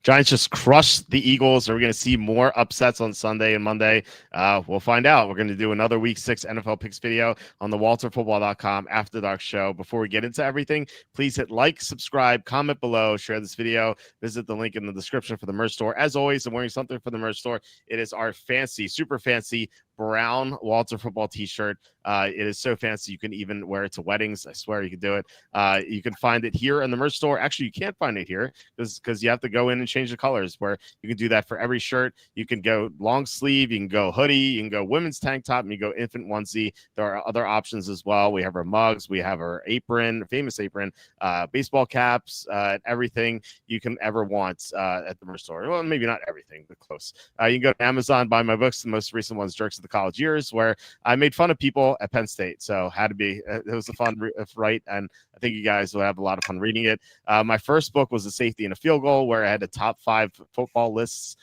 Giants just crushed the Eagles. Are we going to see more upsets on Sunday and Monday? We'll find out. We're going to do another Week 6 NFL Picks video on the WalterFootball.com After Dark show. Before we get into everything, please hit like, subscribe, comment below, share this video, visit the link in the description for the merch store. As always, I'm wearing something for the merch store. It is our fancy, super fancy brown Walter Football t-shirt. It is so fancy you can even wear it to weddings. I swear you can do it. You can find it here in the merch store. Actually, you can't find it here because you have to go in and change the colors, where you can do that for every shirt. You can go long sleeve, you can go hoodie, you can go women's tank top, and you go infant onesie. There are other options as well. We have our mugs, we have our apron, famous apron, baseball caps, everything you can ever want at the merch store. Well, maybe not everything, but close. You can go to Amazon, buy my books. The most recent one's Jerks of the College Years, where I made fun of people at Penn State. So had to be, it was a fun write, and I think you guys will have a lot of fun reading it. My first book was A Safety and a Field Goal, where I had the top 5 football lists,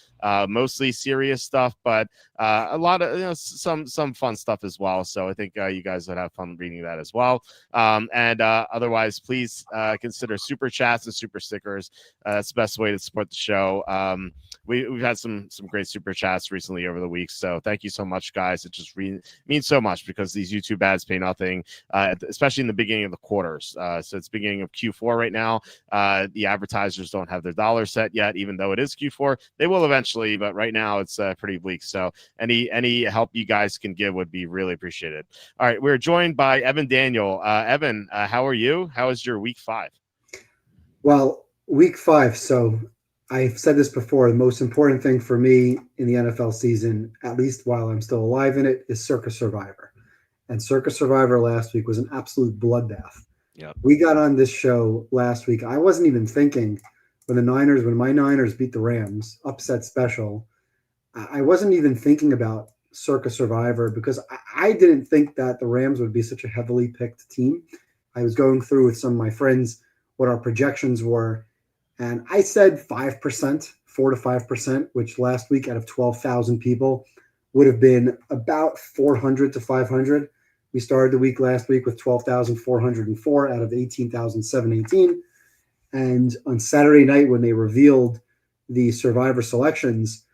mostly serious stuff, but a lot of some fun stuff as well. So I think you guys would have fun reading that as well. And otherwise, please consider super chats and super stickers. That's the best way to support the show. We've had some great super chats recently over the weeks, so thank you so much, guys. It just means so much, because these YouTube ads pay nothing, especially in the beginning of the quarters. So it's beginning of Q4 right now. The advertisers don't have their dollar set yet, even though it is Q4. They will eventually, but right now it's pretty bleak. So any help you guys can give would be really appreciated. All right, we're joined by Evan Daniel. Evan, how are you? How is your week 5? Well, week 5. So I've said this before. The most important thing for me in the NFL season, at least while I'm still alive in it, is Circa Survivor. And Circa Survivor last week was an absolute bloodbath. Yep. We got on this show last week. I wasn't even thinking when my Niners beat the Rams, upset special. I wasn't even thinking about Circa Survivor, because I didn't think that the Rams would be such a heavily picked team. I was going through with some of my friends what our projections were, and I said 5%, 4 to 5%, which last week out of 12,000 people would have been about 400 to 500. We started the week last week with 12,404 out of 18,718. And on Saturday night, when they revealed the Survivor selections,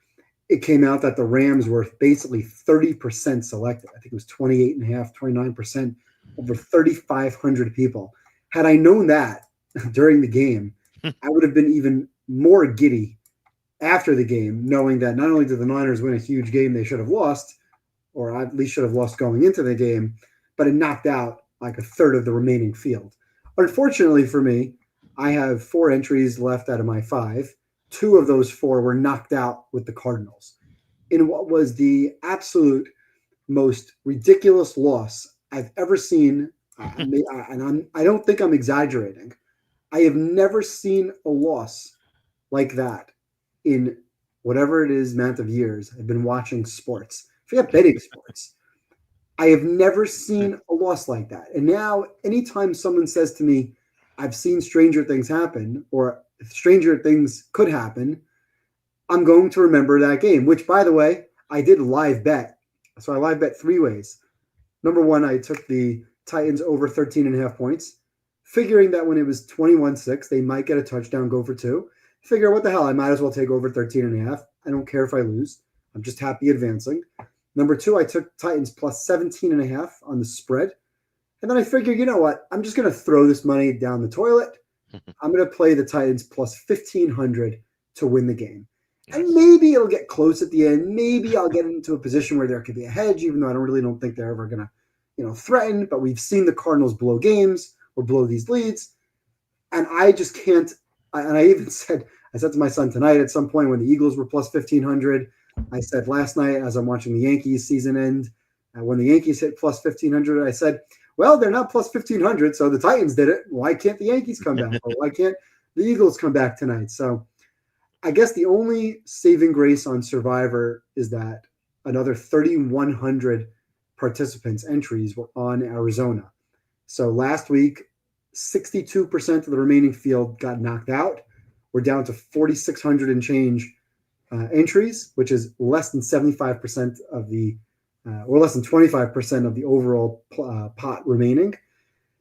it came out that the Rams were basically 30% selected. I think it was 28.5%, 29%, over 3,500 people. Had I known that during the game, I would have been even more giddy after the game, knowing that not only did the Niners win a huge game they should have lost, or at least should have lost going into the game, but it knocked out like a third of the remaining field. Unfortunately for me, I have 4 entries left out of my 5. 2 of those 4 were knocked out with the Cardinals in what was the absolute most ridiculous loss I've ever seen. And I don't think I'm exaggerating. I have never seen a loss like that in whatever it is amount of years I've been watching sports. Forget betting sports. I have never seen a loss like that. And now, anytime someone says to me, I've seen stranger things happen, or stranger things could happen, I'm going to remember that game, which, by the way, I did live bet. So I live bet 3 ways. Number 1, I took the Titans over 13.5 points, figuring that when it was 21-6, they might get a touchdown, go for 2. Figure, what the hell, I might as well take over 13.5. I don't care if I lose. I'm just happy advancing. Number 2, I took Titans plus 17.5 on the spread. And then I figured, you know what? I'm just going to throw this money down the toilet. I'm going to play the Titans plus 1,500 to win the game. And maybe it'll get close at the end. Maybe I'll get into a position where there could be a hedge, even though I don't think they're ever going to, threaten. But we've seen the Cardinals blow games or blow these leads. And I just can't. And I even said to my son tonight at some point when the Eagles were plus 1,500, I said last night as I'm watching the Yankees season end, when the Yankees hit plus 1,500, I said, well, they're not plus 1,500, so the Titans did it. Why can't the Yankees come back? Or why can't the Eagles come back tonight? So I guess the only saving grace on Survivor is that another 3,100 participants' entries were on Arizona. So last week, 62% of the remaining field got knocked out. We're down to 4,600 and change entries, which is less than 75% of the or less than 25% of the overall pot remaining.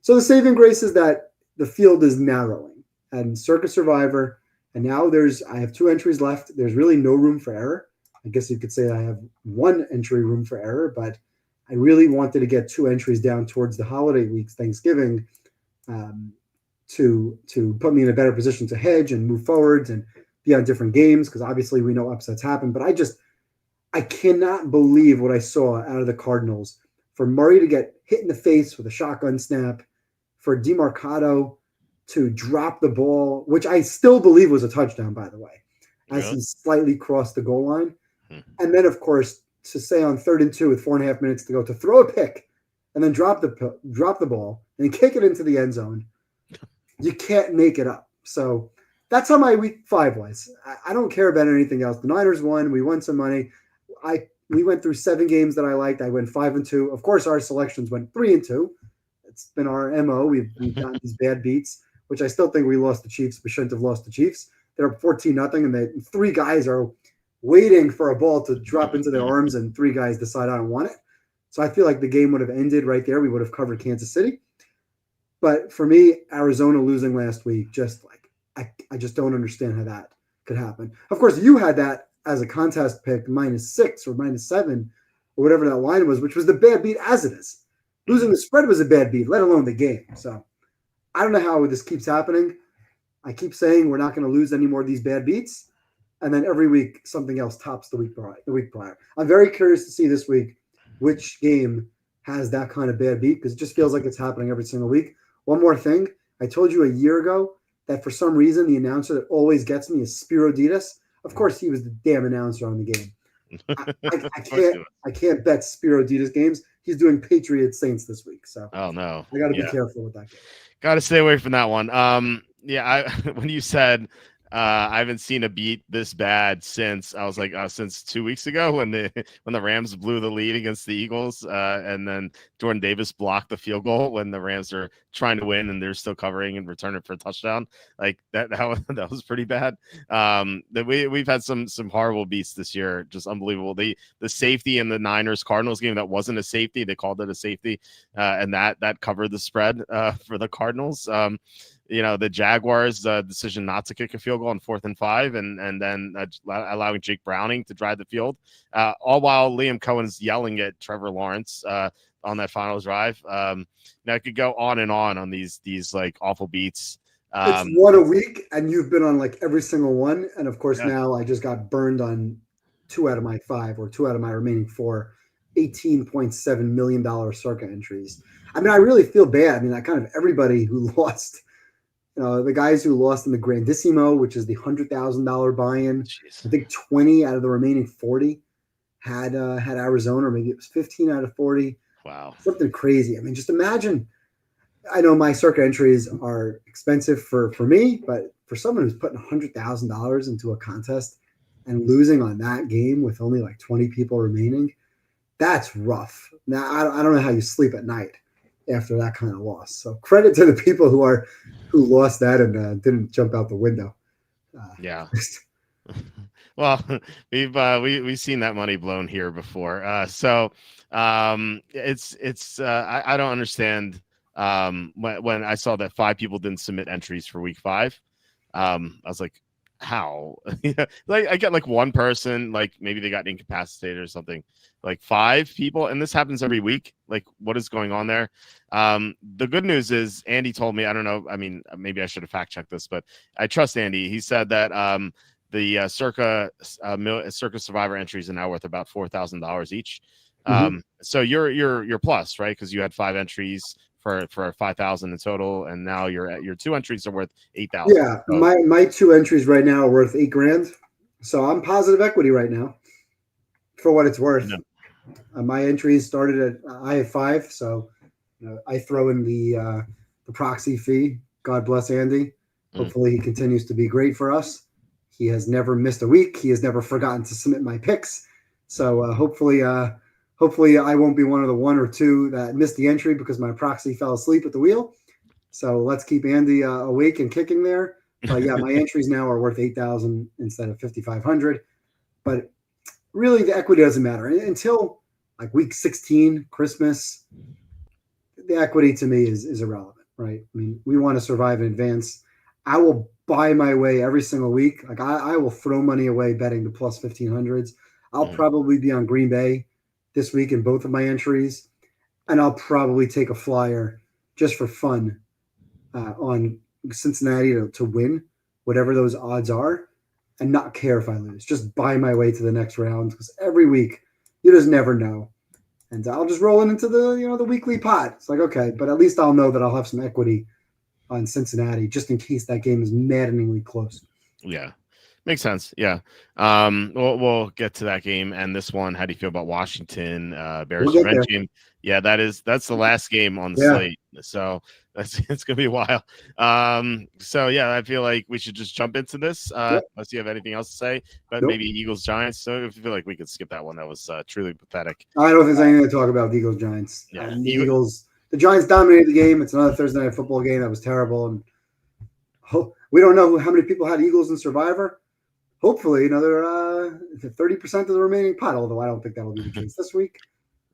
So the saving grace is that the field is narrowing. And Circa Survivor, And now I have 2 entries left. There's really no room for error. I guess you could say I have 1 entry room for error, but I really wanted to get 2 entries down towards the holiday weeks, Thanksgiving, um, to put me in a better position to hedge and move forwards and be on different games, because obviously we know upsets happen. But I cannot believe what I saw out of the Cardinals. For Murray to get hit in the face with a shotgun snap, for DeMarcado to drop the ball, which I still believe was a touchdown, by the way, as Really? he slightly crossed the goal line. Hmm. And then, of course, to say on 3rd and 2 with 4.5 minutes to go, to throw a pick and then drop the ball and kick it into the end zone. You can't make it up. So that's how my week 5 was. I don't care about anything else. The Niners won. We won some money. We went through 7 games that I liked. I went 5-2. Of course, our selections went 3-2. It's been our MO. We've gotten these bad beats, which I still think we lost the Chiefs. We shouldn't have lost the Chiefs. They're 14-0, and 3 guys are waiting for a ball to drop into their arms, and 3 guys decide I don't want it. So I feel like the game would have ended right there. We would have covered Kansas City. But for me, Arizona losing last week, just like I just don't understand how that could happen. Of course, you had that as a contest pick, -6 or -7 or whatever that line was, which was the bad beat as it is. Losing the spread was a bad beat, let alone the game. So I don't know how this keeps happening. I keep saying we're not going to lose any more of these bad beats, and then every week something else tops the week prior. I'm very curious to see this week which game has that kind of bad beat, because it just feels like it's happening every single week. One more thing. I told you a year ago that for some reason the announcer that always gets me is Spiro Ditas. Of course, he was the damn announcer on the game. I can't bet Spiro Ditas games. He's doing Patriots Saints this week, so Oh no, I got to be careful with that game. Got to stay away from that one. Yeah, when you said I haven't seen a beat this bad since, I was like, since 2 weeks ago when the Rams blew the lead against the Eagles, and then Jordan Davis blocked the field goal when the Rams are trying to win and they're still covering and returning for a touchdown. Like that was pretty bad. That we've had some horrible beats this year, just unbelievable. The safety in the Niners Cardinals game, that wasn't a safety, they called it a safety, and that covered the spread for the Cardinals. The Jaguars' decision not to kick a field goal on 4th and 5, and then allowing Jake Browning to drive the field, all while Liam Cohen's yelling at Trevor Lawrence on that final drive. I could go on and on these like awful beats. It's one a week, and you've been on like every single one. And of course, Yeah. now I just got burned on 2 out of my 5, or 2 out of my remaining 4, $18.7 million circa entries. I mean, I really feel bad. I mean, I kind of everybody who lost. The guys who lost in the Grandissimo, which is the $100,000 buy-in, Jeez. I think 20 out of the remaining 40 had Arizona, or maybe it was 15 out of 40. Wow. Something crazy. I mean, just imagine. I know my circa entries are expensive for me, but for someone who's putting $100,000 into a contest and losing on that game with only like 20 people remaining, that's rough. Now, I don't know how you sleep at night after that kind of loss. So credit to the people who lost that and didn't jump out the window. Yeah. Well, we've seen that money blown here before. So it's I don't understand. When I saw that 5 people didn't submit entries for week 5, I was like, how? Like I get like one person, like maybe they got incapacitated or something, like 5 people, and this happens every week. Like, what is going on there? The good news is Andy told me, I don't know, I mean, maybe I should have fact checked this, but I trust Andy. He said that the circa survivor entries are now worth about $4,000 each. So you're plus, right? Because you had 5 entries for 5,000 in total, and now your 2 entries are worth 8,000. Yeah, so, my 2 entries right now are worth $8,000, so I'm positive equity right now. For what it's worth, my entries started at I have 5, so I throw in the proxy fee. God bless Andy. Hopefully, he continues to be great for us. He has never missed a week. He has never forgotten to submit my picks. So hopefully I won't be one of the 1 or 2 that missed the entry because my proxy fell asleep at the wheel. So let's keep Andy awake and kicking there. But yeah, my entries now are worth 8,000 instead of 5,500. But really, the equity doesn't matter until like week 16, Christmas. The equity to me is irrelevant, right? I mean, we want to survive in advance. I will buy my way every single week. Like I will throw money away betting the plus 1500s. I'll Mhm. probably be on Green Bay this week in both of my entries, and I'll probably take a flyer just for fun on Cincinnati to win whatever those odds are, and not care if I lose. Just buy my way to the next round because every week you just never know. And I'll just roll it into the weekly pot. It's like, okay, but at least I'll know that I'll have some equity on Cincinnati just in case that game is maddeningly close. Yeah. Makes sense. Yeah. We'll get to that game and this one. How do you feel about Washington We'll Bears get revenge there. game? Yeah, that's the last game on the Yeah. slate. So that's it's gonna be a while. So yeah, I feel like we should just jump into this. Yep. Unless you have anything else to say, but Nope. maybe Eagles Giants. So if you feel like we could skip that one, that was truly pathetic. I don't think there's anything to talk about with the Eagles Giants. Yeah, The Giants dominated the game. It's another Thursday night football game that was terrible, and we don't know how many people had Eagles in Survivor. Hopefully, another 30% of the remaining pot. Although I don't think that'll be the case this week.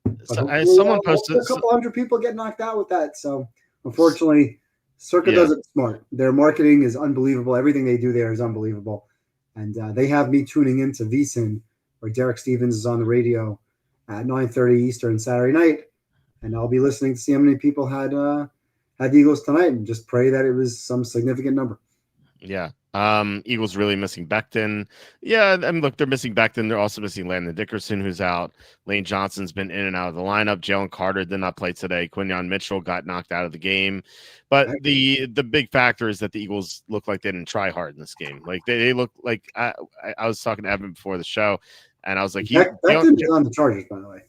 But so, hopefully, someone posted. a couple hundred people get knocked out with that. So, unfortunately, Circa Yeah. does it smart. Their marketing is unbelievable. Everything they do there is unbelievable. And they have me tuning into VSiN, where Derek Stevens is on the radio at 9:30 Eastern Saturday night. And I'll be listening to see how many people had the Eagles tonight and just pray that it was some significant number. Yeah. Eagles really missing Becton. Yeah, I mean, look, they're missing Becton. They're also missing Landon Dickerson, who's out. Lane Johnson's been in and out of the lineup. Jalen Carter did not play today. Quinyon Mitchell got knocked out of the game. But the big factor is that the Eagles look like they didn't try hard in this game. Like they look like I was talking to Evan before the show, and I was like, Becton is on the Chargers, by the way.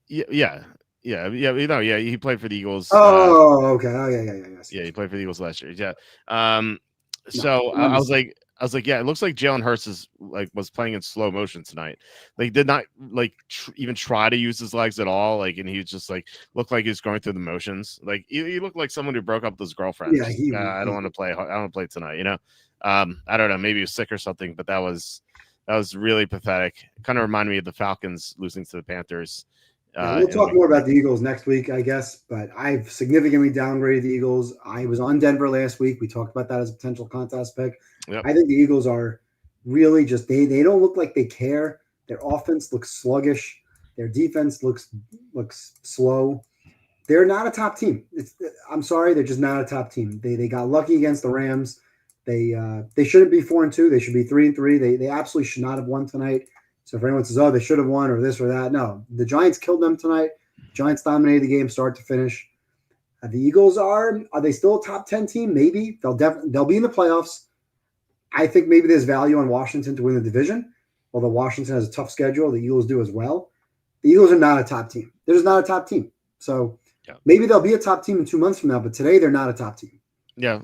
Yeah. He played for the Eagles. Oh, okay. Oh, yeah. Yeah, he played for the Eagles last year. Yeah. I was like, yeah, it looks like Jalen Hurts was playing in slow motion tonight. Like, did not even try to use his legs at all. Like, and he was just looked like he was going through the motions. Like, he looked like someone who broke up with his girlfriend. Yeah, I don't want to play. I don't want to play tonight. I don't know. Maybe he was sick or something, but that was really pathetic. It kind of reminded me of the Falcons losing to the Panthers. We'll talk more about the Eagles next week, I guess, but I've significantly downgraded the Eagles. I was on Denver last week. We talked about that as a potential contest pick. Yep. I think the Eagles are really just they don't look like they care. Their offense looks sluggish. Their defense looks slow. They're not a top team. I'm sorry, they're just not a top team. They got lucky against the Rams. They shouldn't be 4-2. They should be 3-3. They absolutely should not have won tonight. So if anyone says, oh, they should have won or this or that, no. The Giants killed them tonight. Giants dominated the game start to finish. The Eagles are they still a top 10 team? Maybe. They'll be in the playoffs. I think maybe there's value on Washington to win the division, although Washington has a tough schedule. The Eagles do as well. The Eagles are not a top team. They're just not a top team. So maybe they'll be a top team in 2 months from now, but today they're not a top team. Yeah.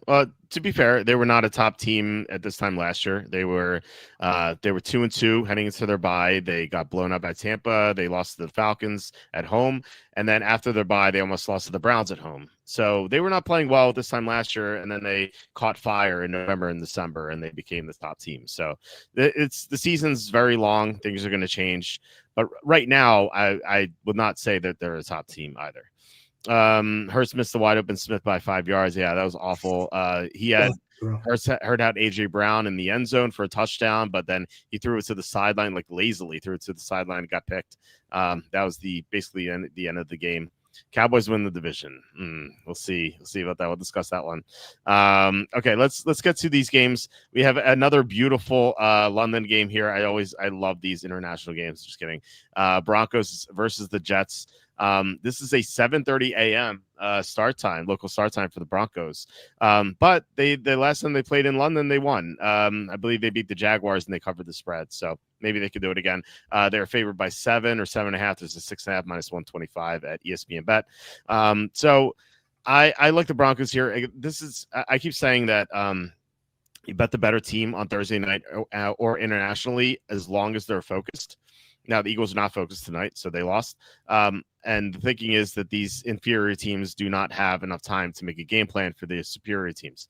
To be fair, they were not a top team at this time last year. They were 2-2 heading into their bye. They got blown up at Tampa. They lost to the Falcons at home. And then after their bye, they almost lost to the Browns at home. So they were not playing well this time last year. And then they caught fire in November and December, and they became the top team. So the season's very long. Things are going to change. But right now, I would not say that they're a top team either. Hurst missed the wide open Smith by 5 yards. Yeah, that was awful. He had Hurst heard out AJ Brown in the end zone for a touchdown, but then he threw it to the sideline, lazily threw it to the sideline and got picked. That was basically the end of the game. Cowboys win the division. We'll see. We'll see about that. We'll discuss that one. Okay, let's get to these games. We have another beautiful London game here. I love these international games. Just kidding. Broncos versus the Jets. This is a 7:30 a.m. Local start time for the Broncos. But the last time they played in London, they won. I believe they beat the Jaguars and they covered the spread. So maybe they could do it again. They're favored by 7 or 7.5. There's a 6.5 minus 125 at ESPN Bet. So I like the Broncos here. I keep saying that you bet the better team on Thursday night or internationally as long as they're focused. Now, the Eagles are not focused tonight, so they lost. And the thinking is that these inferior teams do not have enough time to make a game plan for the superior teams.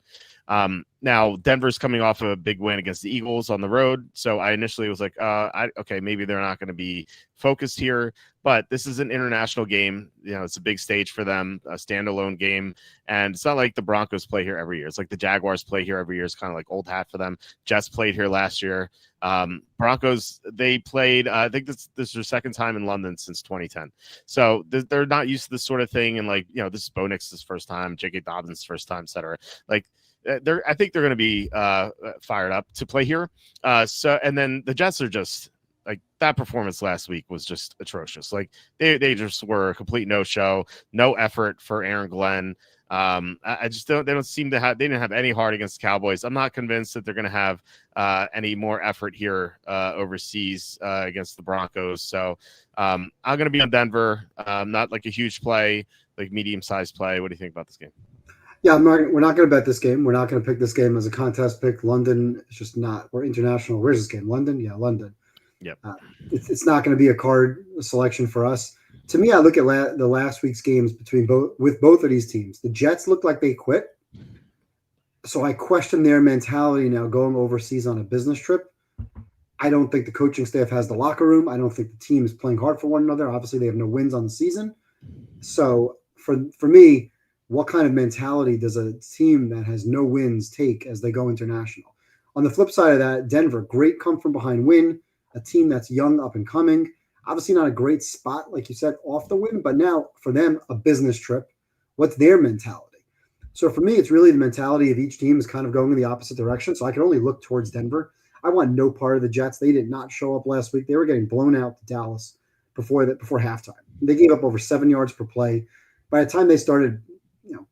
Now, Denver's coming off a big win against the Eagles on the road. So I initially was like, okay, maybe they're not going to be focused here. But this is an international game. It's a big stage for them, a standalone game. And it's not like the Broncos play here every year. It's like the Jaguars play here every year. It's kind of like old hat for them. Jets played here last year. Broncos, they played, I think this is their second time in London since 2010. So they're not used to this sort of thing. And this is Bo Nix's first time, J.K. Dobbins' first time, et cetera. I think they're going to be fired up to play here. And then the Jets are just that performance last week was just atrocious. They just were a complete no-show, no effort for Aaron Glenn. I just they didn't have any heart against the Cowboys. I'm not convinced that they're going to have any more effort here overseas against the Broncos. So I'm going to be on Denver. Not like a huge play, like medium-sized play. What do you think about this game? Yeah, we're not going to bet this game. We're not going to pick this game as a contest pick. London, it's just not. We're international. Where's this game? London? Yeah, London. Yep. It's not going to be a card selection for us. To me, I look at the last week's games with both of these teams. The Jets look like they quit. So I question their mentality now going overseas on a business trip. I don't think the coaching staff has the locker room. I don't think the team is playing hard for one another. Obviously, they have no wins on the season. So for me, what kind of mentality does a team that has no wins take as they go international? On the flip side of that, Denver, great come from behind win, a team that's young, up and coming. Obviously not a great spot, like you said, off the win, but now for them, a business trip. What's their mentality? So for me, it's really the mentality of each team is kind of going in the opposite direction. So I can only look towards Denver. I want no part of the Jets. They did not show up last week. They were getting blown out to Dallas before halftime. They gave up over 7 yards per play. By the time they started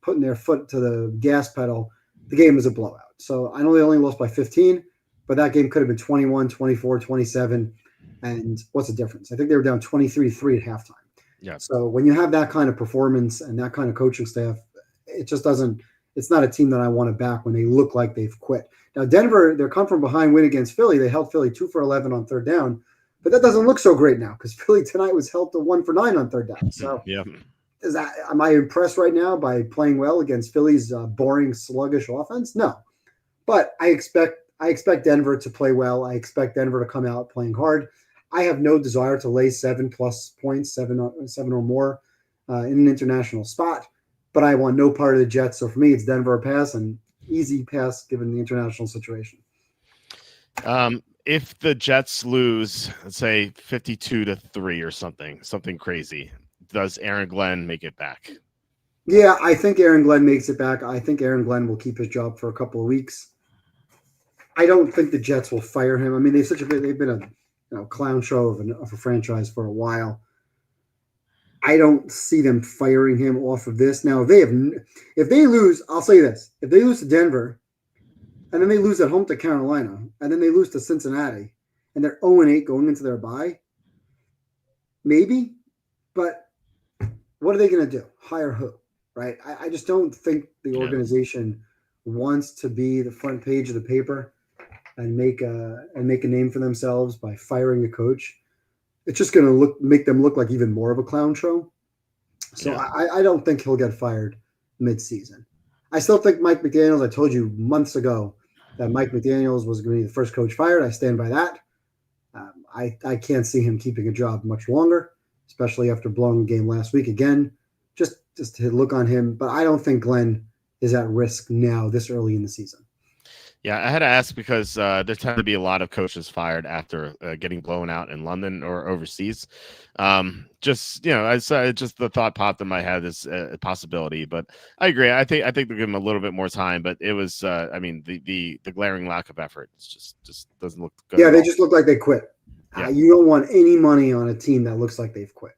putting their foot to the gas pedal, the game was a blowout. So I know they only lost by 15, but that game could have been 21, 24, 27. And what's the difference? I think they were down 23-3 at halftime. Yeah. So when you have that kind of performance and that kind of coaching staff, it just doesn't – it's not a team that I want to back when they look like they've quit. Now, Denver, their come from behind win against Philly, they held Philly 2 for 11 on third down, but that doesn't look so great now because Philly tonight was held to 1 for 9 on third down. So yeah. Am I impressed right now by playing well against Philly's boring, sluggish offense? No. But I expect Denver to play well. I expect Denver to come out playing hard. I have no desire to lay 7+ points, seven or more in an international spot, but I want no part of the Jets. So for me, it's Denver pass and easy pass given the international situation. If the Jets lose, let's say 52-3 or something crazy, does Aaron Glenn make it back? Yeah, I think Aaron Glenn makes it back. I think Aaron Glenn will keep his job for a couple of weeks. I don't think the Jets will fire him. I mean, they've been a clown show of a franchise for a while. I don't see them firing him off of this. Now, if they lose, I'll say this: if they lose to Denver, and then they lose at home to Carolina, and then they lose to Cincinnati, and they're 0-8 going into their bye, maybe. But what are they going to do? Hire who? Right? I just don't think the organization wants to be the front page of the paper and make a name for themselves by firing a coach. It's just going to make them look like even more of a clown show. So I don't think he'll get fired mid-season. I still think Mike McDaniels, I told you months ago that Mike McDaniels was going to be the first coach fired. I stand by that. I can't see him keeping a job much longer, especially after blowing the game last week again. Just to look on him. But I don't think Glenn is at risk now this early in the season. Yeah, I had to ask because there tend to be a lot of coaches fired after getting blown out in London or overseas. Just the thought popped in my head is a possibility, but I agree. I think they'll give him a little bit more time, but it was, the glaring lack of effort. It's just doesn't look good. Yeah, they just look like they quit. Yeah. You don't want any money on a team that looks like they've quit.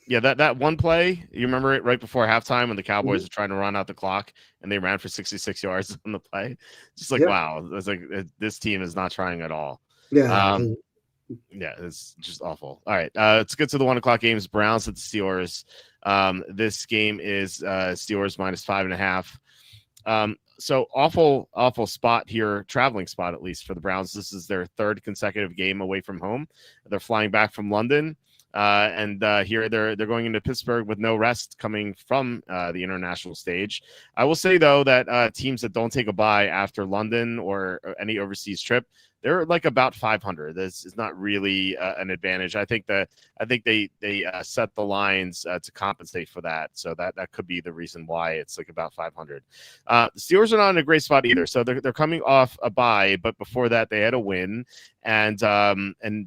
Yeah, that one play, you remember it right before halftime when the Cowboys were trying to run out the clock and they ran for 66 yards on the play. Just wow, it's like this team is not trying at all. Yeah. It's just awful. All right, let's get to the 1:00 games. Browns at the Steelers. This game is Steelers -5.5. So awful spot here, traveling spot at least for the Browns. This is their third consecutive game away from home. They're flying back from London. And here they're going into Pittsburgh with no rest coming from the international stage. I will say though that teams that don't take a bye after London or any overseas trip, they're like about 500. This is not really an advantage. I think they set the lines to compensate for that, so that could be the reason why it's like about 500. The Steelers are not in a great spot either, so they're coming off a bye, but before that they had a win, and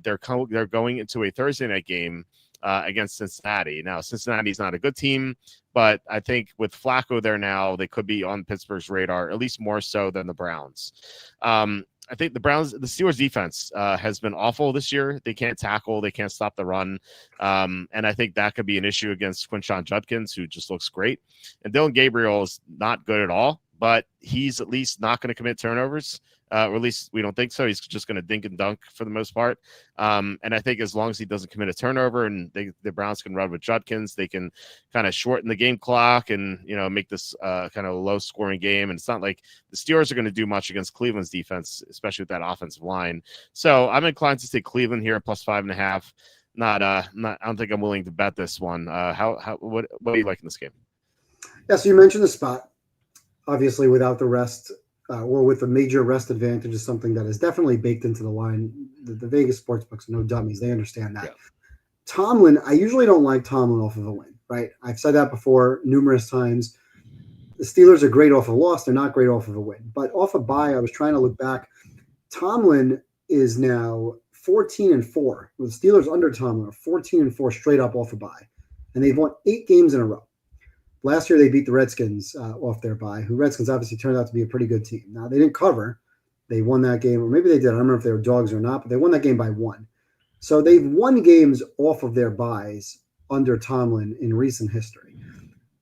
they're going into a Thursday night game against Cincinnati. Now Cincinnati's not a good team, but I think with Flacco there now, they could be on Pittsburgh's radar, at least more so than the Browns. I think the Steelers defense has been awful this year. They can't tackle. They can't stop the run. And I think that could be an issue against Quinshon Judkins, who just looks great. And Dylan Gabriel is not good at all, but he's at least not going to commit turnovers. Or at least we don't think so. He's just going to dink and dunk for the most part. And I think as long as he doesn't commit a turnover and the Browns can run with Judkins, they can kind of shorten the game clock and, make this kind of low scoring game. And it's not like the Steelers are going to do much against Cleveland's defense, especially with that offensive line. So I'm inclined to take Cleveland here at plus 5.5. I don't think I'm willing to bet this one. What do you like in this game? Yeah, so you mentioned the spot. Obviously, without the rest, or with a major rest advantage is something that is definitely baked into the line. The Vegas sportsbooks are no dummies. They understand that. Yeah. Tomlin, I usually don't like Tomlin off of a win, right? I've said that before numerous times. The Steelers are great off a loss. They're not great off of a win. But off a bye, I was trying to look back. Tomlin is now 14-4. The Steelers under Tomlin are 14-4 straight up off a bye. And they've won 8 games in a row. Last year, they beat the Redskins off their bye, who Redskins obviously turned out to be a pretty good team. Now, they didn't cover. They won that game, or maybe they did. I don't remember if they were dogs or not, but they won that game by 1. So they've won games off of their byes under Tomlin in recent history.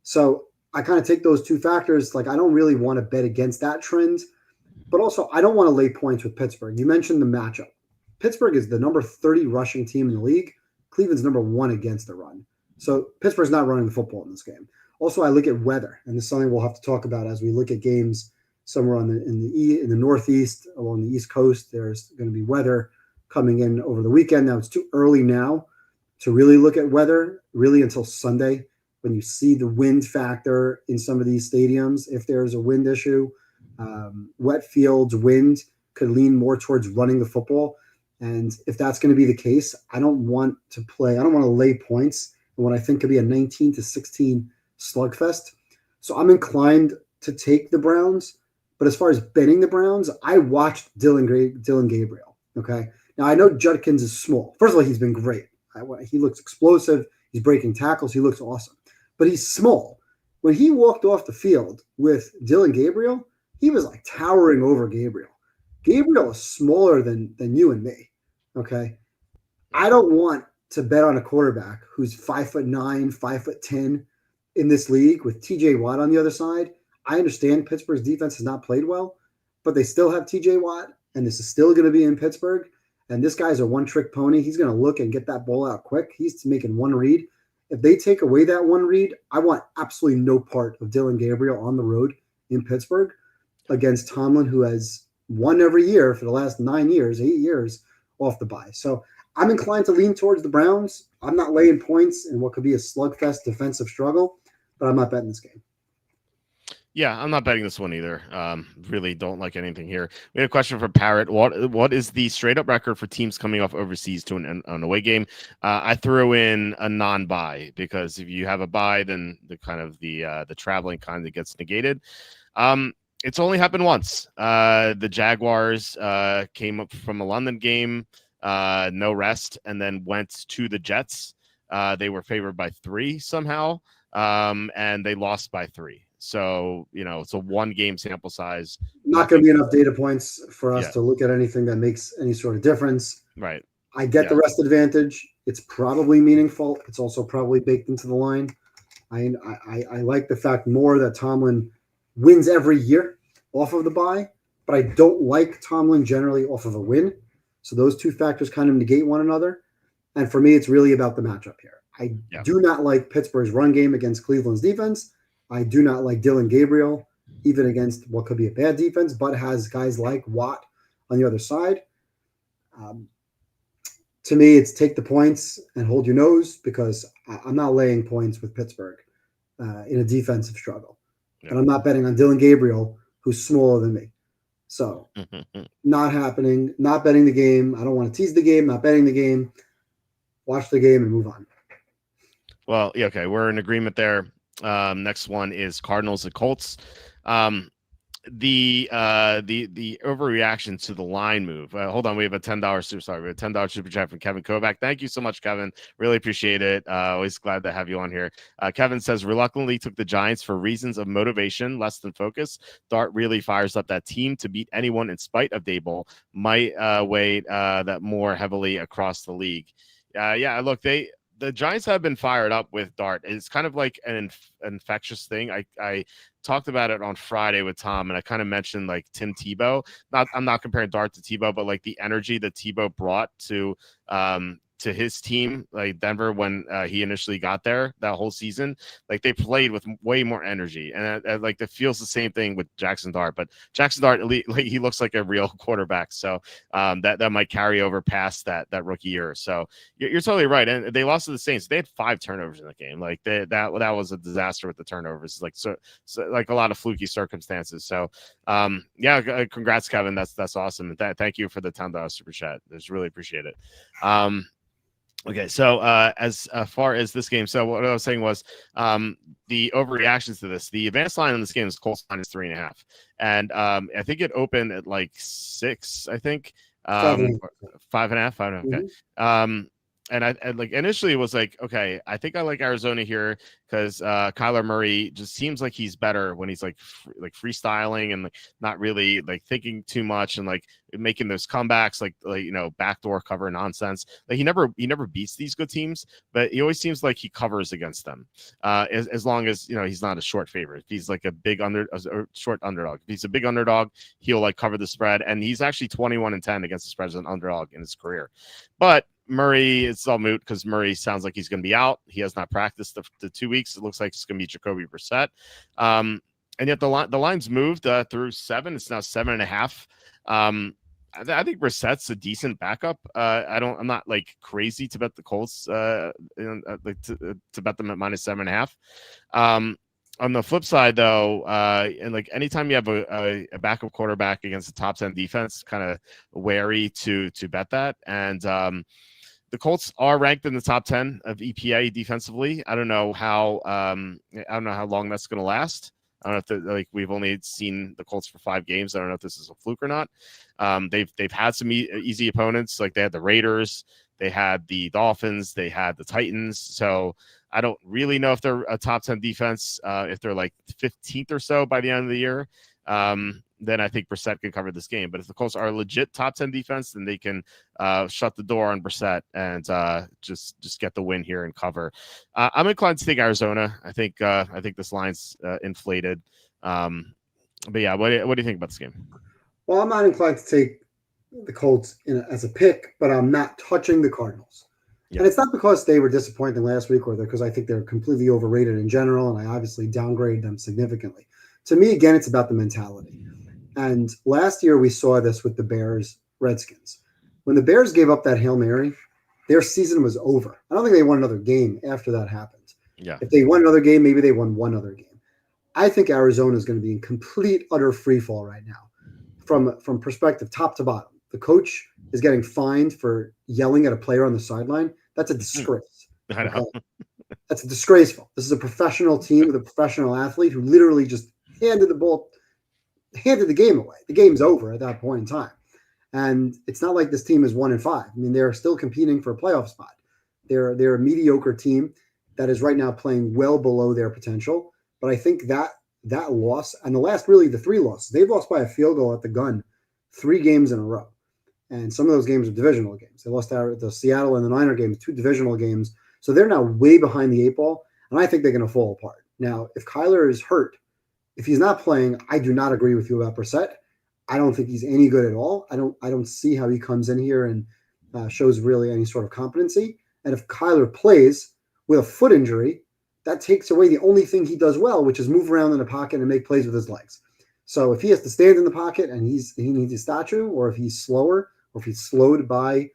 So I kind of take those two factors. Like, I don't really want to bet against that trend, but also I don't want to lay points with Pittsburgh. You mentioned the matchup. Pittsburgh is the number 30 rushing team in the league. Cleveland's number 1 against the run. So Pittsburgh's not running the football in this game. Also, I look at weather, and this is something we'll have to talk about as we look at games somewhere in the Northeast, along the East Coast. There's going to be weather coming in over the weekend. Now, it's too early now to really look at weather, really until Sunday, when you see the wind factor in some of these stadiums. If there's a wind issue, wet fields, wind could lean more towards running the football. And if that's going to be the case, I don't want to lay points in what I think could be a 19-16 slugfest. So I'm inclined to take the Browns. But as far as betting the Browns, I watched Dylan Gabriel. Okay. Now, I know Judkins is small. First of all, he's been great. He looks explosive. He's breaking tackles. He looks awesome. But he's small. When he walked off the field with Dylan Gabriel, he was like towering over Gabriel. Gabriel is smaller than you and me. Okay. I don't want to bet on a quarterback who's 5'9", 5'10", in this league with TJ Watt on the other side. I understand Pittsburgh's defense has not played well, but they still have TJ Watt, and this is still going to be in Pittsburgh. And this guy's a one-trick pony. He's going to look and get that ball out quick. He's making one read. If they take away that one read, I want absolutely no part of Dylan Gabriel on the road in Pittsburgh against Tomlin, who has won every year for the last 8 years off the bye. So I'm inclined to lean towards the Browns. I'm not laying points in what could be a slugfest defensive struggle, but I'm not betting this game. Yeah, I'm not betting this one either. Really don't like anything here. We had a question for Parrot. What is the straight up record for teams coming off overseas to an away game? I threw in a non-bye because if you have a bye, then the traveling kind of gets negated. It's only happened once. The Jaguars came up from a London game, no rest, and then went to the Jets. They were favored by 3 somehow, and they lost by 3. So, it's a 1-game sample size. Not going to be enough data points for us to look at anything that makes any sort of difference. Right. I get the rest advantage. It's probably meaningful. It's also probably baked into the line. I like the fact more that Tomlin wins every year off of the bye, but I don't like Tomlin generally off of a win. So those two factors kind of negate one another. And for me, it's really about the matchup here. I do not like Pittsburgh's run game against Cleveland's defense. I do not like Dylan Gabriel, even against what could be a bad defense, but has guys like Watt on the other side. To me, it's take the points and hold your nose because I'm not laying points with Pittsburgh in a defensive struggle. And Yeah. I'm not betting on Dylan Gabriel, who's smaller than me. So, not happening. Not betting the game. I don't want to tease the game. Not betting the game. Watch the game and move on. Well, yeah, okay, we're in agreement there. Next one is Cardinals and Colts. Um, the overreaction to the line move. Hold on, we have a $10 super chat from Kevin Kovac. Thank you so much, Kevin. Really appreciate it. Always glad to have you on here. Kevin says reluctantly took the Giants for reasons of motivation, less than focus. Dart really fires up that team to beat anyone in spite of Dable. Might weigh that more heavily across the league. Yeah, look, the Giants have been fired up with Dart. It's kind of like an infectious thing. I talked about it on Friday with Tom, and I kind of mentioned like Tim Tebow. I'm not comparing Dart to Tebow, but like the energy that Tebow brought to his team, like Denver, when he initially got there that whole season, like they played with way more energy, and like it feels the same thing with Jackson Dart. But Jackson Dart, like, he looks like a real quarterback, so that might carry over past that rookie year. So you're totally right, and they lost to the Saints. They had 5 turnovers in the game. Like that was a disaster with the turnovers. Like so like a lot of fluky circumstances. So yeah, congrats, Kevin. That's awesome. And thank you for the $10 super chat. Just really appreciate it. Okay, so as far as this game, so what I was saying was the overreactions to this. The advanced line on this game is Colts minus 3.5, and I think it opened at like 6. I think 5.5. 5.5. Okay. Mm-hmm. And I like initially was like, okay, I think I like Arizona here because Kyler Murray just seems like he's better when he's like freestyling and like not really like thinking too much and like making those comebacks like backdoor cover nonsense. Like he never beats these good teams, but he always seems like he covers against them. As long as he's not a short favorite. If he's like a short underdog. If he's a big underdog, he'll like cover the spread, and he's actually 21-10 against the spread as an underdog in his career. But Murray, it's all moot because Murray sounds like he's going to be out. He has not practiced the 2 weeks. It looks like it's going to be Jacoby Brissett. And yet the line's moved through 7. It's now 7.5. I think Brissett's a decent backup. I'm not like crazy to bet the Colts, like to bet them at minus 7.5. On the flip side, though, and like anytime you have a backup quarterback against a top 10 defense, kind of wary to bet that. And the Colts are ranked in the top 10 of EPA defensively. I don't know how long that's going to last. I don't know if we've only seen the Colts for 5 games. I don't know if this is a fluke or not. They've had some easy opponents. Like they had the Raiders, they had the Dolphins, they had the Titans. So I don't really know if they're a top 10 defense. If they're like 15th or so by the end of the year, then I think Brissett can cover this game. But if the Colts are a legit top 10 defense, then they can shut the door on Brissett and just get the win here and cover. I'm inclined to take Arizona. I think this line's inflated. But yeah, what do you think about this game? Well, I'm not inclined to take the Colts as a pick, but I'm not touching the Cardinals. Yeah. And it's not because they were disappointing last week or because I think they're completely overrated in general, and I obviously downgraded them significantly. To me, again, it's about the mentality. And last year we saw this with the Bears-Redskins. When the Bears gave up that Hail Mary, their season was over. I don't think they won another game after that happened. Yeah. If they won another game, maybe they won one other game. I think Arizona is going to be in complete, utter free fall right now. From perspective, top to bottom. The coach is getting fined for yelling at a player on the sideline. That's a disgrace. I know. Okay? That's disgraceful. This is a professional team with a professional athlete who literally just handed the game away. The game's over at that point in time. And it's not like this team is 1-5. I mean, they're still competing for a playoff spot. They're a mediocre team that is right now playing well below their potential. But I think that loss, and the 3 losses, they've lost by a field goal at the gun 3 games in a row. And some of those games are divisional games. They lost the Seattle and the Niner games, 2 divisional games. So they're now way behind the 8 ball, and I think they're going to fall apart. Now, if Kyler is hurt, if he's not playing, I do not agree with you about Brissett. I don't think he's any good at all. I don't see how he comes in here and shows really any sort of competency. And if Kyler plays with a foot injury, that takes away the only thing he does well, which is move around in the pocket and make plays with his legs. So if he has to stand in the pocket and he needs a statue, or if he's slower, or if he's slowed by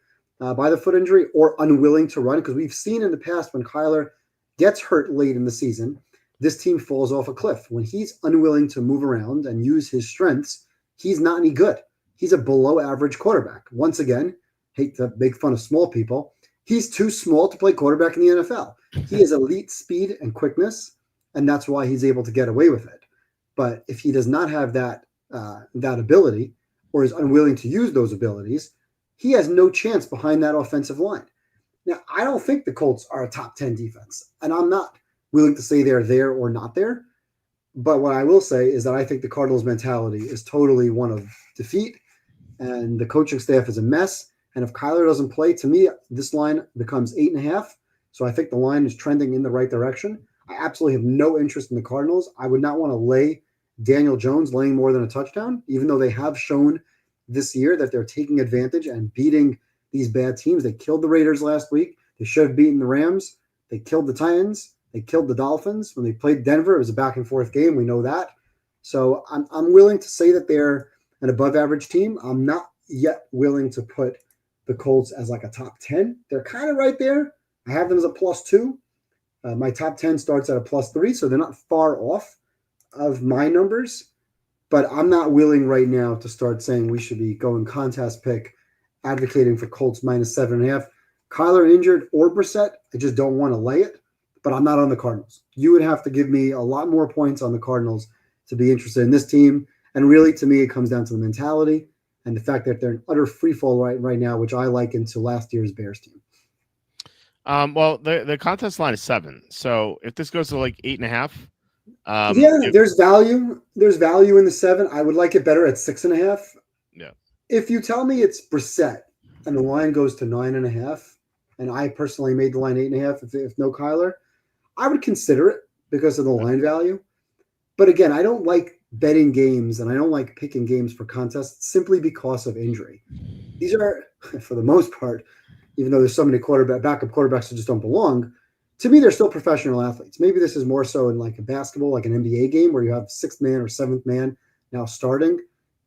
by the foot injury or unwilling to run. Because we've seen in the past when Kyler gets hurt late in the season, this team falls off a cliff. When he's unwilling to move around and use his strengths, he's not any good. He's a below average quarterback. Once again, hate to make fun of small people. He's too small to play quarterback in the NFL. He has elite speed and quickness, and that's why he's able to get away with it. But if he does not have that ability or is unwilling to use those abilities, he has no chance behind that offensive line. Now, I don't think the Colts are a top 10 defense, and I'm not willing to say they're there or not there. But what I will say is that I think the Cardinals' mentality is totally one of defeat, and the coaching staff is a mess. And if Kyler doesn't play, to me, this line becomes 8.5. So I think the line is trending in the right direction. I absolutely have no interest in the Cardinals. I would not want to lay Daniel Jones laying more than a touchdown, even though they have shown this year that they're taking advantage and beating these bad teams. They killed the Raiders last week. They should have beaten the Rams. They killed the Titans. They killed the Dolphins. When they played Denver, it was a back and forth game. We know that. So I'm willing to say that they're an above average team. I'm not yet willing to put the Colts as like a top 10. They're kind of right there. I have them as a +2. My top 10 starts at a +3, so they're not far off of my numbers. But I'm not willing right now to start saying we should be going contest pick, advocating for Colts -7.5. Kyler injured or Brissett, I just don't want to lay it. But I'm not on the Cardinals. You would have to give me a lot more points on the Cardinals to be interested in this team. And really, to me, it comes down to the mentality and the fact that they're in utter free fall right now, which I liken to last year's Bears team. Well, the contest line is 7. So if this goes to like 8.5, there's value. There's value in the 7. I would like it better at 6.5. Yeah. If you tell me it's Brissett and the line goes to 9.5, and I personally made the line 8.5 if no Kyler, I would consider it because of the line value. But again, I don't like betting games and I don't like picking games for contests simply because of injury. These are, for the most part, even though there's so many backup quarterbacks who just don't belong, to me, they're still professional athletes. Maybe this is more so in like a basketball, like an NBA game where you have 6th man or 7th man now starting,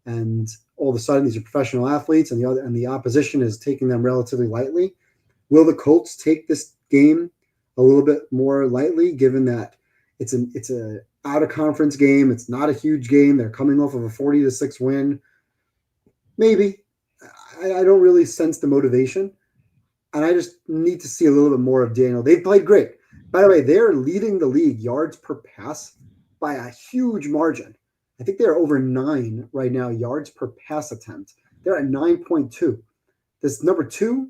and all of a sudden these are professional athletes and the opposition is taking them relatively lightly. Will the Colts take this game a little bit more lightly, given that it's a out of conference game? It's not a huge game. They're coming off of a 40-6 win. Maybe. I don't really sense the motivation. And I just need to see a little bit more of Daniel. They've played great. By the way, they're leading the league yards per pass by a huge margin. I think they're over 9 right now, yards per pass attempt. They're at 9.2. This number 2,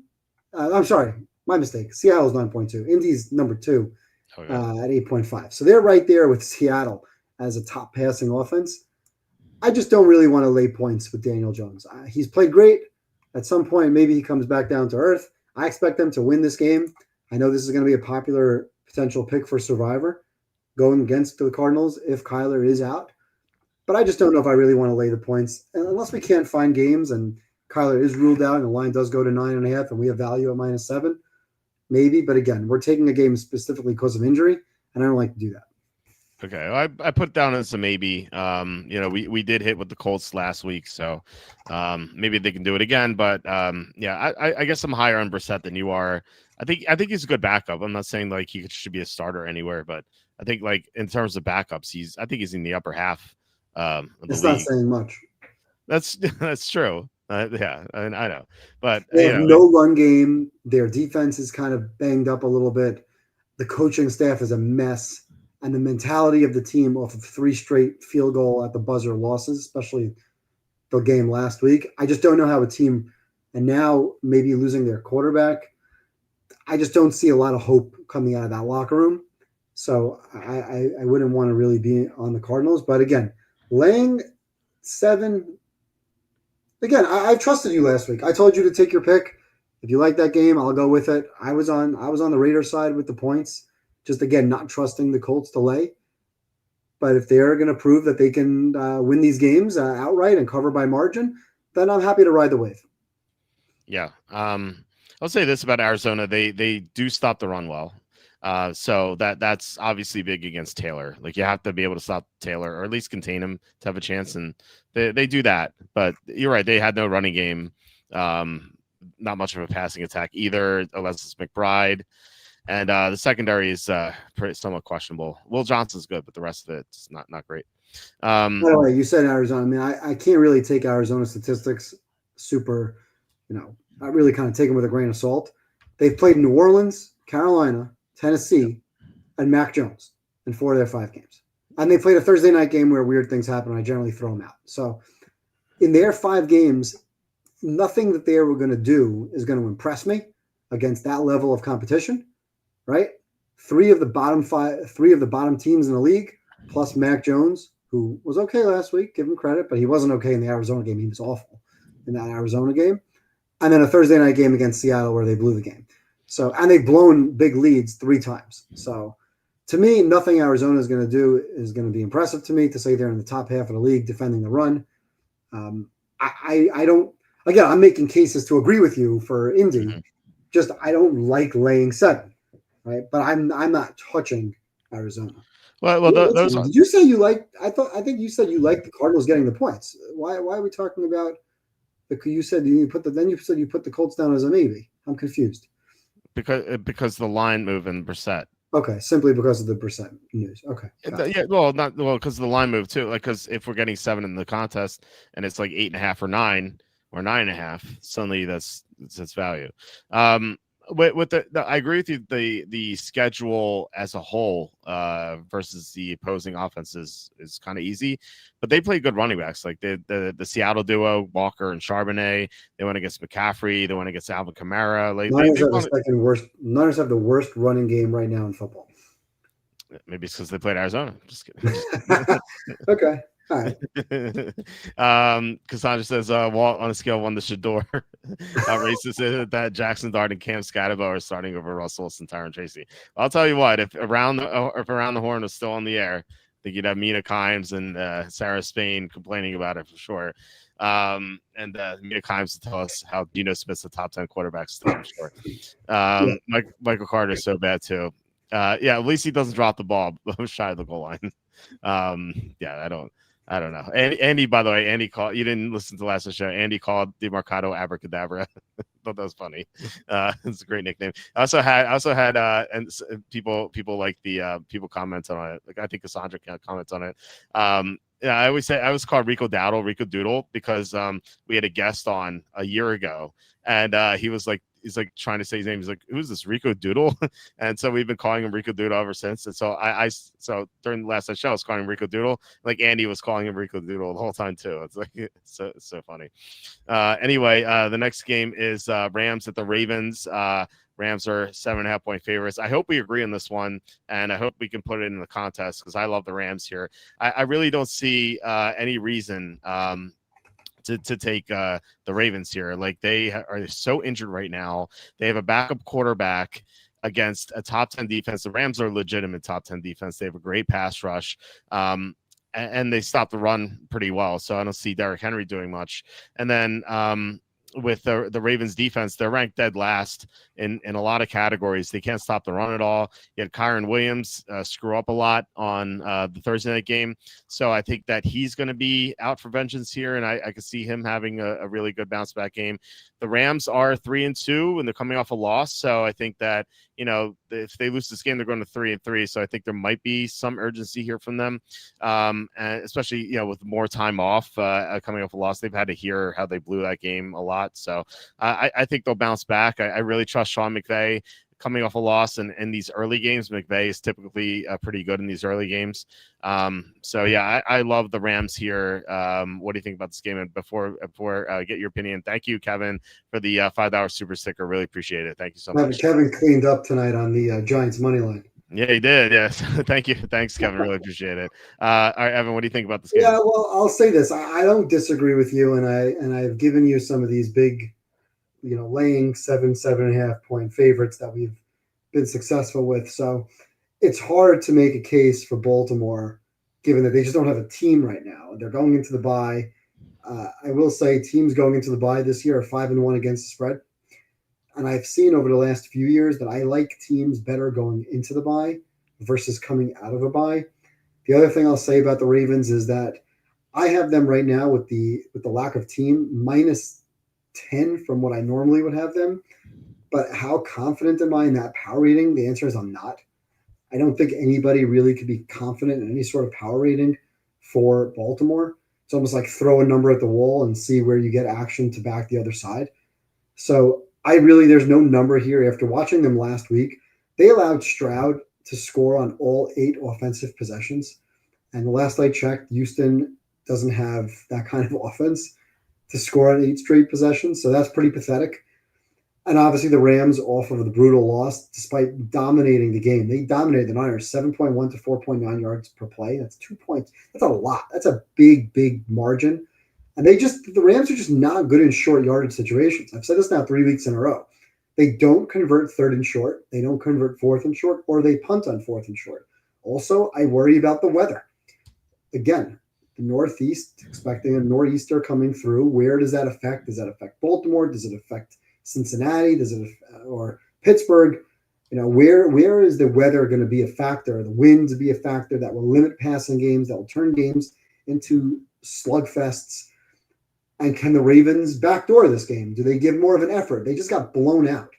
I'm sorry, my mistake. Seattle's 9.2. Indy's number 2 at 8.5. So they're right there with Seattle as a top passing offense. I just don't really want to lay points with Daniel Jones. He's played great. At some point, maybe he comes back down to earth. I expect them to win this game. I know this is going to be a popular potential pick for Survivor going against the Cardinals if Kyler is out. But I just don't know if I really want to lay the points. And unless we can't find games and Kyler is ruled out and the line does go to 9.5 and we have value at -7, maybe. But again, we're taking a game specifically because of injury, and I don't like to do that. Okay, I put down as a maybe. We did hit with the Colts last week, so maybe they can do it again. But yeah, I guess I'm higher on Brissett than you are. I think he's a good backup. I'm not saying like he should be a starter anywhere, but I think like in terms of backups, I think he's in the upper half of the It's league. not saying much. That's true. Yeah, I know, but they have no run game. Their defense is kind of banged up a little bit. The coaching staff is a mess. And the mentality of the team off of 3 straight field goal at the buzzer losses, especially the game last week. I just don't know how a team, and now maybe losing their quarterback, I just don't see a lot of hope coming out of that locker room. So I wouldn't want to really be on the Cardinals. But again, laying 7, again, I trusted you last week. I told you to take your pick. If you like that game, I'll go with it. I was on the Raiders side with the points. Just, again, not trusting the Colts to lay. But if they're going to prove that they can win these games outright and cover by margin, then I'm happy to ride the wave. Yeah. I'll say this about Arizona. They do stop the run well. So that's obviously big against Taylor. Like, you have to be able to stop Taylor or at least contain him to have a chance. And they do that. But you're right. They had no running game. not much of a passing attack either. Alexis McBride. And the secondary is somewhat questionable. Will Johnson's good, but the rest of it's not great. By the way, you said Arizona. I mean, I can't really take Arizona statistics super, I really kind of take them with a grain of salt. They've played New Orleans, Carolina, Tennessee, and Mac Jones in 4 of their 5 games. And they played a Thursday night game where weird things happen, and I generally throw them out. So in their 5 games, nothing that they were going to do is going to impress me against that level of competition, right? 3 of the bottom teams in the league, plus Mac Jones, who was okay last week, give him credit, but he wasn't okay in the Arizona game. He was awful in that Arizona game. And then a Thursday night game against Seattle where they blew the game. So, and they've blown big leads 3 times. So to me, nothing Arizona is going to do is going to be impressive to me to say they're in the top half of the league defending the run. I don't, again, I'm making cases to agree with you for Indy. Mm-hmm. Just, I don't like laying 7, right? But I'm not touching Arizona. Well, did you say you like? I think you said you like the Cardinals getting the points. Why are we talking about? You said you put the Colts down as a maybe. I'm confused. Because the line move in Brissett. Okay, simply because of the Brissett news. Okay. Because of the line move too. Like, because if we're getting 7 in the contest and it's like 8.5 or 9 or 9.5, suddenly that's value. With I agree with you. The schedule as a whole versus the opposing offense is kind of easy, but they play good running backs like the Seattle duo Walker and Charbonnet. They went against McCaffrey. They went against Alvin Kamara. Like Niners have the worst running game right now in football. Maybe it's because they played Arizona. Just kidding. Okay. All right. Cassandra says Walt on a scale of 1 to Shador. Racist is that Jackson Dart and Cam Scatterbo are starting over Russell and Tyron Tracy. I'll tell you what, if around the horn was still on the air, I think you'd have Mina Kimes and Sarah Spain complaining about it for sure. And Mina Kimes to tell us how Geno Smith's the top 10 quarterback still for sure. Michael Carter's so bad too. At least he doesn't drop the ball shy of the goal line. I don't know. Andy, by the way, Andy called. You didn't listen to last show. Andy called DeMarcado Abracadabra. Thought that was funny. It's a great nickname. I also had and people like the people comment on it. Like I think Cassandra comments on it. I always say I was called Rico Doodle because we had a guest on a year ago, and he's like trying to say his name. He's like, who's this Rico Doodle? And so we've been calling him Rico Doodle ever since. And so so during the last show, I was calling him Rico Doodle. Like Andy was calling him Rico Doodle the whole time too. It's like, it's so funny. Anyway, the next game is Rams at the Ravens. Rams are 7.5 point favorites. I hope we agree on this one, and I hope we can put it in the contest because I love the Rams here. I really don't see any reason to take the Ravens here. Like they are so injured right now. They have a backup quarterback against a top 10 defense. The Rams are a legitimate top 10 defense. They have a great pass rush. And they stop the run pretty well. So I don't see Derrick Henry doing much. And then with the Ravens defense, they're ranked dead last in a lot of categories. They can't stop the run at all. You had Kyron Williams screw up a lot on the Thursday night game. So I think that he's going to be out for vengeance here. And I could see him having a really good bounce back game. The Rams are 3-2 and they're coming off a loss. So I think that, if they lose this game, they're going to 3-3. So I think there might be some urgency here from them. And especially, with more time off coming off a loss, they've had to hear how they blew that game a lot. So I think they'll bounce back. I really trust Sean McVay coming off a loss in these early games. McVay is typically pretty good in these early games. I love the Rams here. What do you think about this game? And before get your opinion, thank you, Kevin, for the $5 super sticker. Really appreciate it. Thank you so much. Kevin cleaned up tonight on the Giants money line. Yeah, he did. Yes. Thank you. Thanks, Kevin. Really appreciate it. All right, Evan, what do you think about this game? Yeah, well, I'll say this. I don't disagree with you, and I've given you some of these big, laying 7.5 point favorites that we've been successful with. So it's hard to make a case for Baltimore, given that they just don't have a team right now. They're going into the bye. I will say teams going into the bye this year are 5-1 against the spread. And I've seen over the last few years that I like teams better going into the bye versus coming out of a bye. The other thing I'll say about the Ravens is that I have them right now with the lack of team minus 10 from what I normally would have them. But how confident am I in that power rating? The answer is I'm not. I don't think anybody really could be confident in any sort of power rating for Baltimore. It's almost like throw a number at the wall and see where you get action to back the other side. So there's no number here. After watching them last week, they allowed Stroud to score on all 8 offensive possessions. And the last I checked, Houston doesn't have that kind of offense to score on 8 straight possessions. So that's pretty pathetic. And obviously the Rams, off of the brutal loss, despite dominating the game, they dominated the Niners 7.1 to 4.9 yards per play. That's 2 points. That's a lot. That's a big, big margin. And the Rams are just not good in short yardage situations. I've said this now 3 weeks in a row. They don't convert third and short. They don't convert fourth and short, or they punt on fourth and short. Also, I worry about the weather. Again, the Northeast, expecting a nor'easter coming through. Where does that affect? Does that affect Baltimore? Does it affect Cincinnati? Does it or Pittsburgh? Where is the weather going to be a factor? The winds be a factor that will limit passing games, that will turn games into slugfests. And can the Ravens backdoor this game? Do they give more of an effort? They just got blown out.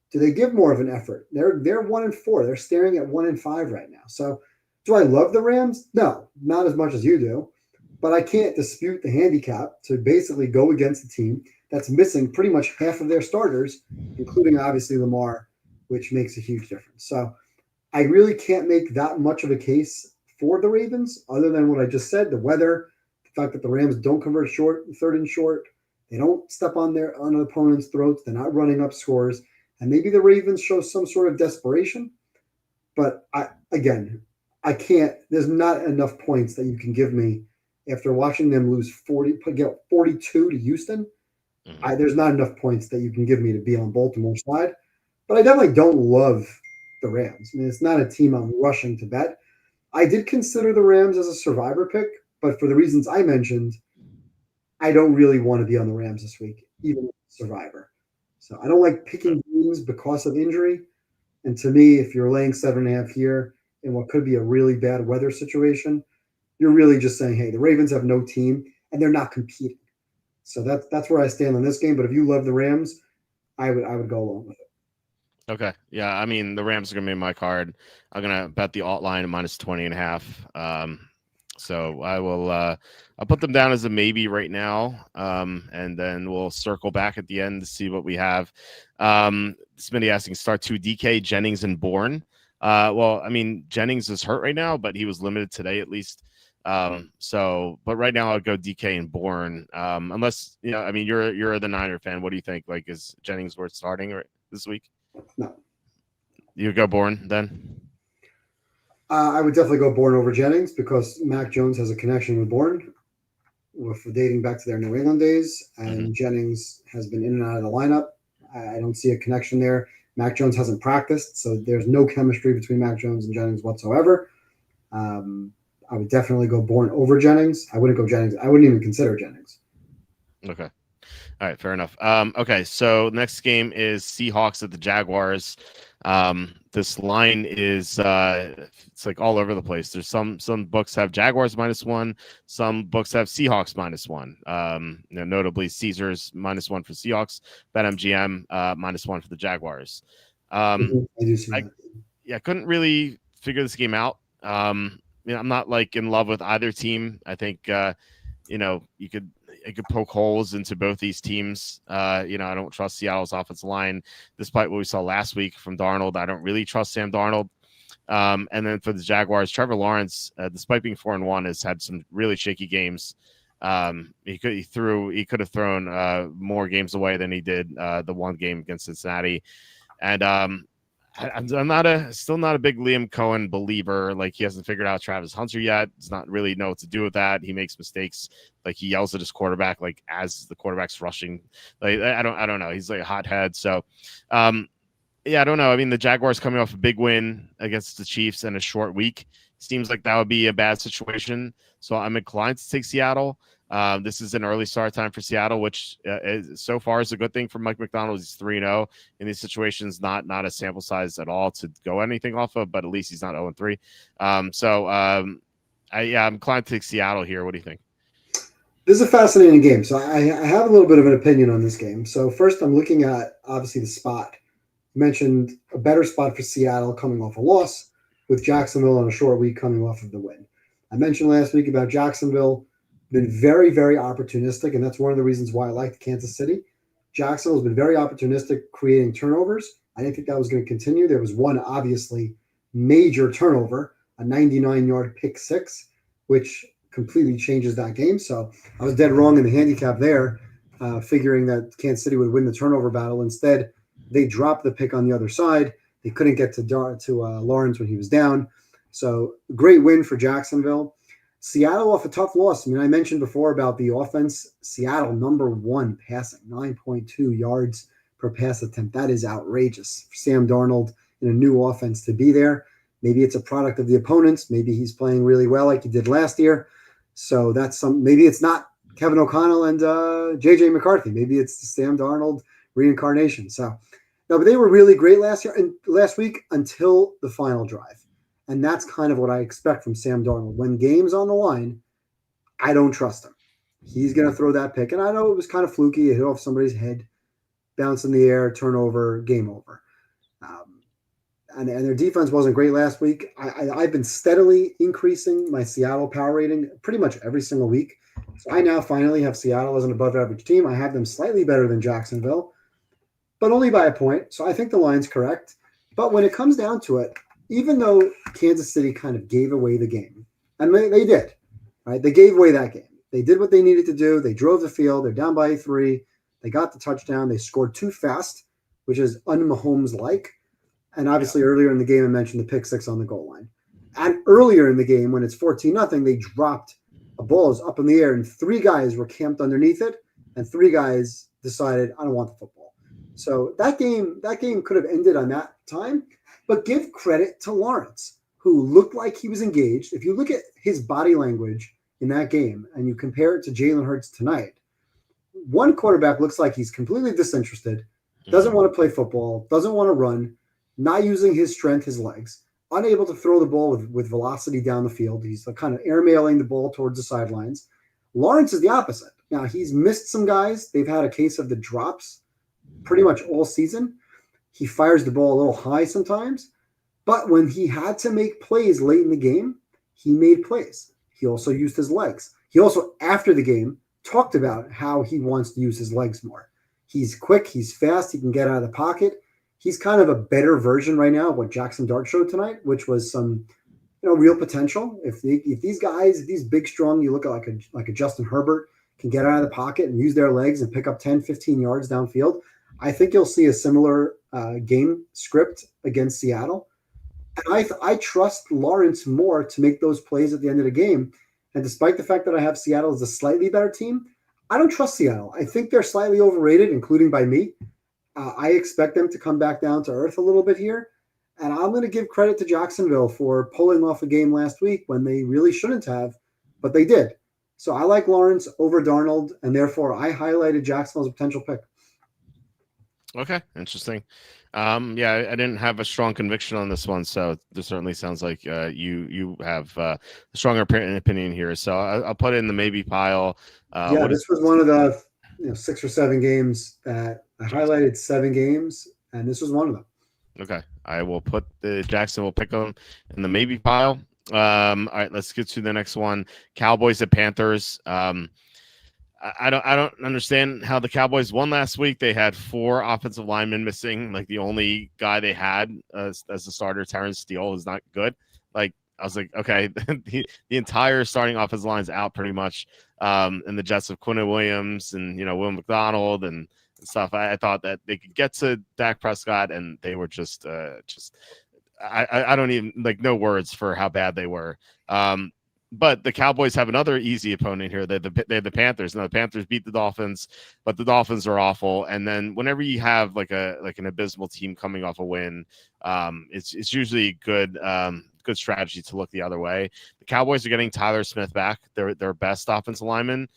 Do they give more of an effort? They're 1-4. They're staring at 1-5 right now. So, do I love the Rams? No, not as much as you do. But I can't dispute the handicap to basically go against a team that's missing pretty much half of their starters, including obviously Lamar, which makes a huge difference. So, I really can't make that much of a case for the Ravens, other than what I just said: the weather, the fact that the Rams don't convert third and short, they don't step on opponents' throats, they're not running up scores, and maybe the Ravens show some sort of desperation. But I can't. There's not enough points that you can give me after watching them lose 42 to Houston. Mhm. There's not enough points that you can give me to be on Baltimore's side. But I definitely don't love the Rams. I mean, it's not a team I'm rushing to bet. I did consider the Rams as a survivor pick, but for the reasons I mentioned, I don't really want to be on the Rams this week, even survivor. So I don't like picking teams because of injury. And to me, if you're laying 7.5 here in what could be a really bad weather situation, you're really just saying, hey, the Ravens have no team and they're not competing. So that's where I stand on this game. But if you love the Rams, I would go along with it. Okay. Yeah. I mean, the Rams are going to be my card. I'm going to bet the alt line at minus 20.5. So I will, I'll put them down as a maybe right now. And then we'll circle back at the end to see what we have. Smitty asking start 2 DK, Jennings, and Bourne. Well, I mean, Jennings is hurt right now, but he was limited today at least. But right now I'll go DK and Bourne. Unless, I mean, you're the Niner fan. What do you think? Like, is Jennings worth starting this week? No. You go Bourne then? I would definitely go Bourne over Jennings because Mac Jones has a connection with Bourne, with dating back to their New England days, and Jennings has been in and out of the lineup. I don't see a connection there. Mac Jones hasn't practiced, so there's no chemistry between Mac Jones and Jennings whatsoever. I would definitely go Bourne over Jennings. I wouldn't go Jennings. I wouldn't even consider Jennings. Okay. All right, fair enough. Okay, so next game is Seahawks at the Jaguars. This line is it's like all over the place. There's some books have Jaguars -1, some books have Seahawks -1. Notably Caesars -1 for Seahawks, BetMGM -1 for the Jaguars. I do see that. I couldn't really figure this game out. I'm not like in love with either team. I think you could poke holes into both these teams. I don't trust Seattle's offensive line, despite what we saw last week from Darnold. I don't really trust Sam Darnold. And then for the Jaguars, Trevor Lawrence, despite being 4-1, has had some really shaky games. He could have thrown more games away than he did the one game against Cincinnati. And I'm still not a big Liam Cohen believer. Like, he hasn't figured out Travis Hunter yet. Does not really know what to do with that. He makes mistakes. Like, he yells at his quarterback, like, as the quarterback's rushing. Like, I don't know. He's like a hothead. So, I don't know. I mean, the Jaguars coming off a big win against the Chiefs in a short week. Seems like that would be a bad situation. So I'm inclined to take Seattle. This is an early start time for Seattle, which so far is a good thing for Mike McDonald. He's 3-0 in these situations, not a sample size at all to go anything off of, but at least he's not 0-3. I'm inclined to take Seattle here. What do you think? This is a fascinating game. So I have a little bit of an opinion on this game. So first, I'm looking at obviously the spot. You mentioned a better spot for Seattle coming off a loss, with Jacksonville on a short week coming off of the win. I mentioned last week about Jacksonville been very, very opportunistic, and that's one of the reasons why I like Kansas City. Jacksonville's been very opportunistic, creating turnovers. I didn't think that was going to continue. There was one obviously major turnover, a 99-yard pick six, which completely changes that game. So I was dead wrong in the handicap there, figuring that Kansas City would win the turnover battle. Instead, they dropped the pick on the other side. They couldn't get to Lawrence when he was down. So great win for Jacksonville. Seattle off a tough loss. I mean, I mentioned before about the offense. Seattle number one passing, 9.2 yards per pass attempt. That is outrageous for Sam Darnold in a new offense to be there. Maybe it's a product of the opponents. Maybe he's playing really well like he did last year. So that's some. Maybe it's not Kevin O'Connell and JJ McCarthy. Maybe it's the Sam Darnold reincarnation. So no, but they were really great last week until the final drive. And that's kind of what I expect from Sam Darnold. When game's on the line, I don't trust him. He's going to throw that pick. And I know it was kind of fluky. It hit off somebody's head, bounce in the air, turnover, game over. And their defense wasn't great last week. I've been steadily increasing my Seattle power rating pretty much every single week. So I now finally have Seattle as an above average team. I have them slightly better than Jacksonville, but only by a point. So I think the line's correct. But when it comes down to it, even though Kansas City kind of gave away the game, and they did, right? They gave away that game. They did what they needed to do. They drove the field. They're down by 3. They got the touchdown. They scored too fast, which is un-Mahomes-like. And obviously earlier in the game, I mentioned the pick six on the goal line. And earlier in the game, when it's 14-0, they dropped a ball is up in the air, and 3 guys were camped underneath it, and 3 guys decided, I don't want the football. So that game could have ended on that time. But give credit to Lawrence, who looked like he was engaged. If you look at his body language in that game and you compare it to Jalen Hurts tonight, one quarterback looks like he's completely disinterested, doesn't want to play football, doesn't want to run, not using his strength, his legs, unable to throw the ball with velocity down the field. He's kind of airmailing the ball towards the sidelines. Lawrence is the opposite. Now, he's missed some guys. They've had a case of the drops pretty much all season. He fires the ball a little high sometimes, but when he had to make plays late in the game, he made plays. He also used his legs. He also, after the game, talked about how he wants to use his legs more. He's quick, he's fast, he can get out of the pocket. He's kind of a better version right now of what Jackson Dart showed tonight, which was some, real potential. If these guys, if these big, strong, you look at like a Justin Herbert, can get out of the pocket and use their legs and pick up 10, 15 yards downfield, I think you'll see a similar game script against Seattle. And I trust Lawrence more to make those plays at the end of the game. And despite the fact that I have Seattle as a slightly better team, I don't trust Seattle. I think they're slightly overrated, including by me. I expect them to come back down to earth a little bit here. And I'm going to give credit to Jacksonville for pulling off a game last week when they really shouldn't have, but they did. So I like Lawrence over Darnold, and therefore I highlighted Jacksonville as a potential pick. Okay, interesting. Yeah, I didn't have a strong conviction on this one, so this certainly sounds like you have a stronger opinion here. So I'll put it in the maybe pile. This was one of the 6 or 7 games that I highlighted 7 games, and this was one of them. Okay, I will put the Jacksonville pick them in the maybe pile. All right, let's get to the next one. Cowboys at Panthers. I don't understand how the Cowboys won last week. They had 4 offensive linemen missing. Like the only guy they had as the starter, Terrence Steele, is not good. Like I was like, okay, the entire starting offensive line is out pretty much. And the Jets of Quinn Williams and Will McDonald and stuff. I thought that they could get to Dak Prescott, and they were just I don't even no words for how bad they were. But the Cowboys have another easy opponent here. They're the Panthers. Now the Panthers beat the Dolphins, but the Dolphins are awful. And then whenever you have an abysmal team coming off a win, it's usually good strategy to look the other way. The Cowboys are getting Tyler Smith back, their best offensive lineman.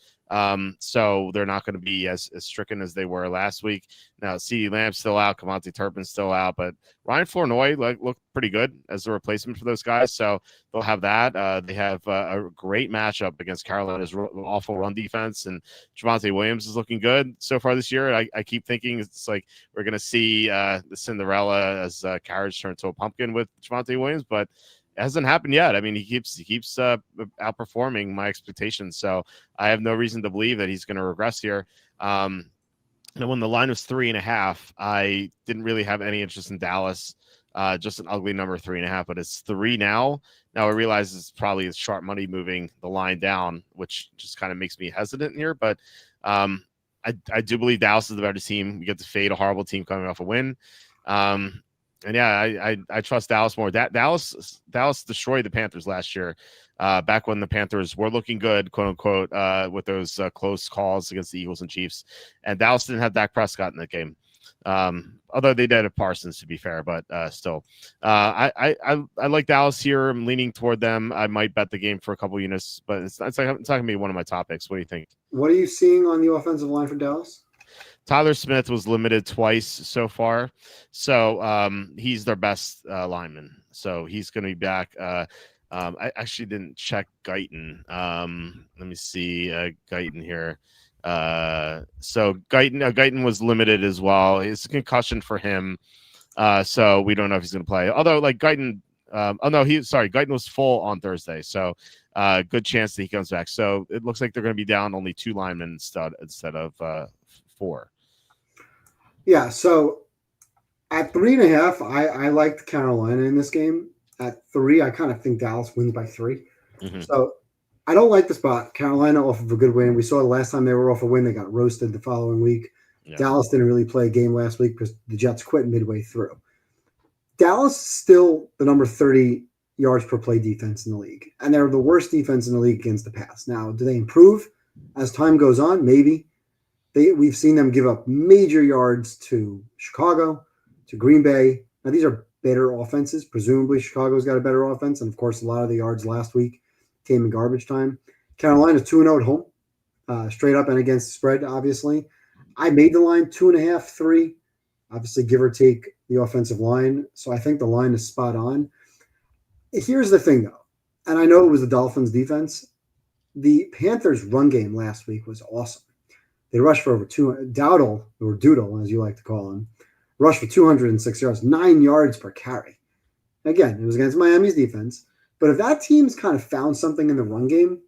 So they're not going to be as stricken as they were last week. Now, CeeDee Lamb's still out, Cavante Turpin's still out, but Ryan Flournoy looked pretty good as the replacement for those guys. So they'll have that. They have a great matchup against Carolina's awful run defense, and Javonte Williams is looking good so far this year. I keep thinking it's like we're going to see the Cinderella as a carriage turned to a pumpkin with Javonte Williams, but it hasn't happened yet. I mean, he keeps outperforming my expectations, so I have no reason to believe that he's going to regress here. And when the line was 3.5, I didn't really have any interest in Dallas. Just an ugly number, 3.5, but it's 3 now. Now I realize it's probably sharp money moving the line down, which just kind of makes me hesitant here. But I do believe Dallas is the better team. We get to fade a horrible team coming off a win. And yeah, I trust Dallas more. Dallas destroyed the Panthers last year, back when the Panthers were looking good, quote unquote, with those close calls against the Eagles and Chiefs. And Dallas didn't have Dak Prescott in the game, although they did have Parsons, to be fair. But still, I like Dallas here. I'm leaning toward them. I might bet the game for a couple units, but it's not going to be one of my topics. What do you think? What are you seeing on the offensive line for Dallas? Tyler Smith was limited twice so far, so he's their best lineman. So he's going to be back. I actually didn't check Guyton. Let me see Guyton here. So Guyton was limited as well. It's a concussion for him, so we don't know if he's going to play. Although, like Guyton, Guyton was full on Thursday, so good chance that he comes back. So it looks like they're going to be down only 2 linemen instead of 4. Yeah, so at 3.5, I liked Carolina in this game. At 3, I kind of think Dallas wins by 3. Mm-hmm. So I don't like the spot. Carolina off of a good win. We saw the last time they were off a win, they got roasted the following week. Yeah. Dallas didn't really play a game last week because the Jets quit midway through. Dallas is still the number 30 yards per play defense in the league, and they're the worst defense in the league against the pass. Now, do they improve as time goes on? Maybe. We've seen them give up major yards to Chicago, to Green Bay. Now, these are better offenses. Presumably, Chicago's got a better offense. And, of course, a lot of the yards last week came in garbage time. Carolina's 2-0 at home, straight up and against the spread, obviously. I made the line 2.5, 3. Obviously, give or take the offensive line. So I think the line is spot on. Here's the thing, though. And I know it was the Dolphins' defense. The Panthers' run game last week was awesome. They rushed for over 200. Dowdle, or Doodle, as you like to call him, rushed for 206 yards, 9 yards per carry. Again, it was against Miami's defense. But if that team's kind of found something in the run game,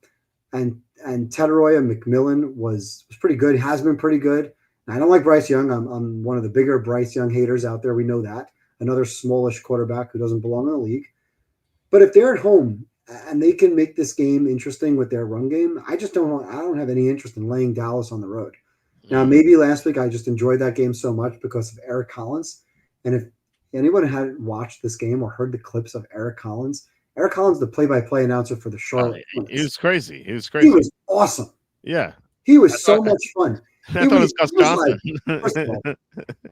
and Teteroya McMillan was pretty good, has been pretty good. And I don't like Bryce Young. I'm one of the bigger Bryce Young haters out there. We know that. Another smallish quarterback who doesn't belong in the league. But if they're at home and they can make this game interesting with their run game, I don't have any interest in laying Dallas on the road. Now, maybe last week I just enjoyed that game so much because of Eric Collins. And if anyone hadn't watched this game or heard the clips of Eric Collins, the play-by-play announcer for the Charlotte Hornets. He was crazy. He was awesome. Yeah. He was so much fun. I thought it was Gus Johnson. First of all,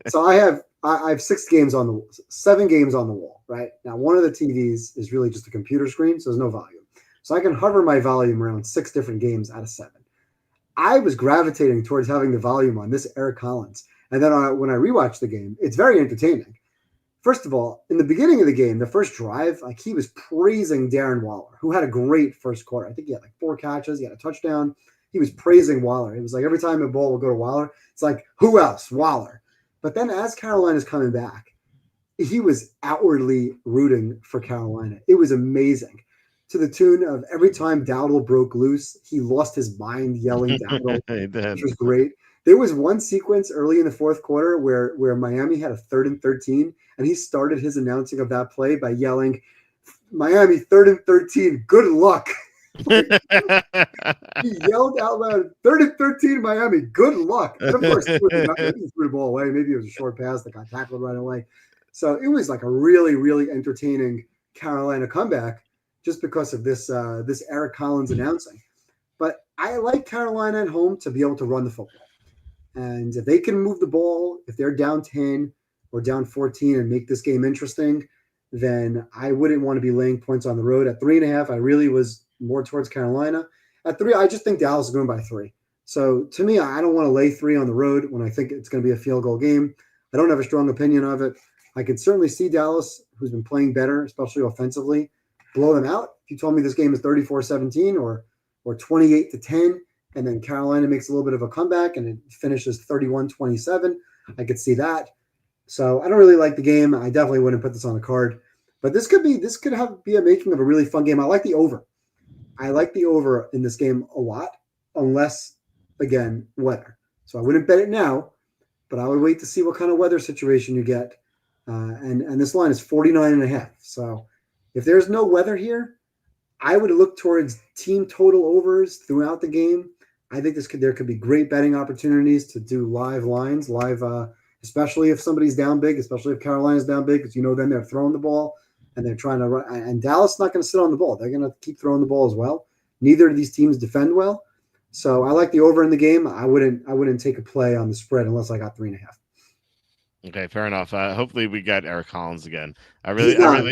so I have 7 games on the wall, right? Now, one of the TVs is really just a computer screen, so there's no volume. So I can hover my volume around 6 different games out of 7. I was gravitating towards having the volume on this Eric Collins. And then when I rewatched the game, it's very entertaining. First of all, in the beginning of the game, the first drive, like he was praising Darren Waller, who had a great first quarter. I think he had like 4 catches. He had a touchdown. He was praising Waller. It was like every time a ball would go to Waller, it's like, who else? Waller. But then as Carolina's coming back, he was outwardly rooting for Carolina. It was amazing. To the tune of every time Dowdle broke loose, he lost his mind yelling Dowdle, which was great. There was one sequence early in the fourth quarter where Miami had a 3rd and 13, and he started his announcing of that play by yelling, Miami 3rd and 13, good luck. He yelled out loud, 3rd and 13, Miami, good luck. And of course, he threw the ball away. Maybe it was a short pass that got tackled right away. So it was like a really, really entertaining Carolina comeback just because of this Eric Collins announcing. But I like Carolina at home to be able to run the football. And if they can move the ball, if they're down 10 or down 14 and make this game interesting, then I wouldn't want to be laying points on the road. At 3.5, I really was more towards Carolina. At 3, I just think Dallas is going by 3. So to me, I don't want to lay 3 on the road when I think it's going to be a field goal game. I don't have a strong opinion of it. I could certainly see Dallas, who's been playing better, especially offensively, blow them out. If you told me this game is 34-17 or 28-10, and then Carolina makes a little bit of a comeback and it finishes 31-27, I could see that. So I don't really like the game. I definitely wouldn't put this on the card. But this could be a making of a really fun game. I like the over. I like the over in this game a lot, unless, again, weather. So I wouldn't bet it now, but I would wait to see what kind of weather situation you get. And this line is 49.5. So if there's no weather here, I would look towards team total overs throughout the game. I think there could be great betting opportunities to do live lines, especially if somebody's down big, especially if Carolina's down big, because then they're throwing the ball and they're trying to run. And Dallas is not going to sit on the ball; they're going to keep throwing the ball as well. Neither of these teams defend well, so I like the over in the game. I wouldn't take a play on the spread unless I got 3.5. Okay, fair enough. Hopefully we got Eric Collins again. He's not on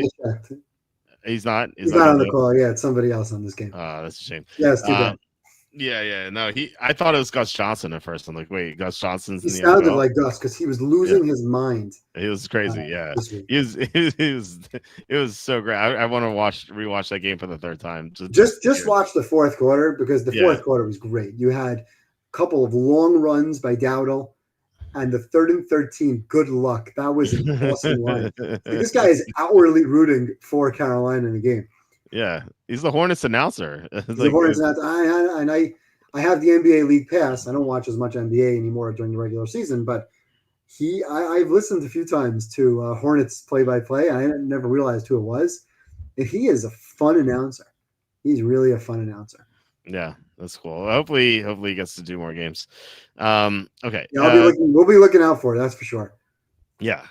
the call. Yeah, it's somebody else on this game. That's a shame. Yeah, it's too bad. Yeah. No, I thought it was Gus Johnson at first. I'm like, wait, Gus Johnson's in the NFL? He sounded NFL? like Gus because he was losing his mind. He was crazy. It was so great. I want to rewatch that game for the third time. Just watch the fourth quarter, because the fourth quarter was great. You had a couple of long runs by Dowdle, and the 3rd and 13. Good luck. That was an awesome line. This guy is outwardly rooting for Carolina in the game. Yeah, he's the Hornets announcer. The Hornets announcer. I have the NBA League Pass. I don't watch as much NBA anymore during the regular season, but I've listened a few times to Hornets play-by-play. I never realized who it was. And he is a fun announcer. He's really a fun announcer. Yeah, that's cool. Hopefully he gets to do more games. Okay. Yeah, we'll be looking out for it. That's for sure. Yeah.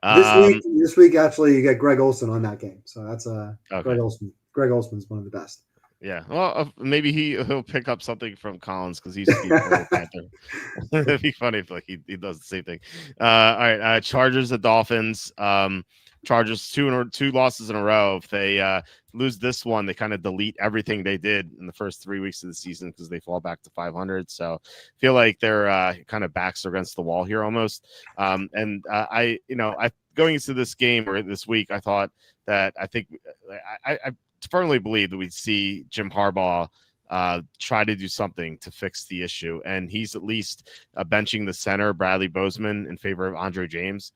This week, actually, you get Greg Olson on that game. So that's okay. Greg Olson. Greg Olson's one of the best. Yeah. Well, maybe he'll pick up something from Collins because he's a Panther. It'd be funny if he does the same thing. All right. Chargers at Dolphins. Chargers two losses in a row. If they lose this one, they kind of delete everything they did in the first 3 weeks of the season because they fall back to 500. So I feel like they're kind of backs against the wall here almost. I going into this game or this week, I thought that I firmly believe that we'd see Jim Harbaugh try to do something to fix the issue. And he's at least benching the center, Bradley Bozeman, in favor of Andre James,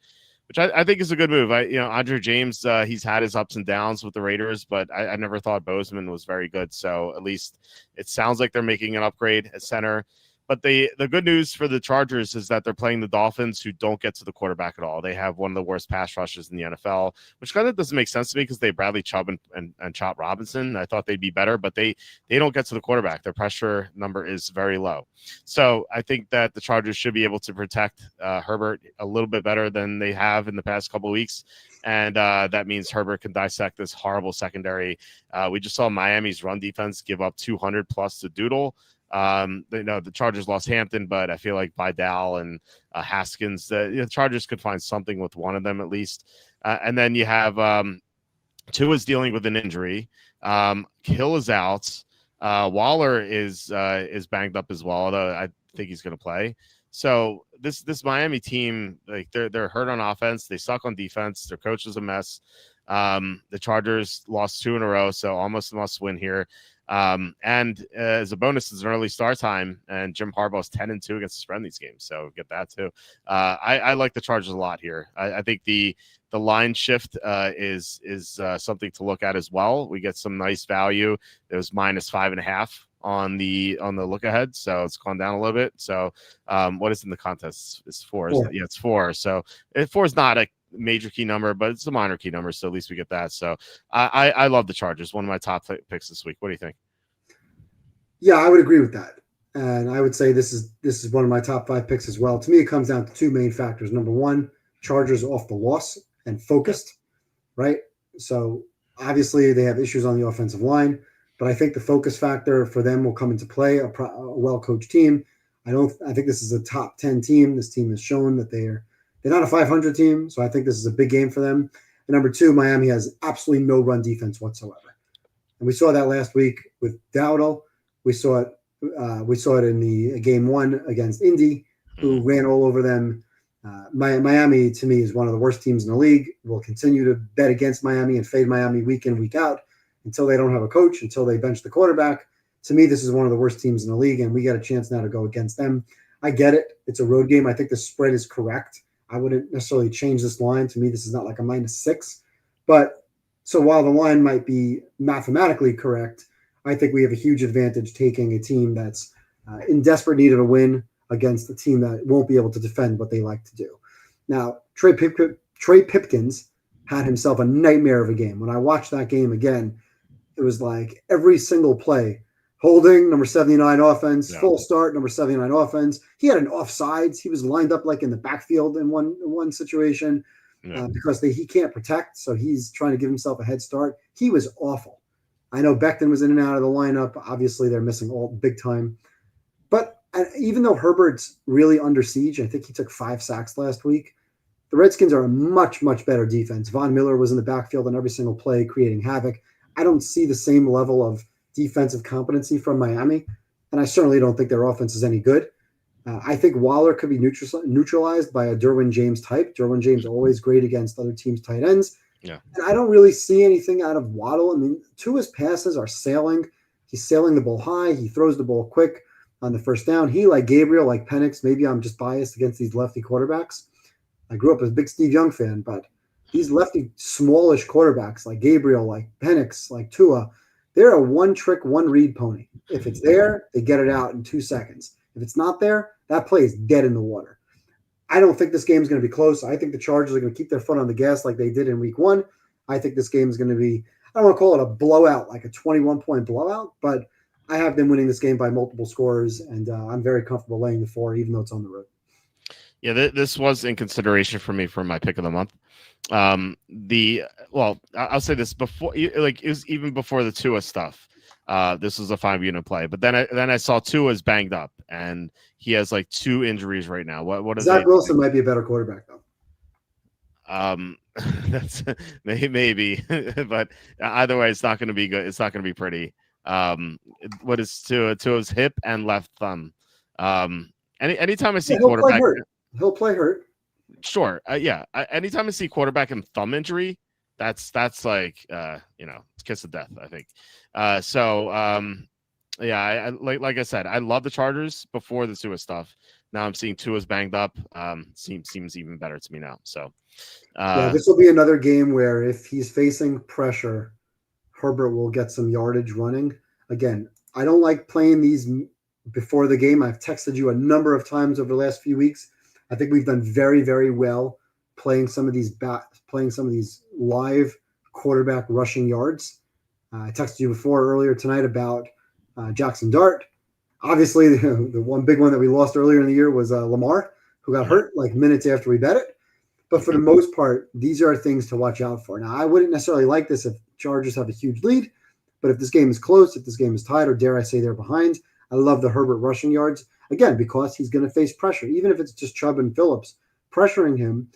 which I think is a good move. Andre James, he's had his ups and downs with the Raiders, but I never thought Bozeman was very good. So at least it sounds like they're making an upgrade at center. But the good news for the Chargers is that they're playing the Dolphins, who don't get to the quarterback at all. They have one of the worst pass rushes in the NFL, which kind of doesn't make sense to me because they have Bradley Chubb and Chop Robinson. I thought they'd be better, but they don't get to the quarterback. Their pressure number is very low. So I think that the Chargers should be able to protect Herbert a little bit better than they have in the past couple of weeks. And that means Herbert can dissect this horrible secondary. We just saw Miami's run defense give up 200 plus to Doodle. The Chargers lost Hampton, but I feel like Vidal and Haskins, the Chargers could find something with one of them at least. And then you have Tua's dealing with an injury. Hill is out. Waller is banged up as well, although I think he's going to play. So this Miami team, like they're hurt on offense. They suck on defense. Their coach is a mess. The Chargers lost 2 in a row, so almost a must win here. And as a bonus, it's an early start time, and Jim Harbaugh's 10-2 against the spread in these games, so get that too. I like the Chargers a lot here. I think the line shift is something to look at as well. We get some nice value. It was -5.5 on the look ahead, so it's gone down a little bit. So what is in the contest? It's 4. Yeah, it's 4. So 4 is not a major key number, but it's a minor key number, so at least we get that. So I love the Chargers. One of my top picks this week. What do you think? Yeah, I would agree with that, and I would say this is one of my top 5 picks as well. To me, it comes down to 2 main factors. Number one, Chargers off the loss and focused, right? So obviously they have issues on the offensive line, but I think the focus factor for them will come into play. A well-coached team. I think this is a top 10 team. This team has shown that they're not a 500 team, so I think this is a big game for them. And number 2, Miami has absolutely no run defense whatsoever. And we saw that last week with Dowdle. We saw it We saw it in the game one against Indy, who ran all over them. Miami, to me, is one of the worst teams in the league. We'll continue to bet against Miami and fade Miami week in, week out until they don't have a coach, until they bench the quarterback. To me, this is one of the worst teams in the league, and we got a chance now to go against them. I get it. It's a road game. I think the spread is correct. I wouldn't necessarily change this line. To me, this is not like a -6. But so while the line might be mathematically correct, I think we have a huge advantage taking a team that's in desperate need of a win against a team that won't be able to defend what they like to do. Now, Trey Pipkins had himself a nightmare of a game. When I watched that game again, it was like every single play, holding, number 79 offense, full start, number 79 offense. He had an offsides. He was lined up like in the backfield in one situation because he can't protect, so he's trying to give himself a head start. He was awful. I know Becton was in and out of the lineup. Obviously, they're missing all big time. But even though Herbert's really under siege, I think he took 5 sacks last week, the Redskins are a much, much better defense. Von Miller was in the backfield on every single play, creating havoc. I don't see the same level of defensive competency from Miami, and I certainly don't think their offense is any good. I think Waller could be neutralized by a Derwin James type. Derwin James always great against other teams' tight ends. Yeah. And I don't really see anything out of Waddle. I mean, 2 of his passes are sailing. He's sailing the ball high. He throws the ball quick on the first down. He, like Gabriel, like Penix, maybe I'm just biased against these lefty quarterbacks. I grew up as a big Steve Young fan, but these lefty smallish quarterbacks like Gabriel, like Penix, like Tua, they're a one-trick, one-read pony. If it's there, they get it out in 2 seconds. If it's not there, that play is dead in the water. I don't think this game is going to be close. I think the Chargers are going to keep their foot on the gas like they did in week 1. I think this game is going to be, I don't want to call it a blowout, like a 21-point blowout, but I have them winning this game by multiple scores, and I'm very comfortable laying the 4, even though it's on the road. Yeah, this was in consideration for me for my pick of the month. I'll say this before, like it was even before the Tua stuff. This was a 5-unit play, but then I saw Tua's banged up, and he has like 2 injuries right now. What is Zach Wilson might be a better quarterback though. That's maybe, but either way, it's not going to be good. It's not going to be pretty. What is Tua's hip and left thumb? Anytime I see quarterback, he'll play hurt. Sure. Anytime I see quarterback and thumb injury, that's like it's kiss of death, I think. I like I said, I love the Chargers before the Tua stuff. Now I'm seeing Tua's banged up. Seems even better to me now. So this will be another game where if he's facing pressure, Herbert will get some yardage running. Again, I don't like playing these before the game. I've texted you a number of times over the last few weeks. I think we've done very, very well playing some of these live quarterback rushing yards. I texted you earlier tonight about Jackson Dart. Obviously, the one big one that we lost earlier in the year was Lamar, who got hurt like minutes after we bet it. But for the most part, these are things to watch out for. Now, I wouldn't necessarily like this if Chargers have a huge lead, but if this game is close, if this game is tied, or dare I say they're behind, I love the Herbert rushing yards. Again, because he's going to face pressure. Even if it's just Chubb and Phillips pressuring him,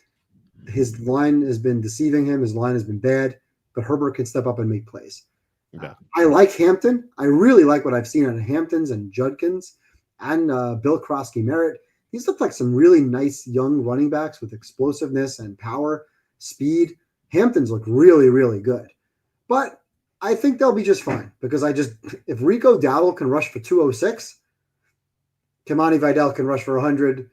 his line has been deceiving him. His line has been bad, but Herbert can step up and make plays. Yeah. I like Hampton. I really like what I've seen out of Hamptons and Judkins and Bill Krosky-Merritt. These look like some really nice young running backs with explosiveness and power, speed. Hamptons look really, really good. But I think they'll be just fine because if Rico Dowdle can rush for 206, Kamani Vidal can rush for 100,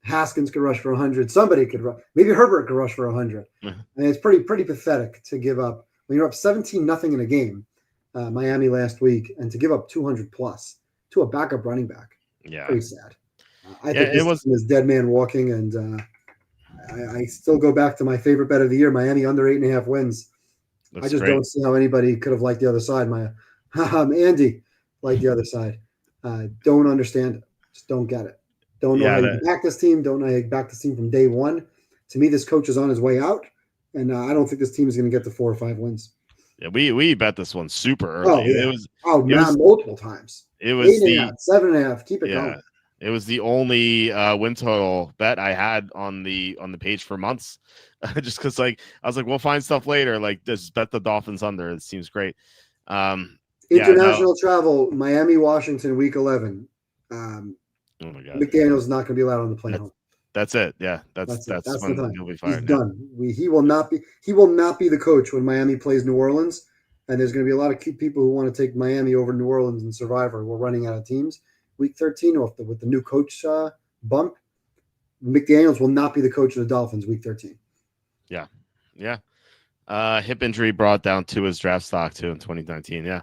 Haskins can rush for 100, somebody could rush. Maybe Herbert could rush for 100. Mm-hmm. And it's pretty pathetic to give up. When you're up 17-0 in a game, Miami last week, and to give up 200 plus to a backup running back. Yeah. Pretty sad. I think this is dead man walking, and I still go back to my favorite bet of the year, Miami under 8.5 wins. That's I just great. Don't see how anybody could have liked the other side. Andy liked the other side. Don't understand it. Just don't get it. Don't know how you back this team. Don't know how you back this team from day one. To me, this coach is on his way out, and I don't think this team is going to get to 4 or 5 wins. Yeah, we bet this one super early. Oh, yeah. It was multiple times. It was 8.5, 7.5. Keep it going. It was the only win total bet I had on the page for months, just because I was like, we'll find stuff later. Like, just bet the Dolphins under. It seems great. Yeah, no. International travel, Miami, Washington, week 11. Oh my God. McDaniel's not going to be allowed on the plane That's home. that's it. Yeah, That's it. that's That's the when time. he'll be He's fired. Yeah. done. He will not be. He will not be the coach when Miami plays New Orleans. And there's going to be a lot of cute people who want to take Miami over New Orleans and Survivor. We're running out of teams. Week 13, with the new coach bump, McDaniel's will not be the coach of the Dolphins week 13. Yeah. Yeah. Hip injury brought down to his draft stock too in 2019. Yeah.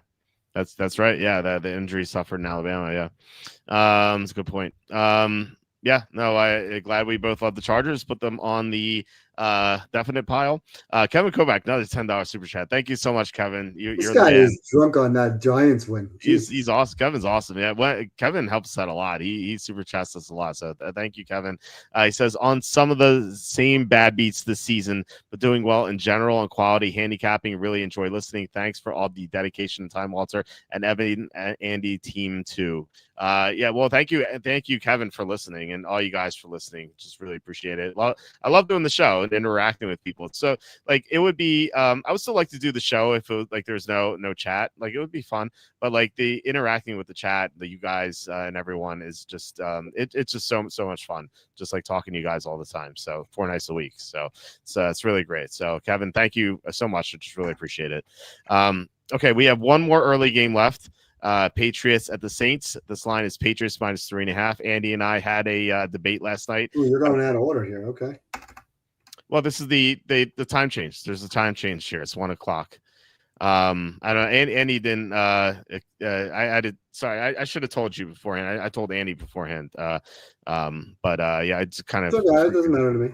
That's right. Yeah, the injury suffered in Alabama. Yeah. It's a good point. Yeah, no, I glad we both love the Chargers. Put them on the definite pile. Kevin Kovac, another $10 super chat. Thank you so much, Kevin. This You're the guy man. is drunk on that Giants win. He's awesome. Kevin's awesome. Yeah, Kevin helps out a lot. He super chats us a lot. So thank you, Kevin. He says on some of the same bad beats this season, but doing well in general and quality handicapping. Really enjoy listening. Thanks for all the dedication and time, Walter, and Evan and Andy team too. Yeah, well, thank you, Kevin, for listening, and all you guys for listening. Just really appreciate it. I love doing the show and interacting with people. So like it would be, I would still like to do the show if it was like there's no chat. Like it would be fun, but like the interacting with the chat, that you guys and everyone is just it's just so much fun. Just like talking to you guys all the time. So 4 nights a week. So it's really great. So Kevin, thank you so much. I just really appreciate it. Okay, we have one more early game left. Patriots at the Saints. This line is Patriots -3.5. Andy and I had a debate last night. Ooh, you're going out of order here. Okay. Well, this is the time change. There's a time change here. It's 1 o'clock. I don't know. Andy didn't. I did. Sorry, I should have told you beforehand. I told Andy beforehand. But yeah, I just kind of. It's okay. It doesn't matter to me.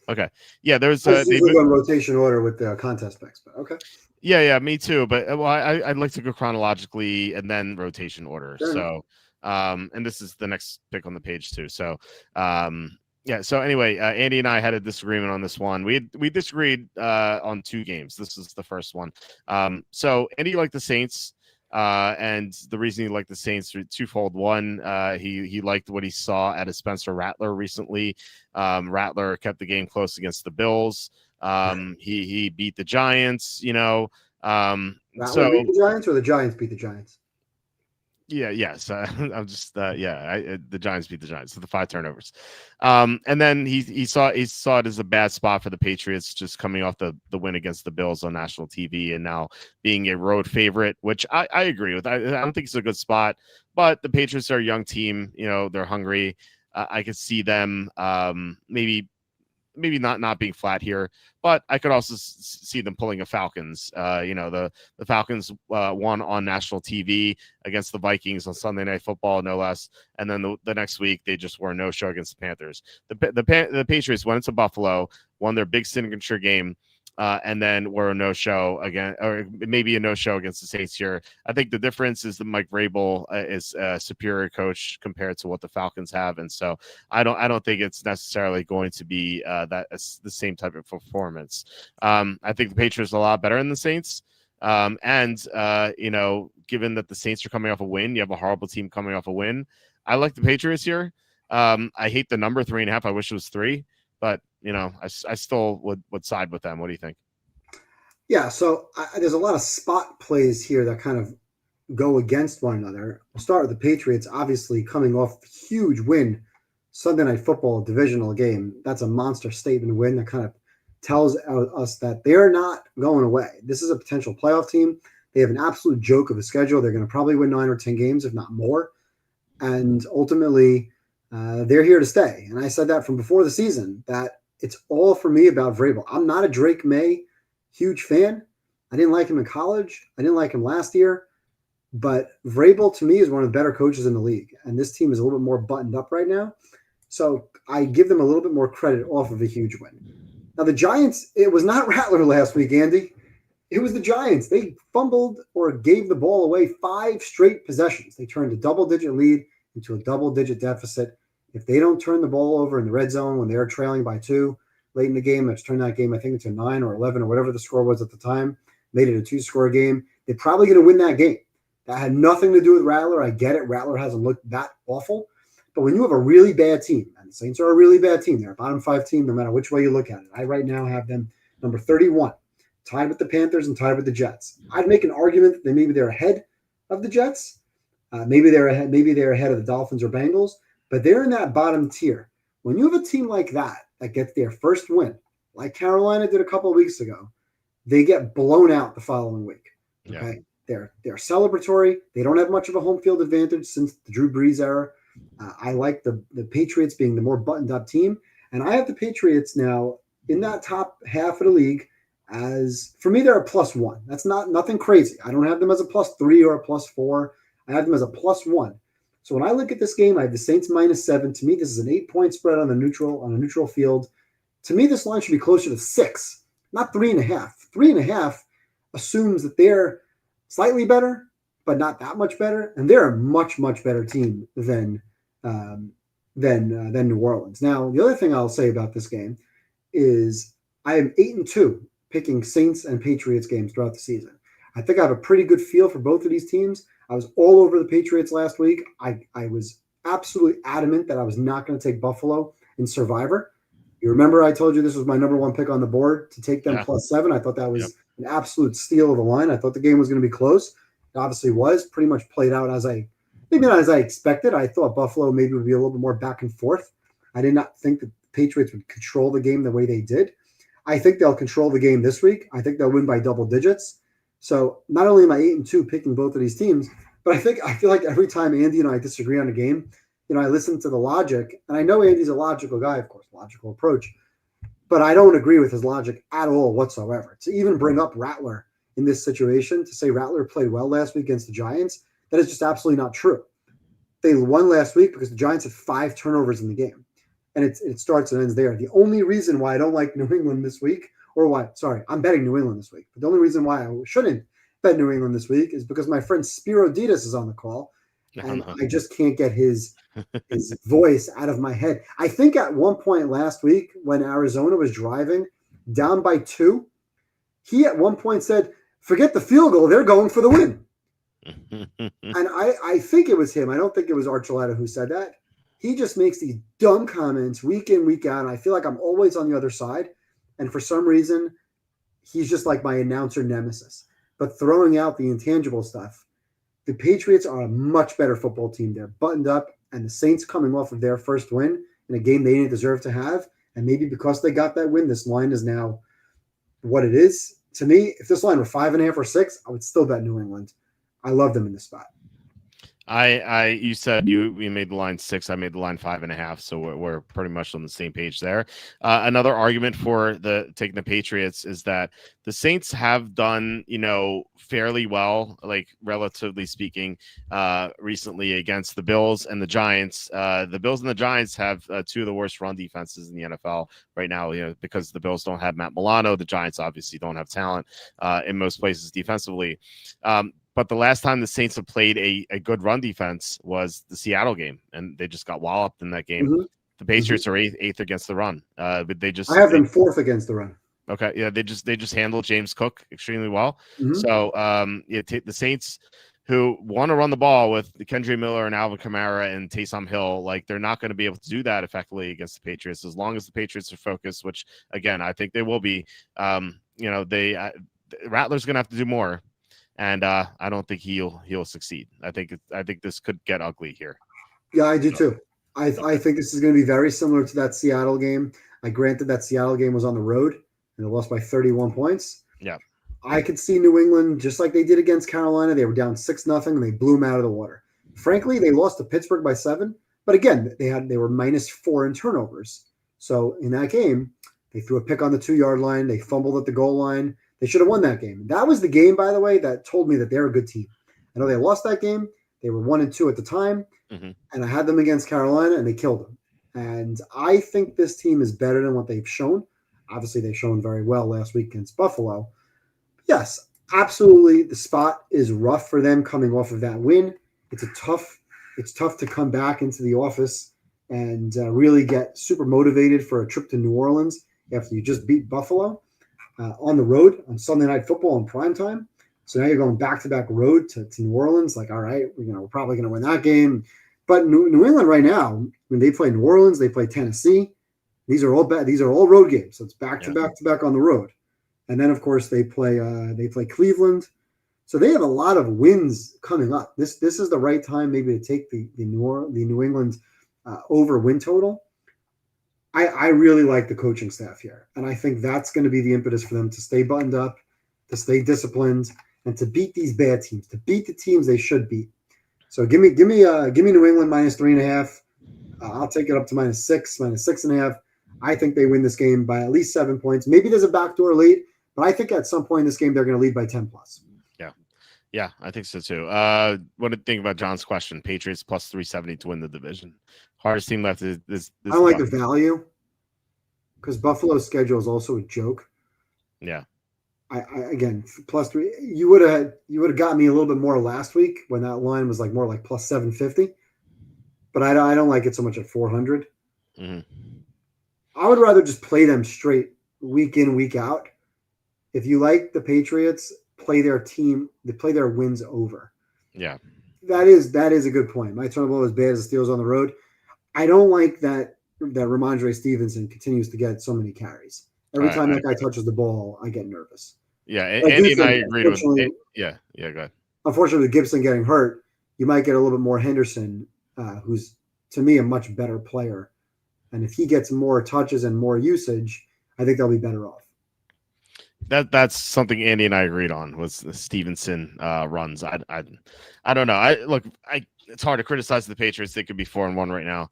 Okay. Yeah, there's. I usually go in rotation order with the contest picks, but okay. Yeah, me too. But well, I'd like to go chronologically and then rotation order. Fair so, and this is the next pick on the page too. So, yeah. So anyway, Andy and I had a disagreement on this one. We disagreed on 2 games. This is the first one. So Andy liked the Saints, and the reason he liked the Saints twofold. One, he liked what he saw out of Spencer Rattler recently. Rattler kept the game close against the Bills. He beat the Giants, Rattler beat the Giants, or the Giants beat the Giants? Yeah, yes. I'm just the Giants beat the Giants, so the 5 turnovers. And then he saw it as a bad spot for the Patriots, just coming off the win against the Bills on national TV, and now being a road favorite, which I agree with. I don't think it's a good spot, but the Patriots are a young team. They're hungry. I could see them maybe not being flat here, but I could also see them pulling a Falcons. The Falcons won on national TV against the Vikings on Sunday Night Football, no less. And then the next week, they just were a no-show against the Panthers. The Patriots went into Buffalo, won their big signature game, and then were a no-show again, or maybe a no-show against the Saints here. I think the difference is that Mike Vrabel is a superior coach compared to what the Falcons have, and so I don't think it's necessarily going to be the same type of performance. I think the Patriots are a lot better than the Saints, and given that the Saints are coming off a win, you have a horrible team coming off a win. I like the Patriots here. I hate the number 3.5. I wish it was 3. But, I still would side with them. What do you think? Yeah, so there's a lot of spot plays here that kind of go against one another. We'll start with the Patriots, obviously coming off a huge win, Sunday Night Football, divisional game. That's a monster statement win that kind of tells us that they're not going away. This is a potential playoff team. They have an absolute joke of a schedule. They're going to probably win 9 or 10 games, if not more. And ultimately, they're here to stay. And I said that from before the season, that it's all for me about Vrabel. I'm not a Drake May huge fan. I didn't like him in college. I didn't like him last year. But Vrabel, to me, is one of the better coaches in the league. And this team is a little bit more buttoned up right now. So I give them a little bit more credit off of a huge win. Now, the Giants, it was not Rattler last week, Andy. It was the Giants. They fumbled or gave the ball away 5 straight possessions. They turned a double-digit lead into a double-digit deficit. If they don't turn the ball over in the red zone when they're trailing by 2 late in the game, that's turned that game, I think, into 9 or 11 or whatever the score was at the time, made it a 2-score game, they're probably going to win that game. That had nothing to do with Rattler. I get it. Rattler hasn't looked that awful. But when you have a really bad team, and the Saints are a really bad team, they're a bottom 5 team no matter which way you look at it. I right now have them number 31, tied with the Panthers and tied with the Jets. I'd make an argument that maybe they're ahead of the Jets. Maybe they're ahead. Maybe they're ahead of the Dolphins or Bengals, but they're in that bottom tier. When you have a team like that gets their first win, like Carolina did a couple of weeks ago, they get blown out the following week. Okay, they're celebratory. They don't have much of a home field advantage since the Drew Brees era. I like the Patriots being the more buttoned up team, and I have the Patriots now in that top half of the league. As for me, they're a +1. That's nothing crazy. I don't have them as a +3 or a +4. I have them as a +1. So when I look at this game, I have the Saints -7. To me, this is an 8-point spread on a neutral field. To me, this line should be closer to 6, not 3.5. 3.5 assumes that they're slightly better, but not that much better, and they're a much better team than New Orleans. Now, the other thing I'll say about this game is I am 8-2 picking Saints and Patriots games throughout the season. I think I have a pretty good feel for both of these teams. I was all over the Patriots last week. I was absolutely adamant that I was not going to take Buffalo in Survivor. You remember I told you this was my number 1 pick on the board to take them +7. I thought that was an absolute steal of a line. I thought the game was going to be close. It obviously was. Pretty much played out maybe not as I expected. I thought Buffalo maybe would be a little bit more back and forth. I did not think the Patriots would control the game the way they did. I think they'll control the game this week. I think they'll win by double digits. So not only am I 8-2 picking both of these teams, but I feel like every time Andy and I disagree on a game, I listen to the logic, and I know Andy's a logical guy, of course, logical approach, but I don't agree with his logic at all whatsoever. To even bring up Rattler in this situation, to say Rattler played well last week against the Giants, that is just absolutely not true. They won last week because the Giants had 5 turnovers in the game. And it starts and ends there. The only reason why I don't like New England this week, I'm betting New England this week. But the only reason why I shouldn't bet New England this week is because my friend Spiro Ditas is on the call, and I just can't get his voice out of my head. I think at one point last week when Arizona was driving down by 2, he at one point said, "Forget the field goal, they're going for the win." And I think it was him. I don't think it was Archuleta who said that. He just makes these dumb comments week in, week out. And I feel like I'm always on the other side. And for some reason, he's just like my announcer nemesis. But throwing out the intangible stuff, the Patriots are a much better football team. They're buttoned up. And the Saints coming off of their first win in a game they didn't deserve to have. And maybe because they got that win, this line is now what it is. To me, if this line were 5.5 or 6, I would still bet New England. I love them in this spot. You said you made the line 6. I made the line 5.5. So we're pretty much on the same page there. Another argument for taking the Patriots is that the Saints have done, fairly well, like relatively speaking, recently against the Bills and the Giants. The Bills and the Giants have 2 of the worst run defenses in the NFL right now, because the Bills don't have Matt Milano. The Giants obviously don't have talent in most places defensively. But the last time the Saints have played a good run defense was the Seattle game, and they just got walloped in that game. Mm-hmm. The Patriots are eighth against the run. But I have them 4th against the run. Okay, yeah, they just handled James Cook extremely well. Mm-hmm. So the Saints, who want to run the ball with Kendre Miller and Alvin Kamara and Taysom Hill, like they're not going to be able to do that effectively against the Patriots as long as the Patriots are focused, which again I think they will be. Rattler's going to have to do more. And I don't think he'll succeed. I think this could get ugly here. Yeah, I do too. I think this is going to be very similar to that Seattle game. Granted that Seattle game was on the road and they lost by 31 points. Yeah, I could see New England just like they did against Carolina. They were down 6-0 and they blew them out of the water. Frankly, they lost to Pittsburgh by 7, but again, they were -4 in turnovers. So in that game, they threw a pick on the 2-yard line. They fumbled at the goal line. They should have won that game. That was the game, by the way, that told me that they're a good team. I know they lost that game. They were 1-2 at the time, and I had them against Carolina, and they killed them. And I think this team is better than what they've shown. Obviously, they've shown very well last week against Buffalo. Yes, absolutely, the spot is rough for them coming off of that win. It's tough to come back into the office and really get super motivated for a trip to New Orleans after you just beat Buffalo. On the road on Sunday Night Football in primetime. So now you're going back-to-back road to New Orleans. Like, all right, we're probably going to win that game. But New England right now, when they play New Orleans, they play Tennessee. These are all road games. So it's back-to-back on the road. And then, of course, they play Cleveland. So they have a lot of wins coming up. This is the right time maybe to take the New England over win total. I really like the coaching staff here, and I think that's going to be the impetus for them to stay buttoned up, to stay disciplined, and to beat these bad teams, to beat the teams they should beat. So give me New England minus 3.5. I'll take it up to -6, -6.5. I think they win this game by at least 7 points. Maybe there's a backdoor lead, but I think at some point in this game they're going to lead by 10 plus. Yeah, I think so too. What do you think about John's question? Patriots plus 370 to win the division. Hardest team left is this. I don't like the value because Buffalo's schedule is also a joke. Yeah. I again +3. You would have got me a little bit more last week when that line was more like plus 750. But I don't like it so much at 400. Mm-hmm. I would rather just play them straight week in, week out. If you like the Patriots, play their team, they play their wins over. Yeah. That is a good point. My turnover as bad as the Steelers on the road. I don't like that Ramondre Stevenson continues to get so many carries. Every time that guy touches the ball, I get nervous. Yeah, Andy and I agreed with it. Yeah, go ahead. Unfortunately, with Gibson getting hurt, you might get a little bit more Henderson, who's, to me, a much better player. And if he gets more touches and more usage, I think they'll be better off. That's something Andy and I agreed on was the Stevenson runs. I don't know. It's hard to criticize the Patriots. They could be 4-1 right now.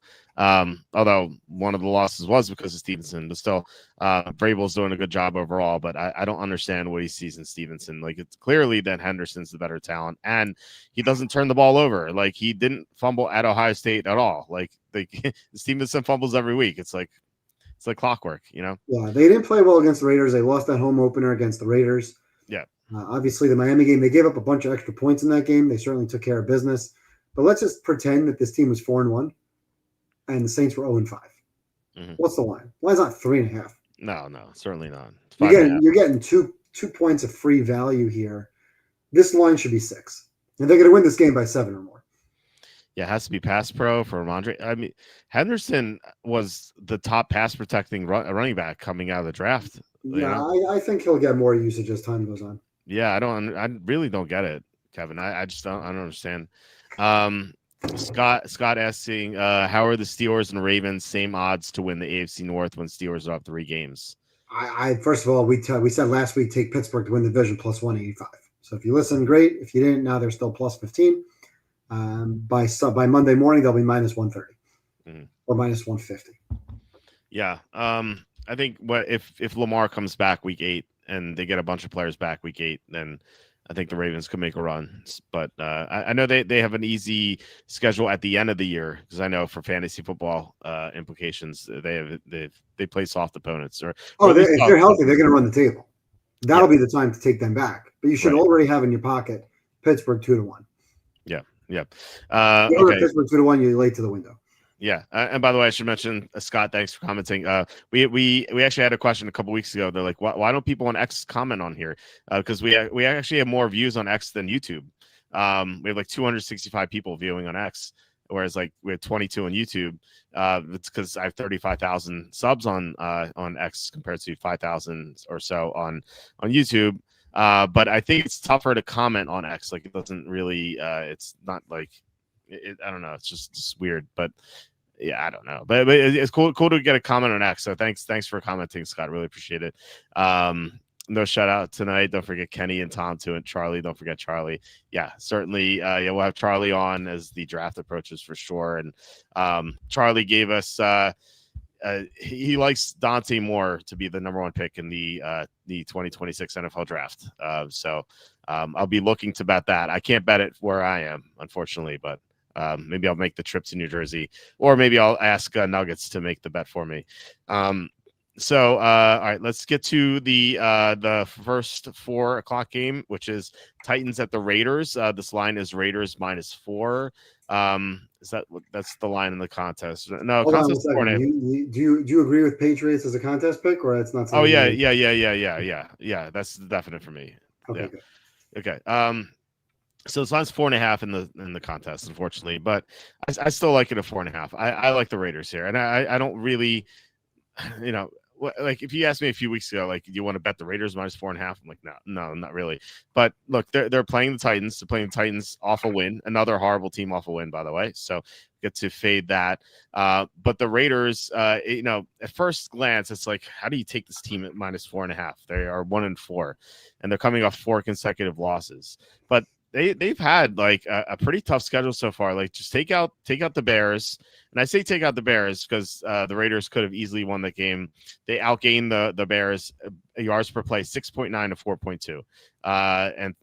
Although one of the losses was because of Stevenson, but still, Vrabel's doing a good job overall. But I don't understand what he sees in Stevenson. It's clearly that Henderson's the better talent, and he doesn't turn the ball over. He didn't fumble at Ohio State at all. Stevenson fumbles every week. It's like clockwork, Yeah, they didn't play well against the Raiders. They lost that home opener against the Raiders. Yeah. Obviously, the Miami game, they gave up a bunch of extra points in that game. They certainly took care of business. But let's just pretend that this team was 4-1 and the Saints were 0-5. Mm-hmm. What's the line? The line's not 3.5. No, certainly not. You're getting two points of free value here. This line should be 6. And they're going to win this game by 7 or more. Yeah, it has to be pass pro for Ramondre. I mean, Henderson was the top pass protecting running back coming out of the draft. Yeah, I think he'll get more usage as time goes on. Yeah, I really don't get it, Kevin. I just don't understand. Scott asking, how are the Steelers and Ravens same odds to win the AFC North when Steelers are up 3 games? I first of all, we said last week take Pittsburgh to win the division plus 185. So if you listen, great. If you didn't, now they're still plus 15. By Monday morning, they'll be minus 130 or minus 150. Yeah. I think if Lamar comes back week 8 and they get a bunch of players back week 8, then I think the Ravens could make a run. But I know they have an easy schedule at the end of the year because I know for fantasy football implications they play soft opponents. If they're healthy, they're going to run the table. That'll be the time to take them back. But you should already have in your pocket Pittsburgh 2-1. Yeah. Okay. Pittsburgh 2-1, you're late to the window. Yeah, and by the way, I should mention Scott. Thanks for commenting. We actually had a question a couple weeks ago. They're like, why don't people on X comment on here? Because we actually have more views on X than YouTube. We have 265 people viewing on X, whereas we have 22 on YouTube. It's because I have 35,000 subs on X compared to 5,000 or so on YouTube. But I think it's tougher to comment on X. It doesn't really. It's not I don't know. It's just weird. But yeah, I don't know. But it's cool to get a comment on X. So thanks for commenting, Scott. Really appreciate it. No shout out tonight. Don't forget Kenny and Tom too, and Charlie. Don't forget Charlie. Yeah, certainly. We'll have Charlie on as the draft approaches for sure. And Charlie gave us. He likes Dante Moore to be the number 1 pick in the 2026 NFL draft. So I'll be looking to bet that. I can't bet it where I am, unfortunately, but maybe I'll make the trip to New Jersey, or maybe I'll ask Nuggets to make the bet for me. So all right, let's get to the first 4 o'clock game, which is Titans at the Raiders. This line is Raiders -4. That's the line in the contest? No, hold contest on a second. Do you agree with Patriots as a contest pick, or that's not? Oh yeah. That's definite for me. Okay. Yeah. Okay. So this line's 4.5 in the contest, unfortunately, but I still like it at 4.5. I like the Raiders here, and I don't really, like if you asked me a few weeks ago, like, do you want to bet the Raiders -4.5? I'm like, no, not really. But look, they're playing the Titans. They're playing the Titans off a win, another horrible team off a win, by the way. So get to fade that. But the Raiders, at first glance, it's like, how do you take this team at -4.5? They are 1-4, and they're coming off 4 consecutive losses. But they've had like a pretty tough schedule so far. Like, just take out the Bears, and I say take out the Bears because the Raiders could have easily won that game. They outgained the Bears yards per play 6.9 to 4.2,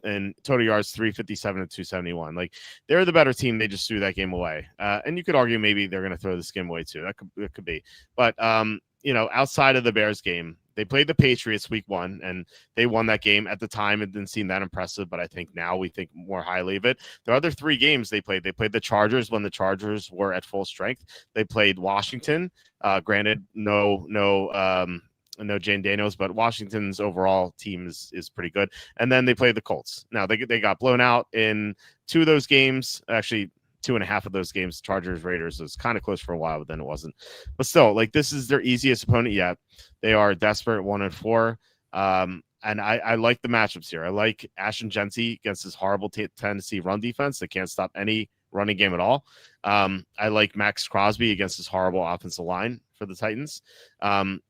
and total yards 357 to 271. Like, they're the better team. They just threw that game away, and you could argue maybe they're going to throw this game away too. That could be, but outside of the Bears game, they played the Patriots week 1, and they won that game. At the time, it didn't seem that impressive, but I think now we think more highly of it. The other 3 games they played the Chargers when the Chargers were at full strength. They played Washington. Granted, no Jane Daniels, but Washington's overall team is pretty good. And then they played the Colts. Now, they got blown out in 2 of those games. Actually, 2.5 of those games. Chargers Raiders was kind of close for a while, but then it wasn't. But still, like, this is their easiest opponent yet. They are desperate 1-4. And I like the matchups here. I like Ashton Genty against this horrible Tennessee run defense that can't stop any running game at all. I like Max Crosby against this horrible offensive line for the Titans. And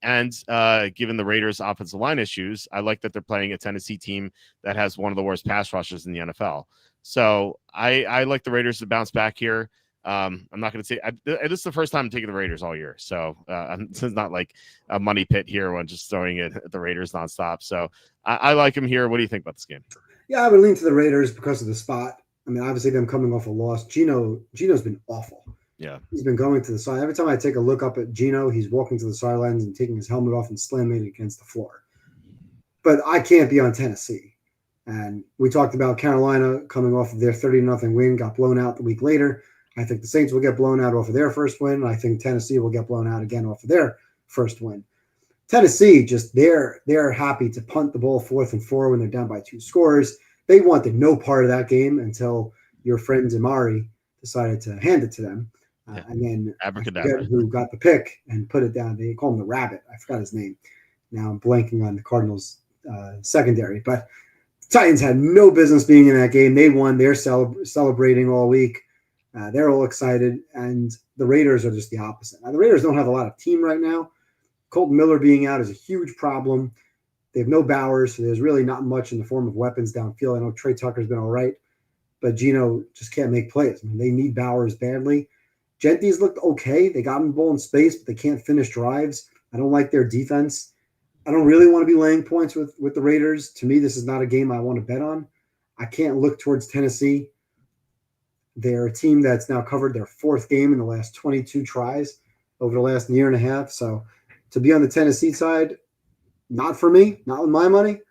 given the Raiders' offensive line issues, I like that they're playing a Tennessee team that has one of the worst pass rushers in the NFL. So I like the Raiders to bounce back here. I'm not going to say this is the first time I'm taking the Raiders all year. So this is not like a money pit here when just throwing it at the Raiders nonstop. So I like them here. What do you think about this game? Yeah, I would lean to the Raiders because of the spot. I mean, obviously them coming off a loss. Gino's been awful. Yeah. He's been going to the side. Every time I take a look up at Gino, he's walking to the sidelines and taking his helmet off and slamming it against the floor. But I can't be on Tennessee. And we talked about Carolina coming off of their 30-0 win, got blown out the week later. I think the Saints will get blown out off of their first win. I think Tennessee will get blown out again off of their first win. Tennessee, just they're happy to punt the ball 4th and 4 when they're down by 2 scores. They wanted no part of that game until your friend Amari decided to hand it to them. And then Abracadabra. Who got the pick and put it down. They call him the Rabbit. I forgot his name. Now I'm blanking on the Cardinals secondary. But the Titans had no business being in that game. They won. They're celebrating all week. They're all excited. And the Raiders are just the opposite. Now, the Raiders don't have a lot of team right now. Colton Miller being out is a huge problem. They have no Bowers, so there's really not much in the form of weapons downfield. I know Trey Tucker's been all right, but Gino just can't make plays. I mean, they need Bowers badly. Genty's looked okay. They got him the ball in space, but they can't finish drives. I don't like their defense. I don't really want to be laying points with the Raiders. To me, this is not a game I want to bet on. I can't look towards Tennessee. They're a team that's now covered their 4th game in the last 22 tries over the last year and a half. So to be on the Tennessee side, not for me, not with my money,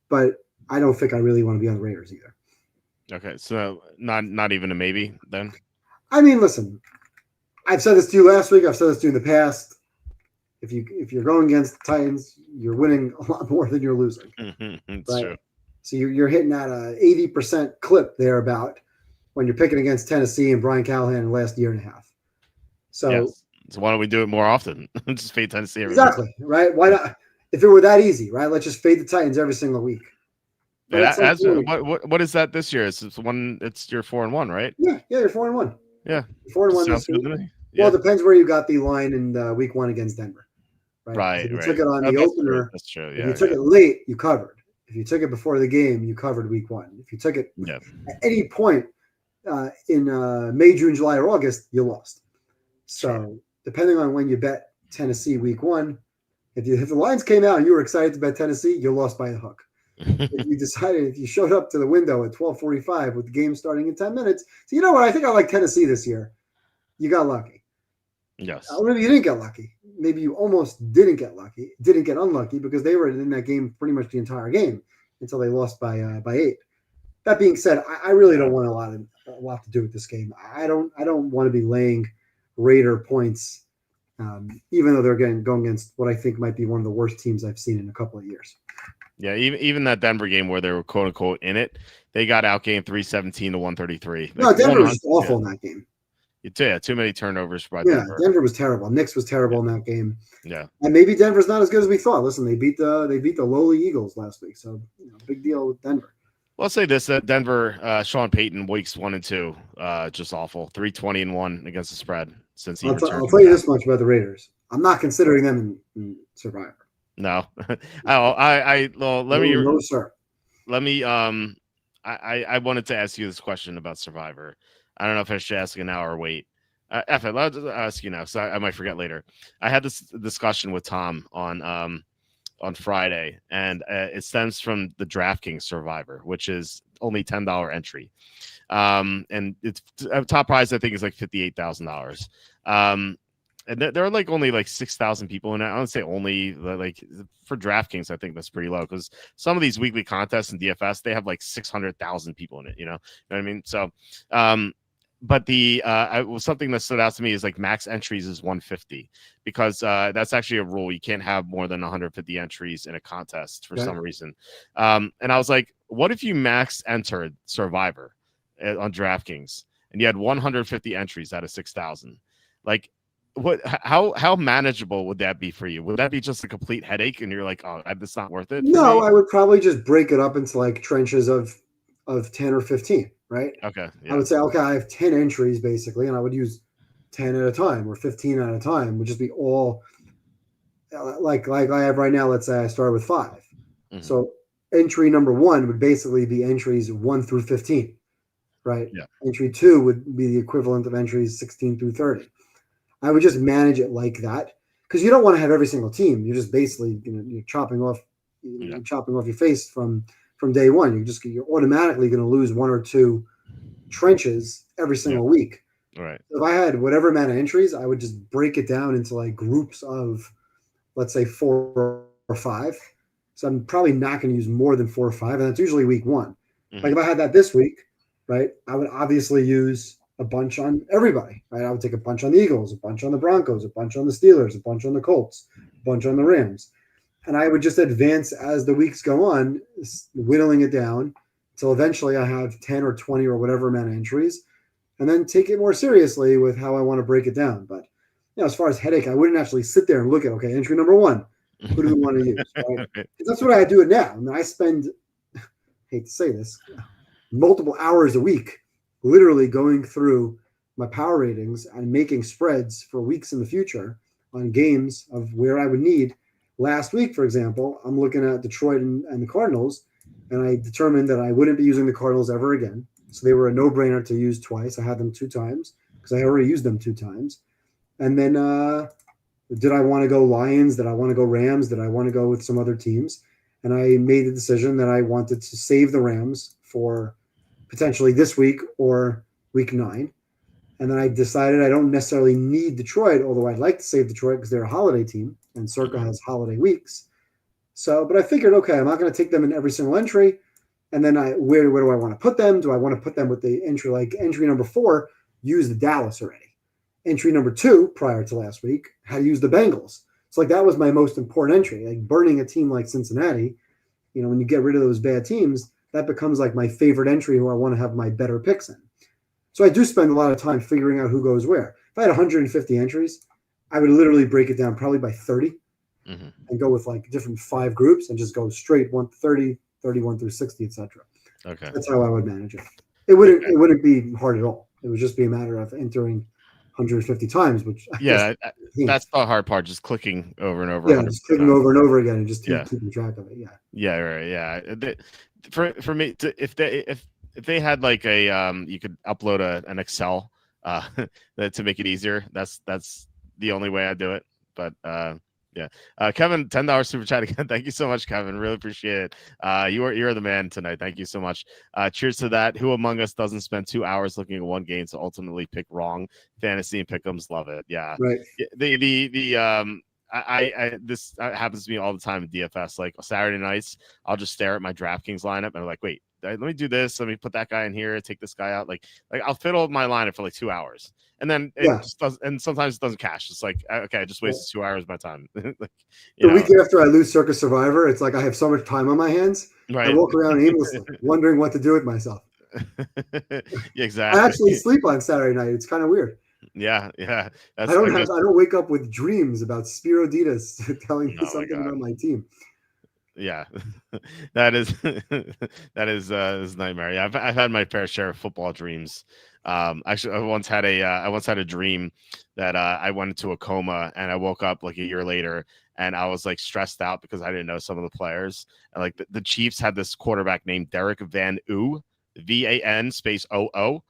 but I don't think I really want to be on the Raiders either. Okay, so not even a maybe then? I mean, listen, I've said this to you last week. I've said this to you in the past. If you're going against the Titans, you're winning a lot more than you're losing. It's right? true. So you're hitting at a 80% clip there about when you're picking against Tennessee and Brian Callahan in the last year and a half. So, yes. So why don't we do it more often? Just fade Tennessee every exactly, week. Right? Why not? If it were that easy, right? Let's just fade the Titans every single week. What is that this year? It's your 4-1, right? Yeah, you're 4-1. Yeah, 4-1 this week. Well, it depends where you got the line in week 1 against Denver. Right. If you took it on the opener, that's true. Yeah, if you took it late, you covered. If you took it before the game, you covered week 1. If you took it at any point in May, June, July, or August, you lost. So depending on when you bet Tennessee week 1, if the lines came out and you were excited to bet Tennessee, you lost by a hook. If you showed up to the window at 12:45 with the game starting in 10 minutes, so you know what? I think I like Tennessee this year. You got lucky. Yes. Maybe you didn't get lucky. Maybe you almost didn't get unlucky because they were in that game pretty much the entire game until they lost by 8. That being said, I really don't want a lot to do with this game. I don't want to be laying Raider points, even though they're going against what I think might be one of the worst teams I've seen in a couple of years. Yeah, even that Denver game where they were quote unquote in it, they got outgained 317 to 133. No, Denver was awful in that game. too many turnovers by Yeah, Denver. Denver was terrible. Knicks was Yeah, terrible in that game, yeah. and maybe Denver's not as good as we thought. Listen, they beat the lowly Eagles last week, so big deal with Denver. Well, I'll say this: that Denver, Sean Payton, weeks 1 and 2, just awful. 320-1 against the spread since he returned I'll from tell you camp. this much about the Raiders: I'm not considering them in Survivor. No, well, No, no, sir. let me I wanted to ask you this question about Survivor. I don't know if I should ask you now or wait. F it, I'll just ask you now, so I might forget later. I had this discussion with Tom on Friday, and it stems from the DraftKings Survivor, which is only $10 entry, and it's top prize. I think is like $58,000. And there are like only like 6,000 people in it. I don't say only, like for DraftKings, I think that's pretty low because some of these weekly contests in DFS they have like 600,000 people in it. You know what I mean? So, but something that stood out to me is like max entries is 150 because that's actually a rule. You can't have more than 150 entries in a contest for some reason. And I was like, what if you max entered Survivor on DraftKings and you had 150 entries out of 6,000? Like, how manageable would that be for you? Would that be just a complete headache and you're like, oh, that's not worth it for No, me? I would probably just break it up into like trenches of 10 or 15, right? Okay. Yeah. I would say, okay, I have 10 entries basically, and I would use 10 at a time or 15 at a time, would just be all like I have right now. Let's say I start with 5. Mm-hmm. So entry number 1 would basically be entries 1 through 15, right? Yeah. Entry 2 would be the equivalent of entries 16 through 30. I would just manage it like that because you don't want to have every single team. You're just basically you're chopping off your face from day one. You're automatically going to lose 1 or 2 trenches every single week. Right. If I had whatever amount of entries, I would just break it down into like groups of, let's say 4 or 5. So I'm probably not going to use more than 4 or 5, and that's usually week 1. Mm-hmm. Like if I had that this week, right, I would obviously use a bunch on everybody, right? I would take a bunch on the Eagles, a bunch on the Broncos, a bunch on the Steelers, a bunch on the Colts, a bunch on the Rams. And I would just advance as the weeks go on, whittling it down until eventually I have 10 or 20 or whatever amount of entries, and then take it more seriously with how I want to break it down. But as far as headache, I wouldn't actually sit there and look at, okay, entry number 1, who do we want to use? Right? That's what I do it now. I mean, I spend, I hate to say this, multiple hours a week literally going through my power ratings and making spreads for weeks in the future on games of where I would need. Last week, for example, I'm looking at Detroit and the Cardinals, and I determined that I wouldn't be using the Cardinals ever again. So they were a no-brainer to use twice. I had them 2 times because I already used them 2 times. And then did I want to go Lions? Did I want to go Rams? Did I want to go with some other teams? And I made the decision that I wanted to save the Rams for potentially this week or week 9. And then I decided I don't necessarily need Detroit, although I'd like to save Detroit because they're a holiday team and Circa has holiday weeks. So, but I figured, okay, I'm not going to take them in every single entry. And then where do I want to put them? Do I want to put them with the entry, like entry number 4, use the Dallas already. Entry number 2, prior to last week, had to use the Bengals. So like that was my most important entry, like burning a team like Cincinnati. When you get rid of those bad teams, that becomes like my favorite entry who I want to have my better picks in. So I do spend a lot of time figuring out who goes where. If I had 150 entries, I would literally break it down probably by 30 and go with like different 5 groups and just go straight 130, 31 through 60, etc. Okay. That's how I would manage it. It wouldn't be hard at all. It would just be a matter of entering 150 times, which that's the hard part, just clicking over and over. Yeah, just clicking over and over again and just keeping track of it. Yeah. Yeah, right. Yeah. For me, if they had like a you could upload an Excel to make it easier. That's the only way I do it. But yeah, Kevin, $10 super chat again. Thank you so much, Kevin. Really appreciate it. You're the man tonight. Thank you so much. Cheers to that. Who among us doesn't spend 2 hours looking at one game to ultimately pick wrong? Fantasy and pick'ems, love it. Yeah. Right. This happens to me all the time in DFS. Like Saturday nights, I'll just stare at my DraftKings lineup and I'm like, wait, let me do this. Let me put that guy in here, take this guy out. Like I'll fiddle my lineup for like 2 hours, and then it just does. And sometimes it doesn't cash. It's like, okay, I just wasted 2 hours of my time. Like, the week after I lose Circa Survivor, it's like I have so much time on my hands. Right. I walk around aimlessly, wondering what to do with myself. Yeah, exactly. I actually sleep on Saturday night. It's kind of weird. Yeah, yeah. I That's don't I have guess. I don't wake up with dreams about Spiro Ditas telling me Oh my something god. about my team. Yeah, that is is nightmare. Yeah, I've had my fair share of football dreams. Actually, I once had a dream that I went into a coma and I woke up like a year later and I was like stressed out because I didn't know some of the players. And like the Chiefs had this quarterback named Derek Van Oo, VAN space OO.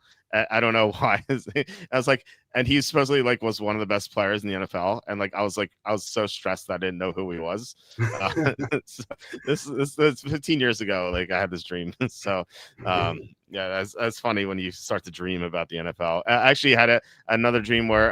I don't know why. I was like, and he supposedly like was one of the best players in the NFL. And like I was so stressed that I didn't know who he was. Uh, so this 15 years ago. Like I had this dream. So yeah, that's funny when you start to dream about the NFL. I actually had another dream where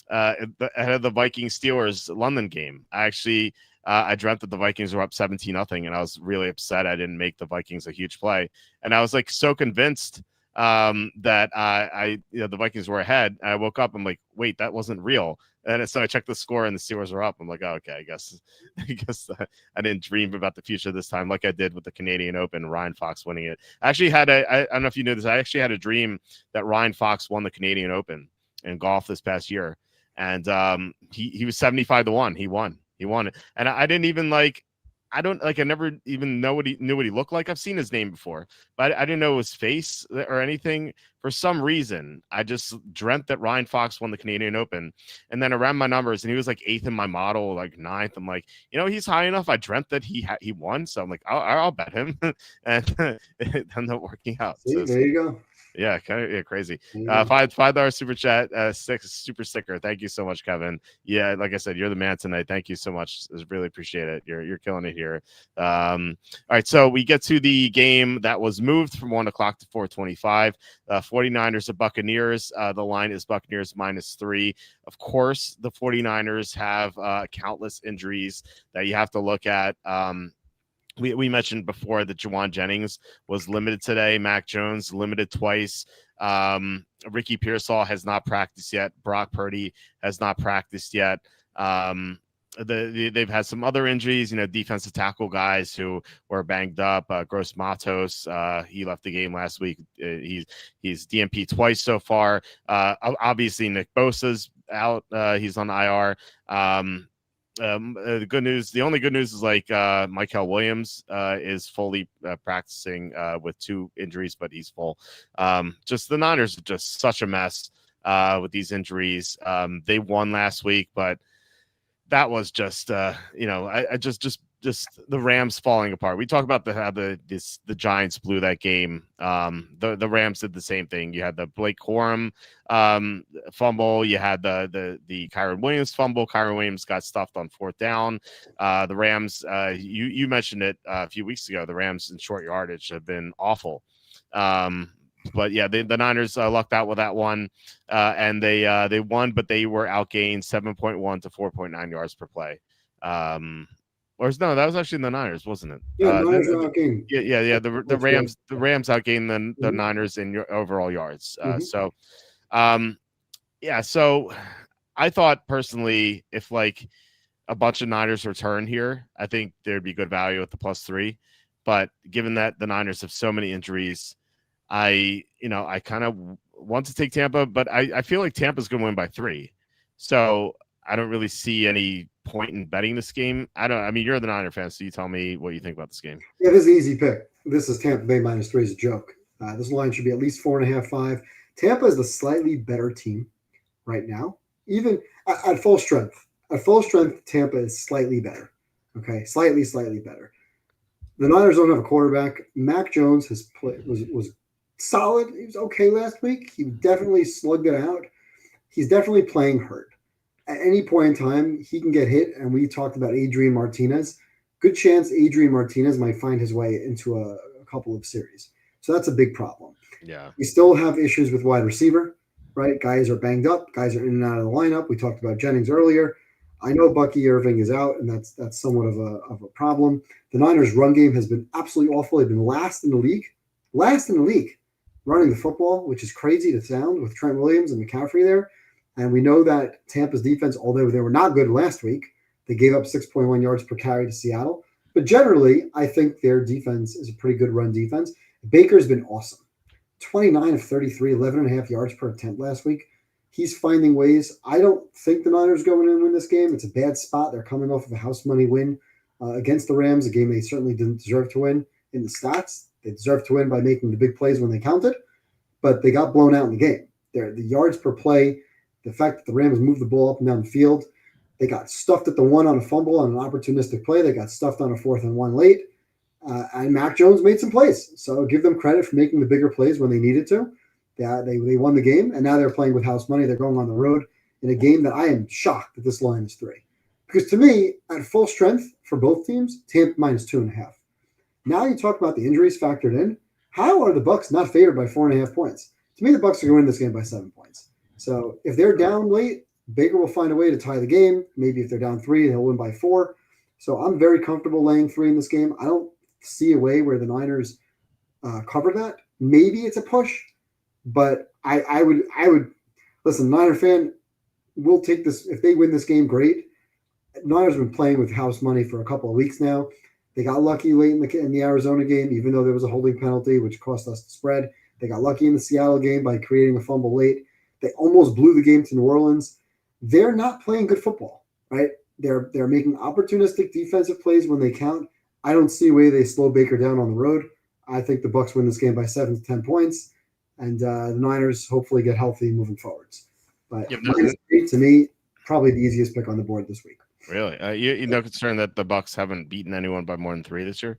ahead of the Vikings Steelers London game. I dreamt that the Vikings were up 17-0, and I was really upset I didn't make the Vikings a huge play. And I was like so convinced that the Vikings were ahead. And I woke up, I'm like, wait, that wasn't real. And so I checked the score, and the Steelers were up. I'm like, oh, okay, I guess I didn't dream about the future this time, like I did with the Canadian Open. Ryan Fox winning it. I actually I don't know if you knew this. I actually had a dream that Ryan Fox won the Canadian Open in golf this past year, and he was 75-1. He won it, and I didn't even like. I don't like. I never even knew what he looked like. I've seen his name before, but I didn't know his face or anything. For some reason, I just dreamt that Ryan Fox won the Canadian Open, and then I ran my numbers, and he was like eighth in my model, like ninth. I'm like, he's high enough. I dreamt that he won, so I'm like, I'll bet him, and it ended up working out. See, there you go. Yeah, kind of crazy. There you go. $5 super chat, six super sticker. Thank you so much, Kevin. Yeah, like I said, you're the man tonight. Thank you so much. I really appreciate it. You're killing it here. All right, so we get to the game that was moved from 1 o'clock to 4:25. 49ers at Buccaneers. The line is Buccaneers -3. Of course, the 49ers have countless injuries that you have to look at. We mentioned before that Jawan Jennings was limited today. Mac Jones limited twice. Ricky Pearsall has not practiced yet. Brock Purdy has not practiced yet. They've had some other injuries, defensive tackle guys who were banged up. Gross Matos, he left the game last week. He's DNP twice so far. Obviously, Nick Bosa's out. He's on IR. The only good news is like Michael Williams is fully practicing with 2 injuries, but he's full. Just the Niners are just such a mess with these injuries. They won last week, but that was just I just the Rams falling apart. We talk about how the Giants blew that game. The Rams did the same thing. You had the Blake Corum fumble. You had the Kyron Williams fumble. Kyron Williams got stuffed on 4th down. The Rams, you mentioned it a few weeks ago. The Rams in short yardage have been awful. But yeah, the Niners lucked out with that one, and they won, but they were outgained 7.1 to 4.9 yards per play. Or no, that was actually the Niners, wasn't it? Yeah, Niners are outgained. Yeah. The Rams outgained the Niners in your overall yards. So I thought personally, if like a bunch of Niners return here, I think there'd be good value at the +3. But given that the Niners have so many injuries, I kind of want to take Tampa, but I feel like Tampa's going to win by 3. So I don't really see any point in betting this game. I mean, you're the Niner fan, so you tell me what you think about this game. Yeah, this is an easy pick. This is Tampa Bay -3 is a joke. This line should be at least 4.5, 5. Tampa is the slightly better team right now, even at full strength. At full strength, Tampa is slightly better. Okay, slightly better. The Niners don't have a quarterback. Mac Jones was solid. He was okay last week. He definitely slugged it out. He's definitely playing hurt. At any point in time, he can get hit. And we talked about Adrian Martinez. Good chance Adrian Martinez might find his way into a couple of series. So that's a big problem. Yeah. We still have issues with wide receiver, right? Guys are banged up. Guys are in and out of the lineup. We talked about Jennings earlier. I know Bucky Irving is out, and that's somewhat of a problem. The Niners' run game has been absolutely awful. They've been last in the league running the football, which is crazy to sound with Trent Williams and McCaffrey there. And we know that Tampa's defense, although they were not good last week, they gave up 6.1 yards per carry to Seattle. But generally, I think their defense is a pretty good run defense. Baker's been awesome. 29 of 33, 11.5 yards per attempt last week. He's finding ways. I don't think the Niners go in and win this game. It's a bad spot. They're coming off of a house money win against the Rams, a game they certainly didn't deserve to win in the stats. They deserved to win by making the big plays when they counted, but they got blown out in the game. The yards per play, the fact that the Rams moved the ball up and down the field, they got stuffed at the one on a fumble on an opportunistic play. They got stuffed on a 4th and 1 late. And Mac Jones made some plays. So give them credit for making the bigger plays when they needed to. They won the game, and now they're playing with house money. They're going on the road in a game that I am shocked that this line is 3. Because to me, at full strength for both teams, Tampa minus 2.5. Now you talk about the injuries factored in. How are the Bucs not favored by 4.5 points? To me, the Bucs are going to win this game by 7 points. So if they're down late, Baker will find a way to tie the game. Maybe if they're down 3, they'll win by 4. So I'm very comfortable laying 3 in this game. I don't see a way where the Niners cover that. Maybe it's a push, but I would listen. Niner fan, we'll take this if they win this game. Great. Niners have been playing with house money for a couple of weeks now. They got lucky late in the Arizona game, even though there was a holding penalty, which cost us the spread. They got lucky in the Seattle game by creating a fumble late. They almost blew the game to New Orleans. They're not playing good football, right? They're making opportunistic defensive plays when they count. I don't see a way they slow Baker down on the road. I think the Bucs win this game by 7 to 10 points, and the Niners hopefully get healthy moving forwards. But -8 to me, probably the easiest pick on the board this week. Really? You're no concern that the Bucs haven't beaten anyone by more than 3 this year?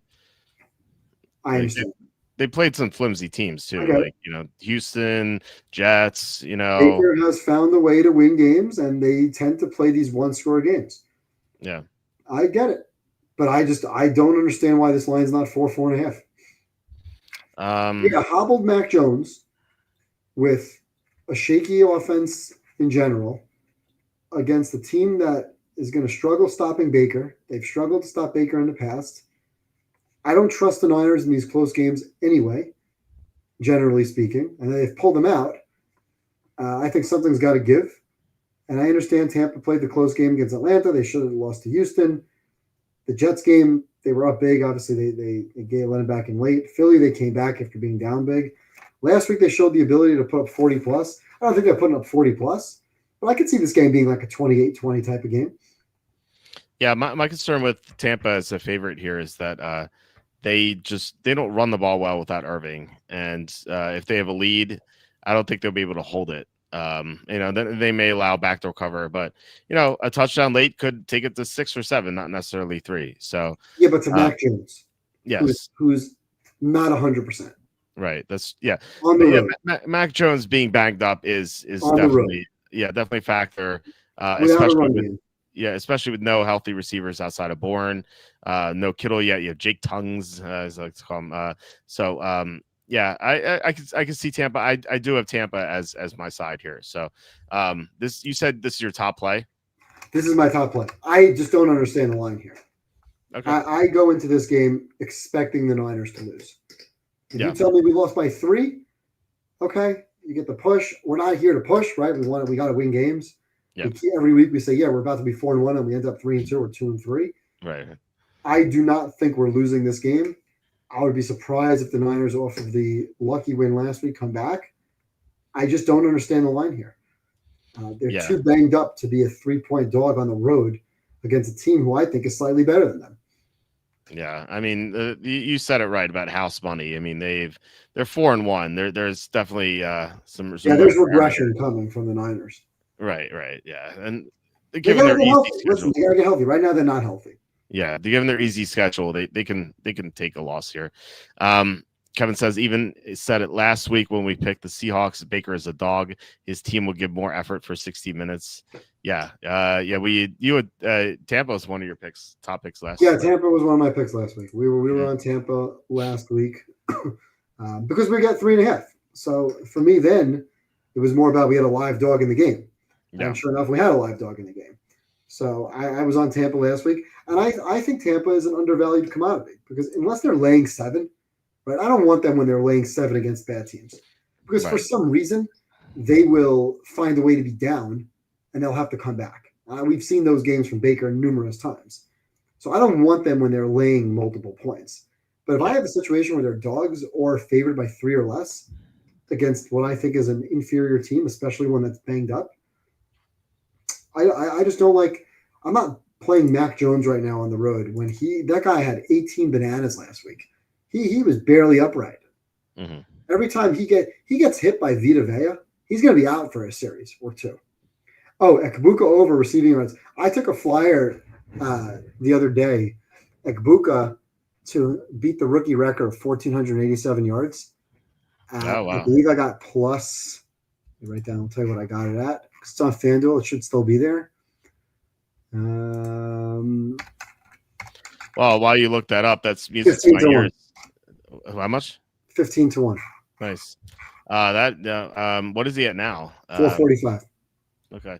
I understand. They played some flimsy teams too, Okay. like Houston, Jets. Baker has found a way to win games, and they tend to play these one-score games. Yeah, I get it, but I don't understand why this line's not 4.5. We got hobbled Mac Jones with a shaky offense in general against a team that is going to struggle stopping Baker. They've struggled to stop Baker in the past. I don't trust the Niners in these close games anyway, generally speaking, and they've pulled them out. I think something's got to give. And I understand Tampa played the close game against Atlanta. They should have lost to Houston. The Jets game, they were up big. Obviously, they let them back in late. Philly, they came back after being down big. Last week, they showed the ability to put up 40-plus. I don't think they're putting up 40-plus, but I could see this game being like a 28-20 type of game. Yeah, my concern with Tampa as a favorite here is that they don't run the ball well without Irving, and if they have a lead, I don't think they'll be able to hold it. Then they may allow backdoor cover, but a touchdown late could take it to 6 or 7, not necessarily 3. So yeah, but to Mac Jones, yes, who's not 100%. Right. That's yeah. On the road. Mac Jones being banged up is definitely definitely a factor. Especially with no healthy receivers outside of Bourne, no Kittle yet. You have Jake Tongues, as I like to call him. I can see Tampa. I do have Tampa as my side here. So you said this is your top play. This is my top play. I just don't understand the line here. Okay. I go into this game expecting the Niners to lose. If you tell me we lost by 3, okay, you get the push. We're not here to push, right? We got to win games. Yeah. Every week we say, we're about to be 4-1, and we end up 3-2 or 2-3. Right. I do not think we're losing this game. I would be surprised if the Niners, off of the lucky win last week, come back. I just don't understand the line here. They're too banged up to be a 3-point dog on the road against a team who I think is slightly better than them. Yeah, I mean, you said it right about house money. I mean, they're 4-1. There's definitely some there's regression coming from the Niners. Right, yeah, and they gotta get healthy. Listen, they gotta get healthy. Right now, they're not healthy. Yeah, given their easy schedule, they can take a loss here. Kevin says even said it last week when we picked the Seahawks. Baker is a dog. His team will give more effort for 60 minutes. Yeah. Tampa was one of your top picks last week. Yeah, Tampa was one of my picks last week. We were on Tampa last week because we got 3.5. So for me, then it was more about we had a live dog in the game. Yeah. And sure enough, we had a live dog in the game. So I was on Tampa last week, and I think Tampa is an undervalued commodity because unless they're laying 7. Right? I don't want them when they're laying 7 against bad teams because for some reason they will find a way to be down and they'll have to come back. We've seen those games from Baker numerous times. So I don't want them when they're laying multiple points. But if I have a situation where they're dogs or favored by 3 or less, against what I think is an inferior team, especially one that's banged up. I just don't like. I'm not playing Mac Jones right now on the road when that guy had 18 bananas last week. He was barely upright. Mm-hmm. Every time he gets hit by Vita Vea, he's going to be out for a series or two. Oh, Ekbuka over receiving yards. I took a flyer the other day, Ekbuka to beat the rookie record of 1,487 yards. Oh, wow. I believe I got plus. Let me write down. I'll tell you what I got it at. It's on FanDuel. It should still be there. Well, while you look that up, that's music to my ears. How much? 15-1. Nice. What is he at now? 445. Okay.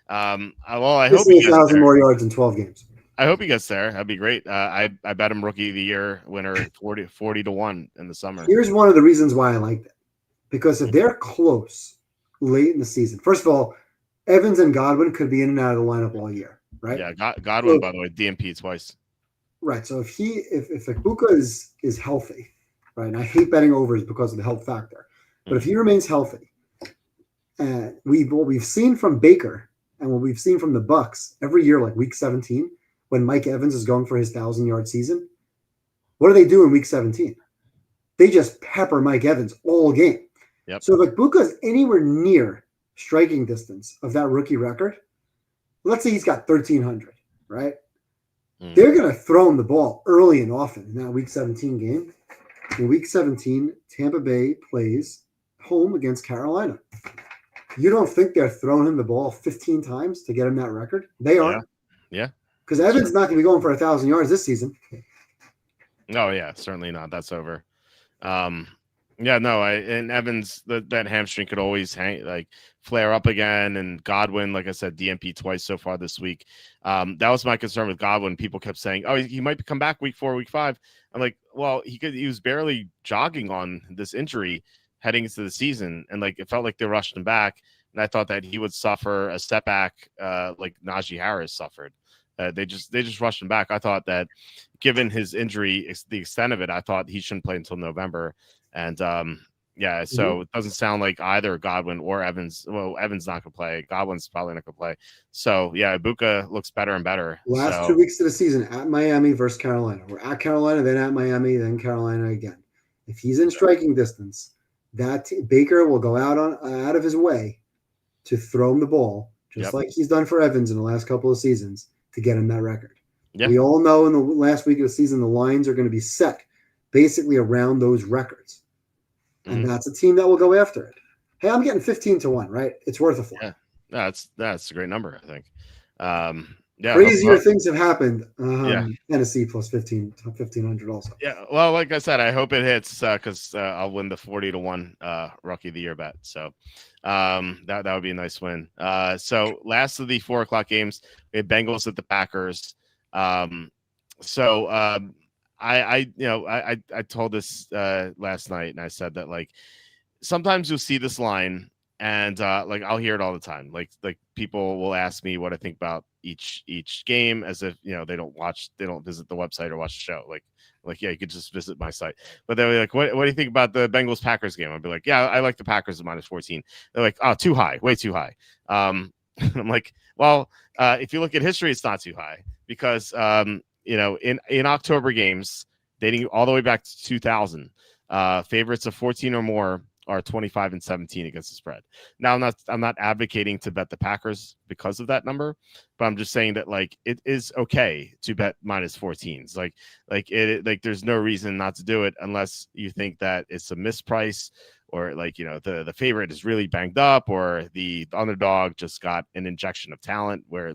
Well, I He's hope he gets 1,000 there. more yards in 12 games. I hope he gets there. That'd be great. I bet him rookie of the year winner 40-1 in the summer. Here's one of the reasons why I like that. Because if they're close late in the season, first of all, Evans and Godwin could be in and out of the lineup all year, right? Yeah, Godwin, by the way, DMP twice. Right. So if Ekbuka is healthy, right, and I hate betting overs because of the health factor, but if he remains healthy, what we've seen from Baker and what we've seen from the Bucks every year, like week 17, when Mike Evans is going for his 1,000-yard season, what do they do in week 17? They just pepper Mike Evans all game. Yep. So if Ekbuka is anywhere near striking distance of that rookie record, let's say he's got 1,300, right? They're going to throw him the ball early and often in that week 17 game. In week 17, Tampa Bay plays home against Carolina. You don't think they're throwing him the ball 15 times to get him that record? They are. Yeah. Because Evans is not going to be going for 1,000 yards this season. Oh, yeah, certainly not. That's over. Yeah, no, and Evans, that hamstring could always flare up again. And Godwin, like I said, DMP twice so far this week. That was my concern with Godwin. People kept saying, "Oh, he might come back week 4, week 5." I'm like, well, he was barely jogging on this injury heading into the season, and it felt like they rushed him back. And I thought that he would suffer a step back, like Najee Harris suffered. They just rushed him back. I thought that, given his injury, the extent of it, I thought he shouldn't play until November. And so it doesn't sound like either Godwin or Evans. Well, Evans not gonna play. Godwin's probably not gonna play. So yeah, Ibuka looks better and better. Last 2 weeks of the season at Miami versus Carolina. We're at Carolina, then at Miami, then Carolina again. If he's in striking distance, Baker will go out of his way to throw him the ball, just like he's done for Evans in the last couple of seasons, to get him that record. Yep. We all know in the last week of the season, the lines are going to be set basically around those records. And that's a team that will go after it. Hey, I'm getting 15-1, right? It's worth a flyer. Yeah, that's a great number, I think. Crazier things have happened. Tennessee plus 1,500 also. Yeah, well, like I said, I hope it hits because I'll win the 40-1 rookie of the year bet. So that would be a nice win. So last of the 4:00 games, we had Bengals at the Packers. I told this last night, and I said that sometimes you'll see this line, and I'll hear it all the time. Like people will ask me what I think about each game, as if they don't visit the website or watch the show. Yeah, you could just visit my site. But they're like, what do you think about the Bengals Packers game? I'd be like, yeah, I like the Packers at -14. They're like, oh, too high, way too high. I'm like, well, if you look at history, it's not too high because in October games dating all the way back to 2000, favorites of 14 or more are 25-17 against the spread. Now, I'm not advocating to bet the Packers because of that number, but I'm just saying that it is okay to bet -14s. There's no reason not to do it unless you think that it's a misprice, or the favorite is really banged up, or the underdog just got an injection of talent where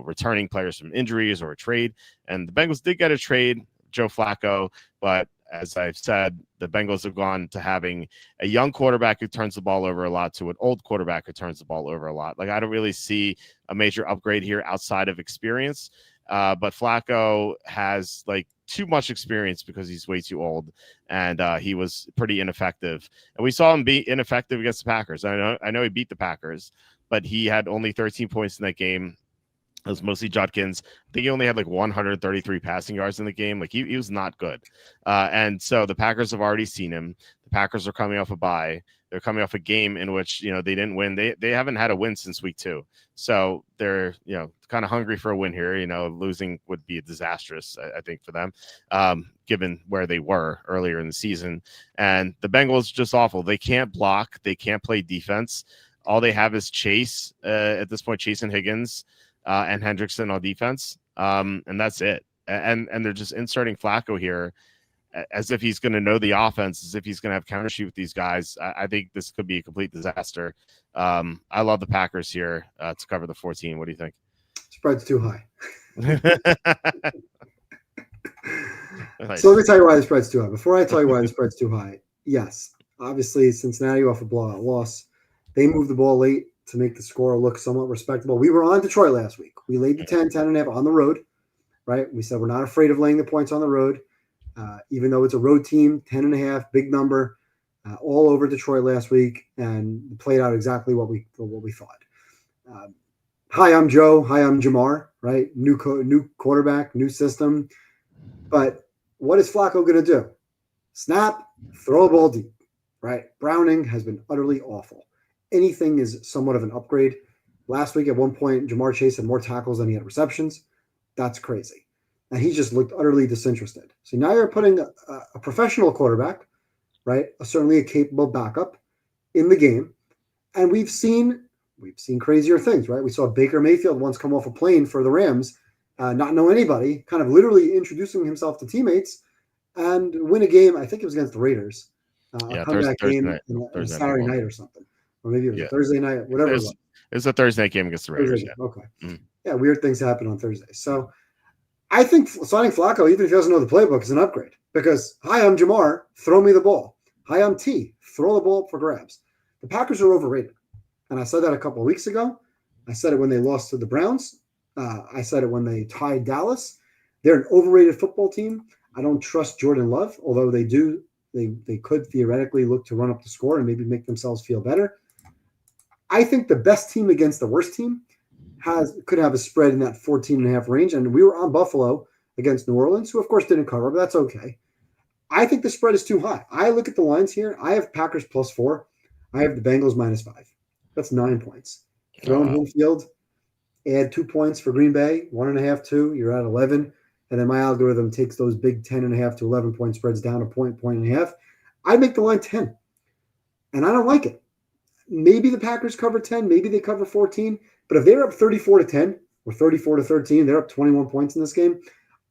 returning players from injuries or a trade. And the Bengals did get a trade, Joe Flacco, but as I've said, the Bengals have gone to having a young quarterback who turns the ball over a lot to an old quarterback who turns the ball over a lot. I don't really see a major upgrade here outside of experience. But Flacco has too much experience because he's way too old, and he was pretty ineffective. And we saw him be ineffective against the Packers. I know he beat the Packers, but he had only 13 points in that game. It was mostly Judkins. I think he only had 133 passing yards in the game. He was not good. And so the Packers have already seen him. The Packers are coming off a bye. They're coming off a game in which, they didn't win. They haven't had a win since week 2. So they're, kind of hungry for a win here. Losing would be disastrous, I think, for them, given where they were earlier in the season. And the Bengals just awful. They can't block. They can't play defense. All they have is Chase at this point, Chase and Higgins and Hendrickson on defense. And that's it. And they're just inserting Flacco here as if he's going to know the offense, as if he's going to have counter shoot with these guys. I think this could be a complete disaster. I love the Packers here to cover the 14. What do you think? Spread's too high. Nice. So let me tell you why the spread's too high. Before I tell you why the spread's too high, yes, obviously Cincinnati off a blowout loss. They moved the ball late to make the score look somewhat respectable. We were on Detroit last week. We laid the 10.5 on the road, right? We said we're not afraid of laying the points on the road. Even though it's a road team, 10.5, big number, all over Detroit last week, and played out exactly what we thought. Hi, I'm Joe. Hi, I'm Jamar. Right, new quarterback, new system. But what is Flacco going to do? Snap, throw a ball deep. Right, Browning has been utterly awful. Anything is somewhat of an upgrade. Last week, at one point, Jamar Chase had more tackles than he had receptions. That's crazy. And he just looked utterly disinterested. So now you're putting a professional quarterback, right? Certainly a capable backup in the game. And we've seen crazier things, right? We saw Baker Mayfield once come off a plane for the Rams, not know anybody, kind of literally introducing himself to teammates and win a game. I think it was against the Raiders. A comeback game on a Saturday night or something. Or maybe it was a Thursday night, whatever it was. It was a Thursday night game against the Raiders. Okay. Mm-hmm. Yeah, weird things happen on Thursday. So I think signing Flacco, even if he doesn't know the playbook, is an upgrade because, hi, I'm Jamar, throw me the ball. Hi, I'm T, throw the ball up for grabs. The Packers are overrated. And I said that a couple of weeks ago. I said it when they lost to the Browns. I said it when they tied Dallas. They're an overrated football team. I don't trust Jordan Love, although they could theoretically look to run up the score and maybe make themselves feel better. I think the best team against the worst team could have a spread in that 14.5 range. And we were on Buffalo against New Orleans, who of course didn't cover, but that's okay. I think the spread is too high. I look at the lines here. I have Packers +4. I have the Bengals -5. That's 9 points. Throw in home field, add 2 points for Green Bay, 1.5, 2, you're at 11. And then my algorithm takes those big 10.5 to 11 point spreads down a point and a half. I make the line 10. And I don't like it. Maybe the Packers cover 10, maybe they cover 14. But if they're up 34-10 or 34-13, they're up 21 points in this game,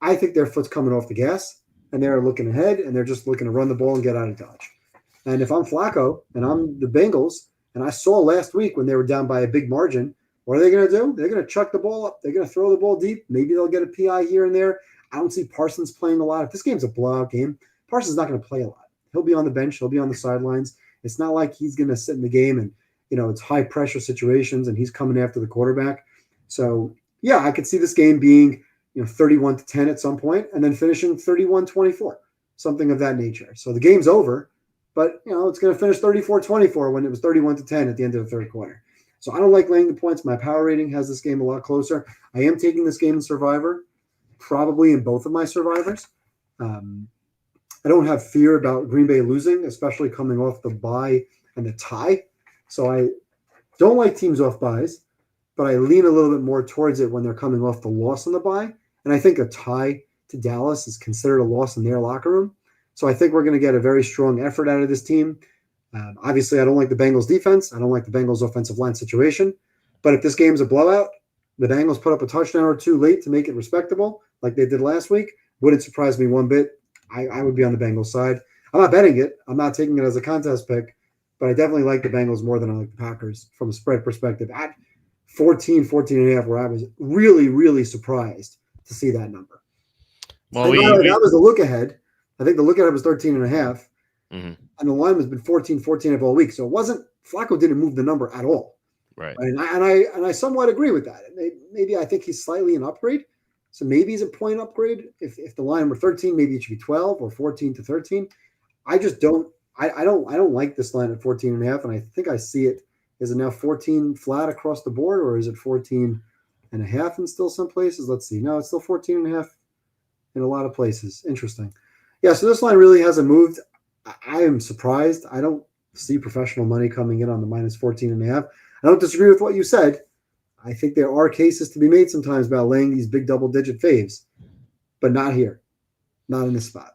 I think their foot's coming off the gas and they're looking ahead and they're just looking to run the ball and get out of Dodge. And if I'm Flacco and I'm the Bengals, and I saw last week when they were down by a big margin, what are they going to do? They're going to chuck the ball up. They're going to throw the ball deep. Maybe they'll get a PI here and there. I don't see Parsons playing a lot. If this game's a blowout game, Parsons is not going to play a lot. He'll be on the bench. He'll be on the sidelines. It's not like he's going to sit in the game and, it's high pressure situations and he's coming after the quarterback. So, yeah, I could see this game being, 31-10 at some point and then finishing 31-24, something of that nature. So the game's over, but, it's going to finish 34-24 when it was 31-10 at the end of the third quarter. So I don't like laying the points. My power rating has this game a lot closer. I am taking this game in Survivor, probably in both of my Survivors. I don't have fear about Green Bay losing, especially coming off the bye and the tie. So I don't like teams off byes, but I lean a little bit more towards it when they're coming off the loss on the bye. And I think a tie to Dallas is considered a loss in their locker room. So I think we're going to get a very strong effort out of this team. Obviously, I don't like the Bengals defense. I don't like the Bengals offensive line situation. But if this game's a blowout, the Bengals put up a touchdown or two late to make it respectable, like they did last week, wouldn't surprise me one bit. I would be on the Bengals side. I'm not betting it. I'm not taking it as a contest pick. But I definitely like the Bengals more than I like the Packers from a spread perspective at 14.5, where I was really, really surprised to see that number. Well, that was the look ahead. I think the look ahead was 13.5, and the line has been 14.5 all week. So it wasn't Flacco didn't move the number at all. Right. And I somewhat agree with that. Maybe I think he's slightly an upgrade. So maybe he's a point upgrade. If the line were 13, maybe it should be 12 or 14-13. I just don't. I don't like this line at 14.5, and I think I see it. Is it now 14 flat across the board, or is it 14.5 in still some places? Let's see. No, it's still 14.5 in a lot of places. Interesting. Yeah, so this line really hasn't moved. I am surprised. I don't see professional money coming in on the minus 14.5. I don't disagree with what you said. I think there are cases to be made sometimes about laying these big double-digit faves, but not here, not in this spot.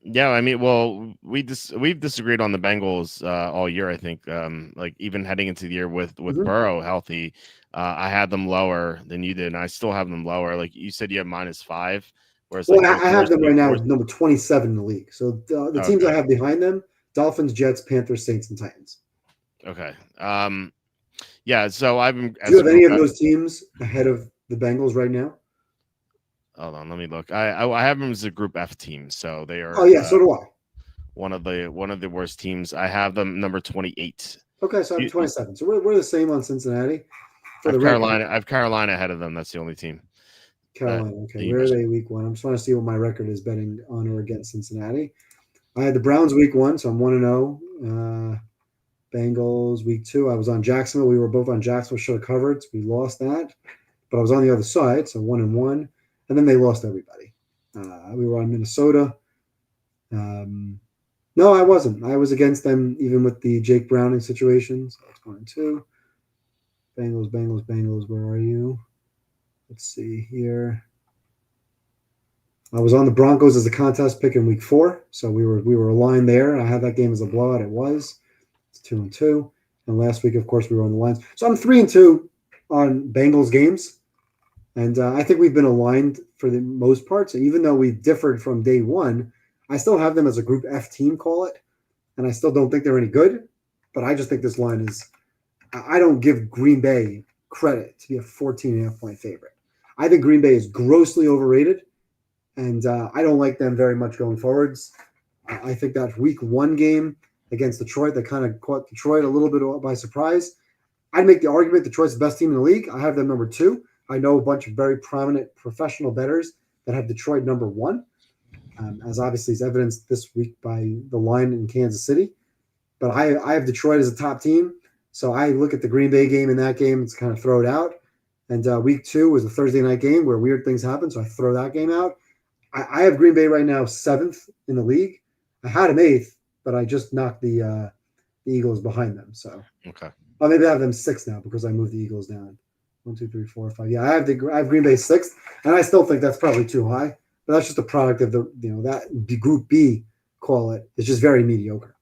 Yeah, I mean, well, we've disagreed on the Bengals all year. I think, like even heading into the year with Burrow healthy, I had them lower than you did, and I still have them lower. Like you said, you have -5, whereas Well, like I have them right now yours, as number 27 in the league. So the teams I okay, have behind them: Dolphins, Jets, Panthers, Saints, and Titans. okay, yeah. So I've Do you as a have any group. of those teams ahead of the Bengals right now? Hold on, let me look. I have them as a Group F team, so they Oh are yeah, so do I. one of the worst teams. I have them number 28. Okay, so I'm 27. So we're the same on Cincinnati for the record. I have Carolina ahead of them. That's the only team that Carolina. Okay, you where are mentioned. they week one? I'm just trying to see what my record is betting on or against Cincinnati. I had the Browns week one, so I'm 1-0. Bengals week two. I was on Jacksonville. We were both on Jacksonville. Should have covered. So we lost that, but I was on the other side, so 1-1. And then they lost everybody. We were on Minnesota. No, I wasn't. I was against them even with the Jake Browning situation. So that's 1-2. Bengals, Bengals, Bengals. Where are you? Let's see here. I was on the Broncos as a contest pick in week four, so we were aligned there. I had that game as a blowout. It was. It's 2-2. And last week, of course, we were on the lines. So I'm 3-2 on Bengals games, and I think we've been aligned for the most part. So even though we differed from day one, I still have them as a Group F team, call it, and I still don't think they're any good. But I just think this line is. I don't give Green Bay credit to be a 14.5-point favorite. I think Green Bay is grossly overrated, and I don't like them very much going forwards. I think that week one game against Detroit that kind of caught Detroit a little bit by surprise. I'd make the argument Detroit's the best team in the league. I have them number two. I know a bunch of very prominent professional bettors that have Detroit number one, as obviously is evidenced this week by the line in Kansas City. But I have Detroit as a top team. So I look at the Green Bay game in that game, it's kind of throw it out. And week two was a Thursday night game where weird things happen. So I throw that game out. I have Green Bay right now 7th in the league. I had them 8th, but I just knocked the Eagles behind them. So Okay. maybe I have them 6th now because I moved the Eagles down. 1, 2, 3, 4, 5. Yeah, I have Green Bay 6th, and I still think that's probably too high. But that's just a product of that Group B, call it. It's just very mediocre.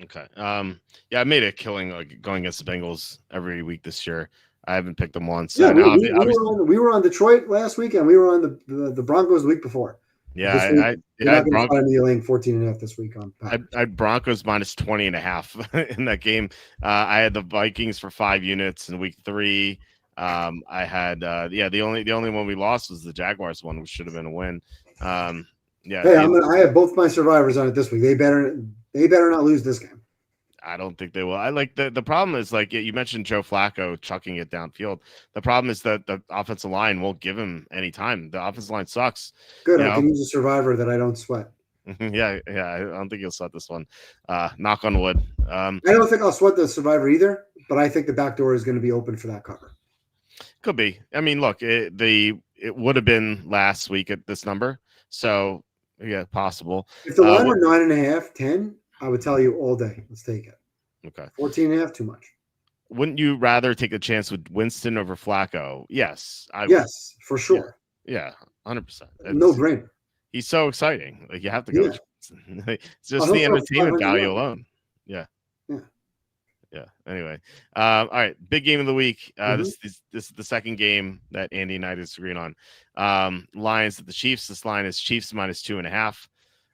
Okay. Yeah, I made a killing like going against the Bengals every week this year. I haven't picked them once. Yeah, Now, we were on Detroit last week, and we were on the Broncos the week before. yeah, This week, you're I not had going to find me laying 14.5 this week on Packers. I had Broncos -20.5 in that game. I had the Vikings for 5 units in week 3. I had the only one we lost was the Jaguars one, which should have been a win. Yeah, Hey, I have both my survivors on it this week. They better not lose this game. I don't think they will. I like the problem is like you mentioned Joe Flacco chucking it downfield. The problem is that the offensive line won't give him any time. The offensive line sucks. Good. I can use a survivor that I don't sweat. Yeah. I don't think you'll sweat this one. Knock on wood. I don't think I'll sweat the survivor either, but I think the back door is going to be open for that cover. Could be. I mean, look, it would have been last week at this number, so yeah, possible. If the line were 9.5, 10, I would tell you all day. Let's take it. Okay. 14.5, too much. Wouldn't you rather take a chance with Winston over Flacco? Yes. Yes, for sure. Yeah, 100%. No brainer. He's so exciting. Like you have to go. Yeah. It's just the entertainment value alone. Yeah. Yeah. Anyway, all right. Big game of the week. This is the second game that Andy and I disagreed on. Lions at the Chiefs. This line is Chiefs -2.5.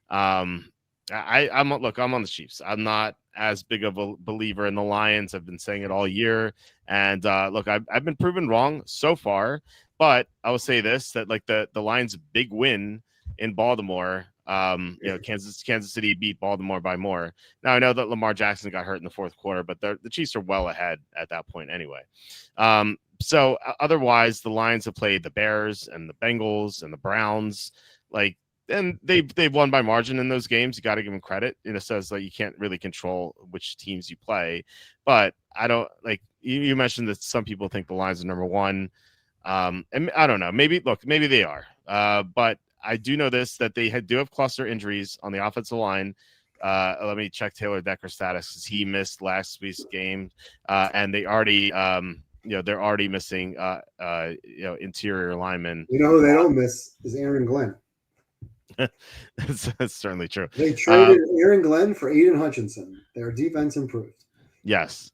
I'm on the Chiefs. I'm not as big of a believer in the Lions. I've been saying it all year. And look, I've been proven wrong so far. But I will say this: that like the Lions' big win in Baltimore. Kansas City beat Baltimore by more. Now I know that Lamar Jackson got hurt in the fourth quarter, but the Chiefs are well ahead at that point anyway. So otherwise, the Lions have played the Bears and the Bengals and the Browns, and they've won by margin in those games. You got to give them credit. In a sense, like you can't really control which teams you play, but I don't like you mentioned that some people think the Lions are number one. And I don't know. Maybe they are. But I do know this, that they do have cluster injuries on the offensive line. Let me check Taylor Decker's status, because he missed last week's game, and they already, they're already missing, interior linemen. You know who they don't miss is Aaron Glenn. That's certainly true. They traded Aaron Glenn for Aiden Hutchinson. Their defense improved. Yes.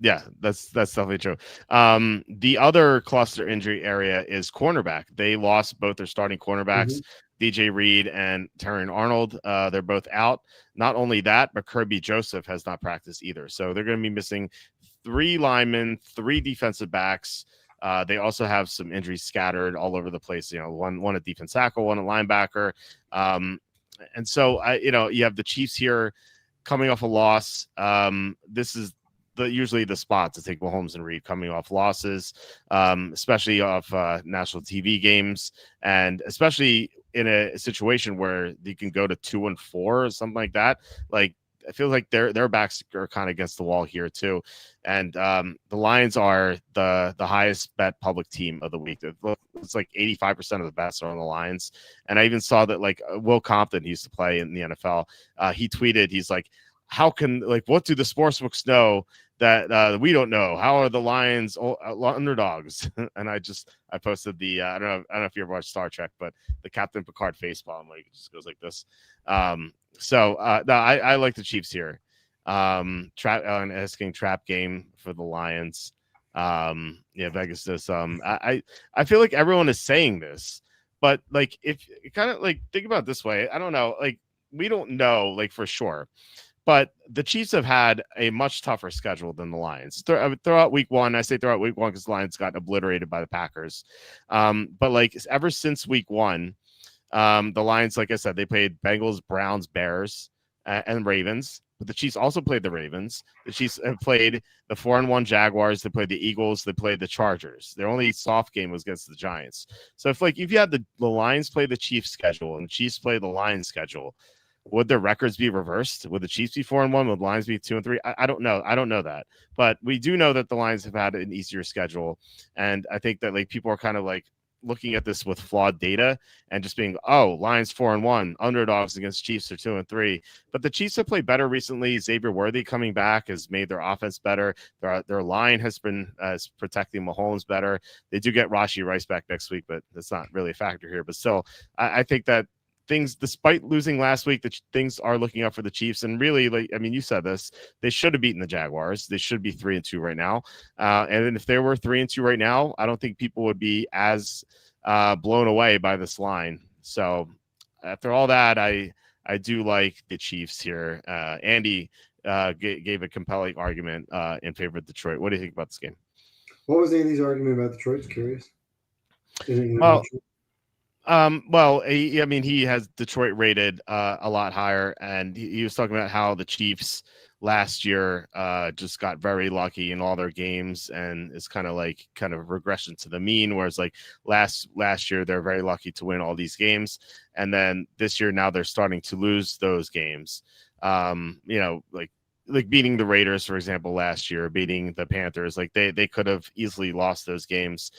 Yeah, that's definitely true. The other cluster injury area is cornerback. They lost both their starting cornerbacks, DJ Reed and Terrion Arnold. They're both out. Not only that, but Kirby Joseph has not practiced either. So they're going to be missing 3 linemen, 3 defensive backs. They also have some injuries scattered all over the place. One at defense tackle, one at linebacker. And so you have the Chiefs here coming off a loss. This is usually the spot to take Mahomes and Reed, coming off losses, especially off national TV games, and especially in a situation where you can go to 2-4 or something like that. Like, I feel like their backs are kind of against the wall here too. And the Lions are the highest bet public team of the week. It's like 85% of the bets are on the Lions. And I even saw that, like, Will Compton, he used to play in the NFL. He tweeted, he's like, what do the sportsbooks know that we don't know? How are the Lions underdogs? And I posted the I don't know if you ever watched Star Trek, but the Captain Picard facepalm, like, it just goes like this. So I like the Chiefs here. Asking trap game for the Lions. Vegas does. I feel like everyone is saying this, but like, if you kind of like think about it this way, I don't know, like, we don't know, like, for sure. But the Chiefs have had a much tougher schedule than the Lions throughout week 1. I say throughout week 1 because the Lions got obliterated by the Packers. But like, ever since week 1, the Lions, like I said, they played Bengals, Browns, Bears, and Ravens. But the Chiefs also played the Ravens. The Chiefs have played the 4-1 Jaguars. They played the Eagles. They played the Chargers. Their only soft game was against the Giants. So if you had the Lions play the Chiefs schedule and the Chiefs play the Lions schedule, would their records be reversed? Would the Chiefs be 4-1? Would the Lions be 2-3? I don't know. I don't know that. But we do know that the Lions have had an easier schedule. And I think that, like, people are kind of like looking at this with flawed data and just being, Lions 4-1, underdogs against Chiefs are 2-3. But the Chiefs have played better recently. Xavier Worthy coming back has made their offense better. Their line has been protecting Mahomes better. They do get Rashee Rice back next week, but that's not really a factor here. But still, I think that things, despite losing last week, things are looking up for the Chiefs. And really, like, I mean, you said this, they should have beaten the Jaguars. They should be 3-2 right now. And if they were 3-2 right now, I don't think people would be as blown away by this line. So after all that, I do like the Chiefs here. Andy gave a compelling argument in favor of Detroit. What do you think about this game? What was Andy's argument about Detroit? Just curious. He has Detroit rated a lot higher, and he was talking about how the Chiefs last year just got very lucky in all their games, and it's kind of regression to the mean, whereas like last year they're very lucky to win all these games, and then this year now they're starting to lose those games. Like beating the Raiders, for example, last year, beating the Panthers, like they could have easily lost those games.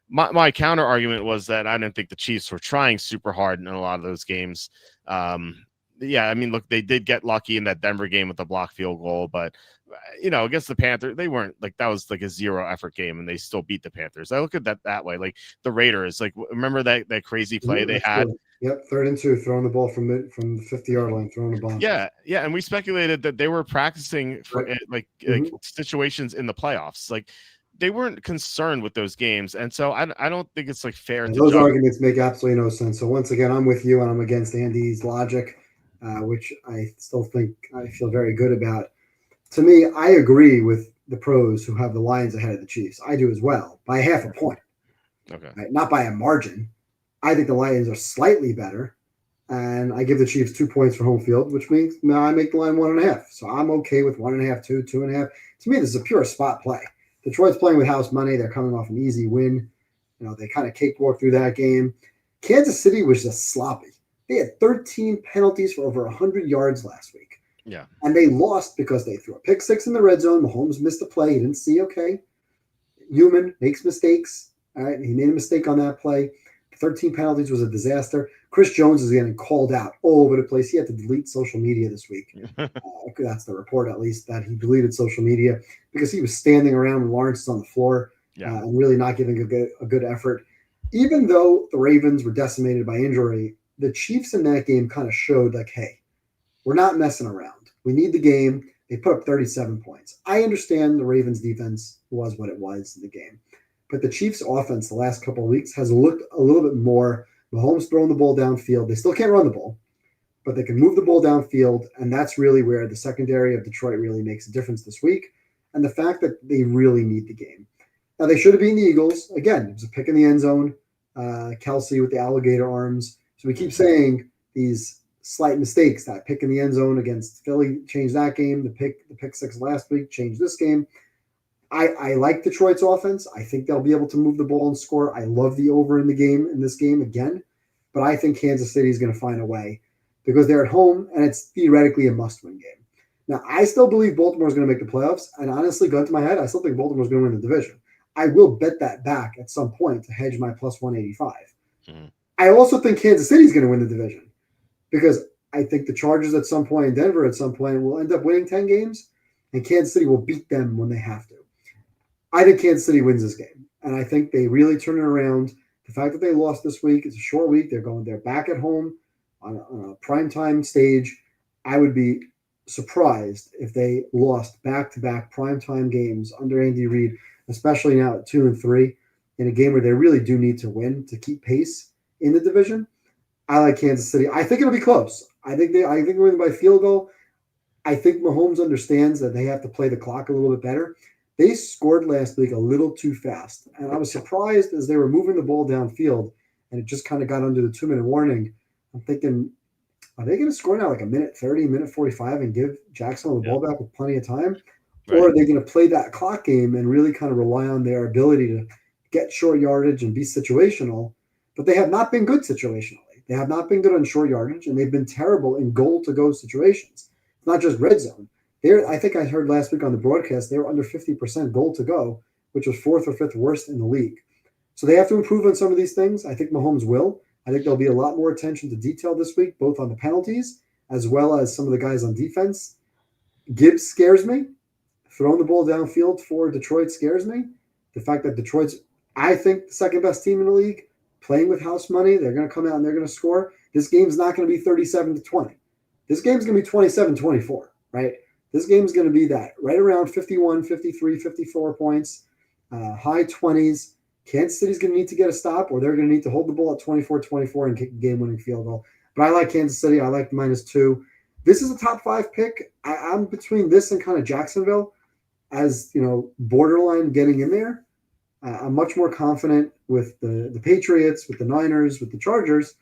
My counter argument was that I didn't think the Chiefs were trying super hard in a lot of those games. Look, they did get lucky in that Denver game with the block field goal, but against the Panthers, they weren't like, that was like a 0 effort game, and they still beat the Panthers. I look at that way. Like the Raiders, like, remember that crazy play they had? Yep, 3rd and 2, throwing the ball from the 50-yard line, throwing the ball. Yeah, and we speculated that they were practicing for like situations in the playoffs. Like, they weren't concerned with those games, and so I don't think it's like fair. And those arguments make absolutely no sense. So once again, I'm with you, and I'm against Andy's logic, which I still think I feel very good about. To me, I agree with the pros who have the Lions ahead of the Chiefs. I do as well, by half a point. Okay, right? Not by a margin. I think the Lions are slightly better, and I give the Chiefs 2 points for home field, which means I make the line 1.5. So I'm okay with 1.5, 2, 2.5. To me, this is a pure spot play. Detroit's playing with house money. They're coming off an easy win. They kind of cakewalked through that game. Kansas City was just sloppy. They had 13 penalties for over 100 yards last week. Yeah. And they lost because they threw a pick six in the red zone. Mahomes missed a play. He didn't see, okay. Human makes mistakes. All right. He made a mistake on that play. 13 penalties was a disaster. Chris Jones is getting called out all over the place. He had to delete social media this week. That's the report, at least, that he deleted social media because he was standing around when Lawrence is on the floor and really not giving a good effort. Even though the Ravens were decimated by injury, the Chiefs in that game kind of showed like, hey, we're not messing around. We need the game. They put up 37 points. I understand the Ravens defense was what it was in the game. But the Chiefs offense the last couple of weeks has looked a little bit more Mahomes throwing the ball downfield. They still can't run the ball, but they can move the ball downfield. And that's really where the secondary of Detroit really makes a difference this week. And the fact that they really need the game. Now, they should have beaten the Eagles. Again, it was a pick in the end zone. Kelsey with the alligator arms. So we keep saying these slight mistakes. That pick in the end zone against Philly changed that game. The pick six last week changed this game. I like Detroit's offense. I think they'll be able to move the ball and score. I love the over in this game again. But I think Kansas City is going to find a way because they're at home and it's theoretically a must-win game. Now, I still believe Baltimore is going to make the playoffs. And honestly, gun to my head, I still think Baltimore is going to win the division. I will bet that back at some point to hedge my plus 185. Mm-hmm. I also think Kansas City is going to win the division because I think the Chargers at some point in Denver at some point will end up winning 10 games and Kansas City will beat them when they have to. I think Kansas City wins this game, and I think they really turn it around. The fact that they lost this week, it's a short week. They're back at home on a primetime stage. I would be surprised if they lost back-to-back primetime games under Andy Reid, especially now at 2-3, in a game where they really do need to win to keep pace in the division. I like Kansas City. I think it'll be close. I think they win by field goal. I think Mahomes understands that they have to play the clock a little bit better. They scored last week a little too fast, and I was surprised as they were moving the ball downfield, and it just kind of got under the 2-minute warning. I'm thinking, are they going to score now like a minute 30, minute 45, and give Jacksonville the ball back with plenty of time? Right. Or are they going to play that clock game and really kind of rely on their ability to get short yardage and be situational? But they have not been good situationally. They have not been good on short yardage, and they've been terrible in goal-to-go situations. It's not just red zone. I think I heard last week on the broadcast, they were under 50% goal to go, which was fourth or fifth worst in the league. So they have to improve on some of these things. I think Mahomes will. I think there'll be a lot more attention to detail this week, both on the penalties as well as some of the guys on defense. Gibbs scares me. Throwing the ball downfield for Detroit scares me. The fact that Detroit's, I think, the second best team in the league, playing with house money, they're going to come out and they're going to score. This game's not going to be 37-20. This game's going to be 27-24, right? This game's going to be that right around 51, 53, 54 points, high 20s. Kansas City's going to need to get a stop, or they're going to need to hold the ball at 24-24 and kick a game-winning field goal. But I like Kansas City. I like -2. This is a top 5 pick. I'm between this and kind of Jacksonville as, borderline getting in there. I'm much more confident with the Patriots, with the Niners, with the Chargers,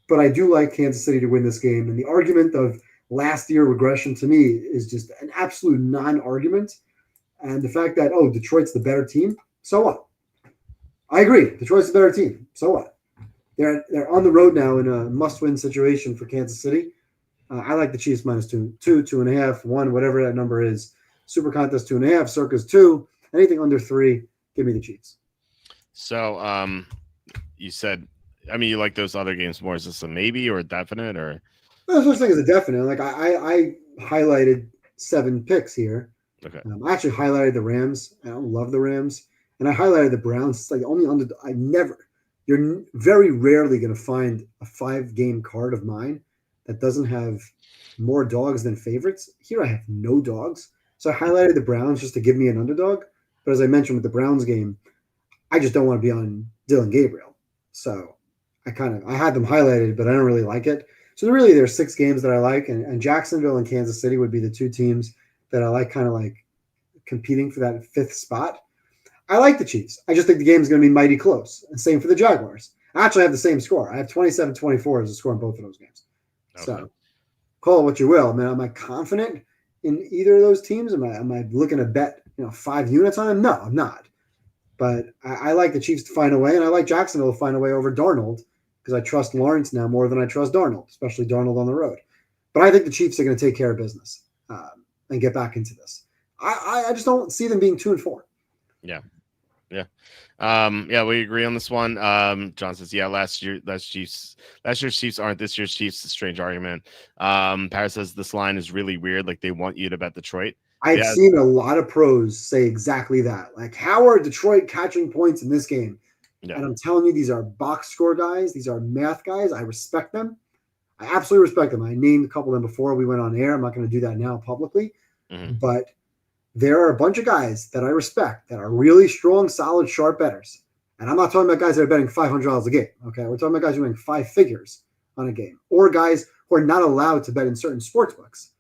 but I do like Kansas City to win this game. And the argument of last year regression to me is just an absolute non-argument. And the fact that, Detroit's the better team, so what? I agree. Detroit's the better team. So what? They're on the road now in a must-win situation for Kansas City. I like the Chiefs -2, 2.5, 1, whatever that number is. Super Contest 2.5, Circus 2, anything under 3, give me the Chiefs. So you said, you like those other games more. Is this a maybe or a definite or? No, such thing as a definite. Like I highlighted 7 picks here. Okay. I actually highlighted the Rams. I don't love the Rams, and I highlighted the Browns. It's like only under. You're very rarely going to find a 5-game card of mine that doesn't have more dogs than favorites. Here I have no dogs, so I highlighted the Browns just to give me an underdog. But as I mentioned with the Browns game, I just don't want to be on Dylan Gabriel. So I had them highlighted, but I don't really like it. So really, there's 6 games that I like, and Jacksonville and Kansas City would be the 2 teams that I like, kind of like competing for that 5th spot. I like the Chiefs. I just think the game is going to be mighty close, and same for the Jaguars. I actually have the same score. I have 27-24 as the score in both of those games. Okay. So call it what you will. Am I confident in either of those teams? Am I looking to bet 5 units on them? No, I'm not. But I like the Chiefs to find a way, and I like Jacksonville to find a way over Darnold, because I trust Lawrence now more than I trust Darnold, especially Darnold on the road. But I think the Chiefs are going to take care of business and get back into this. I just don't see them being 2-4. Yeah. Yeah. Yeah, we agree on this one. John says, yeah, last year's Chiefs aren't this year's Chiefs. A strange argument. Paris says this line is really weird. Like they want you to bet Detroit. I've Yeah. seen a lot of pros say exactly that. Like, how are Detroit catching points in this game? Yeah. And I'm telling you, these are box score guys. These are math guys. I respect them. I absolutely respect them. I named a couple of them before we went on air. I'm not going to do that now publicly. Mm-hmm. But there are a bunch of guys that I respect that are really strong, solid, sharp bettors. And I'm not talking about guys that are betting $500 a game. Okay. We're talking about guys who are winning five figures on a game or guys who are not allowed to bet in certain sports books.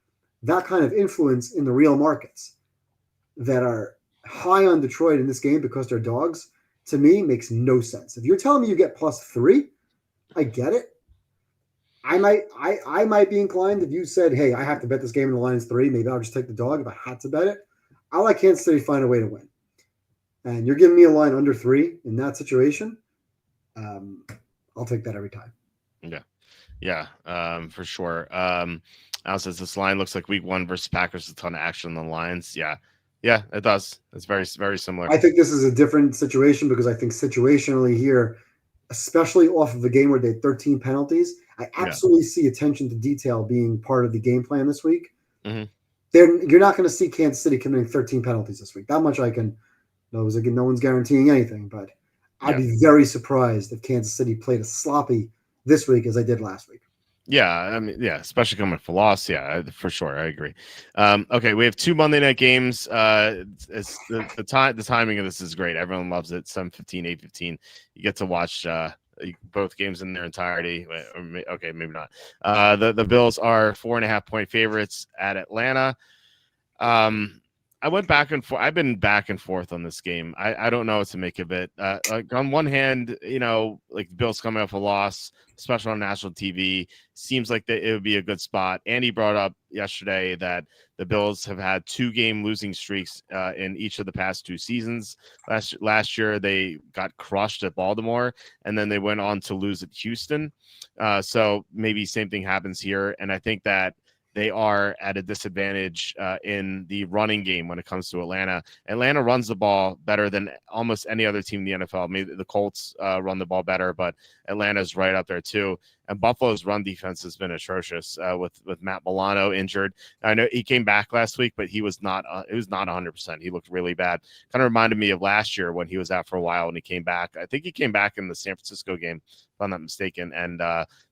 That kind of influence in the real markets that are high on Detroit in this game because they're dogs, to me, makes no sense. If you're telling me you get +3, I get it. I might be inclined if you said, hey, I have to bet this game in the line's 3, maybe I'll just take the dog if I had to bet it. I'll let Kansas City find a way to win. And you're giving me a line under 3 in that situation, I'll take that every time. Yeah. Yeah, for sure. Al says this line looks like week 1 versus Packers, a ton of action on the lines. Yeah. Yeah, it does. It's very, very similar. I think this is a different situation because I think situationally here, especially off of the game where they had 13 penalties, I absolutely see attention to detail being part of the game plan this week. Mm-hmm. You're not going to see Kansas City committing 13 penalties this week. That much I can know. Again, no one's guaranteeing anything, but I'd be very surprised if Kansas City played as sloppy this week as they did last week. Yeah, I mean, yeah, especially coming for loss. Yeah, for sure, I agree. Okay, we have 2 Monday night games. It's the timing of this is great. Everyone loves it. 7:15, 8:15. You get to watch both games in their entirety. Okay, maybe not. The Bills are 4.5-point favorites at Atlanta. I went back and forth. I've been back and forth on this game. I don't know what to make of it. Like on one hand, like the Bills coming off a loss, especially on national TV, seems like it would be a good spot. Andy brought up yesterday that the Bills have had 2-game losing streaks in each of the past 2 seasons. Last year, they got crushed at Baltimore, and then they went on to lose at Houston. So maybe same thing happens here. And I think that they are at a disadvantage in the running game when it comes to Atlanta. Atlanta runs the ball better than almost any other team in the NFL. Maybe the Colts run the ball better, but Atlanta's right up there too. And Buffalo's run defense has been atrocious with Matt Milano injured. I know he came back last week, but he was not. It was not 100%. He looked really bad. Kind of reminded me of last year when he was out for a while and he came back. I think he came back in the San Francisco game, if I'm not mistaken. And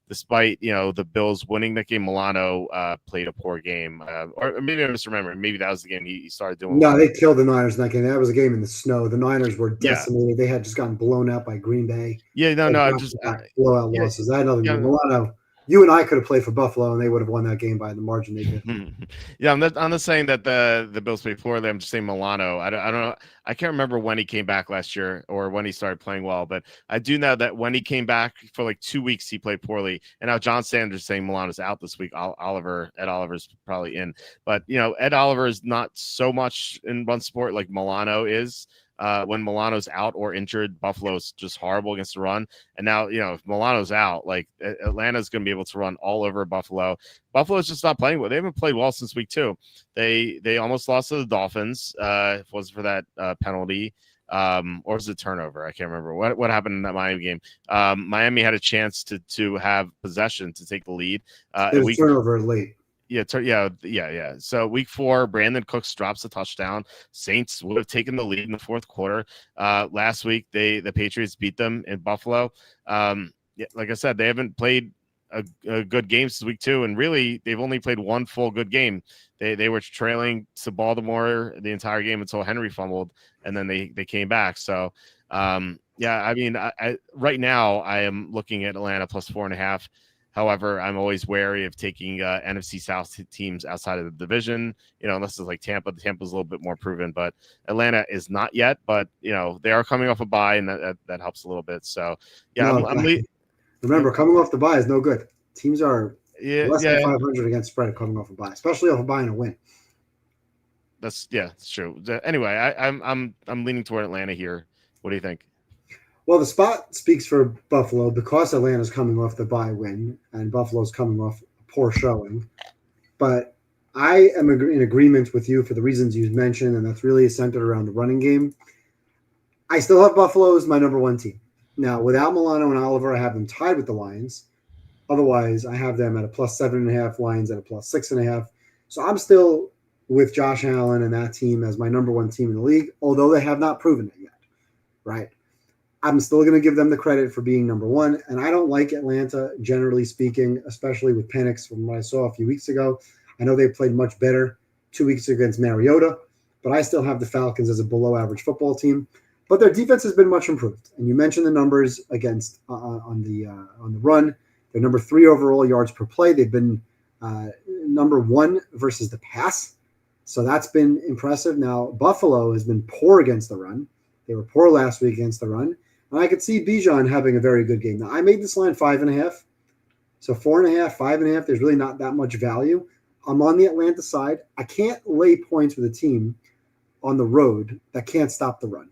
despite the Bills winning that game, Milano played a poor game, or maybe I'm misremembering. Maybe that was the game he started doing. No, they killed the Niners in that game. That was a game in the snow. The Niners were decimated. Yeah. They had just gotten blown out by Green Bay. Yeah, no, just blowout losses. I had nothing to do. Milano. You and I could have played for Buffalo, and they would have won that game by the margin they did. Yeah, I'm not saying that the Bills played poorly. I'm just saying Milano. I don't know. I can't remember when he came back last year or when he started playing well, but I do know that when he came back for like 2 weeks, he played poorly. And now John Sanders is saying Milano's out this week. Ed Oliver's probably in, but Ed Oliver is not so much in one sport like Milano is. When Milano's out or injured, Buffalo's just horrible against the run. And now, if Milano's out, like Atlanta's going to be able to run all over Buffalo. Buffalo's just not playing well. They haven't played well since week 2. They almost lost to the Dolphins. If it wasn't for that penalty, or was it turnover? I can't remember what happened in that Miami game. Miami had a chance to have possession to take the lead. It was turnover late. Yeah. So week 4, Brandon Cooks drops a touchdown. Saints would have taken the lead in the fourth quarter. Last week, the Patriots beat them in Buffalo. Like I said, they haven't played a good game since week 2, and really they've only played one full good game. They were trailing to Baltimore the entire game until Henry fumbled, and then they came back. So I mean, I right now I am looking at Atlanta plus 4.5. However, I'm always wary of taking NFC South teams outside of the division, unless it's like Tampa. Tampa's a little bit more proven, but Atlanta is not yet. But they are coming off a bye, and that helps a little bit. So remember, coming off the bye is no good. Teams are less than Yeah. 500 against spread coming off a bye, especially off a bye and a win. That's true. Anyway, I'm leaning toward Atlanta here. What do you think? Well, the spot speaks for Buffalo because Atlanta's coming off the bye win and Buffalo's coming off a poor showing. But I am in agreement with you for the reasons you mentioned, and that's really centered around the running game. I still have Buffalo as my number one team. Now, without Milano and Oliver, I have them tied with the Lions. Otherwise, I have them at a +7.5, Lions at a +6.5. So I'm still with Josh Allen and that team as my number one team in the league, although they have not proven it yet, right? I'm still going to give them the credit for being number one. And I don't like Atlanta, generally speaking, especially with Penix from what I saw a few weeks ago. I know they played much better 2 weeks against Mariota, but I still have the Falcons as a below average football team. But their defense has been much improved. And you mentioned the numbers against on the run. They're number 3 overall yards per play. They've been number 1 versus the pass. So that's been impressive. Now, Buffalo has been poor against the run. They were poor last week against the run. And I could see Bijan having a very good game. Now, I made this line 5.5. So 4.5, 5.5, there's really not that much value. I'm on the Atlanta side. I can't lay points with a team on the road that can't stop the run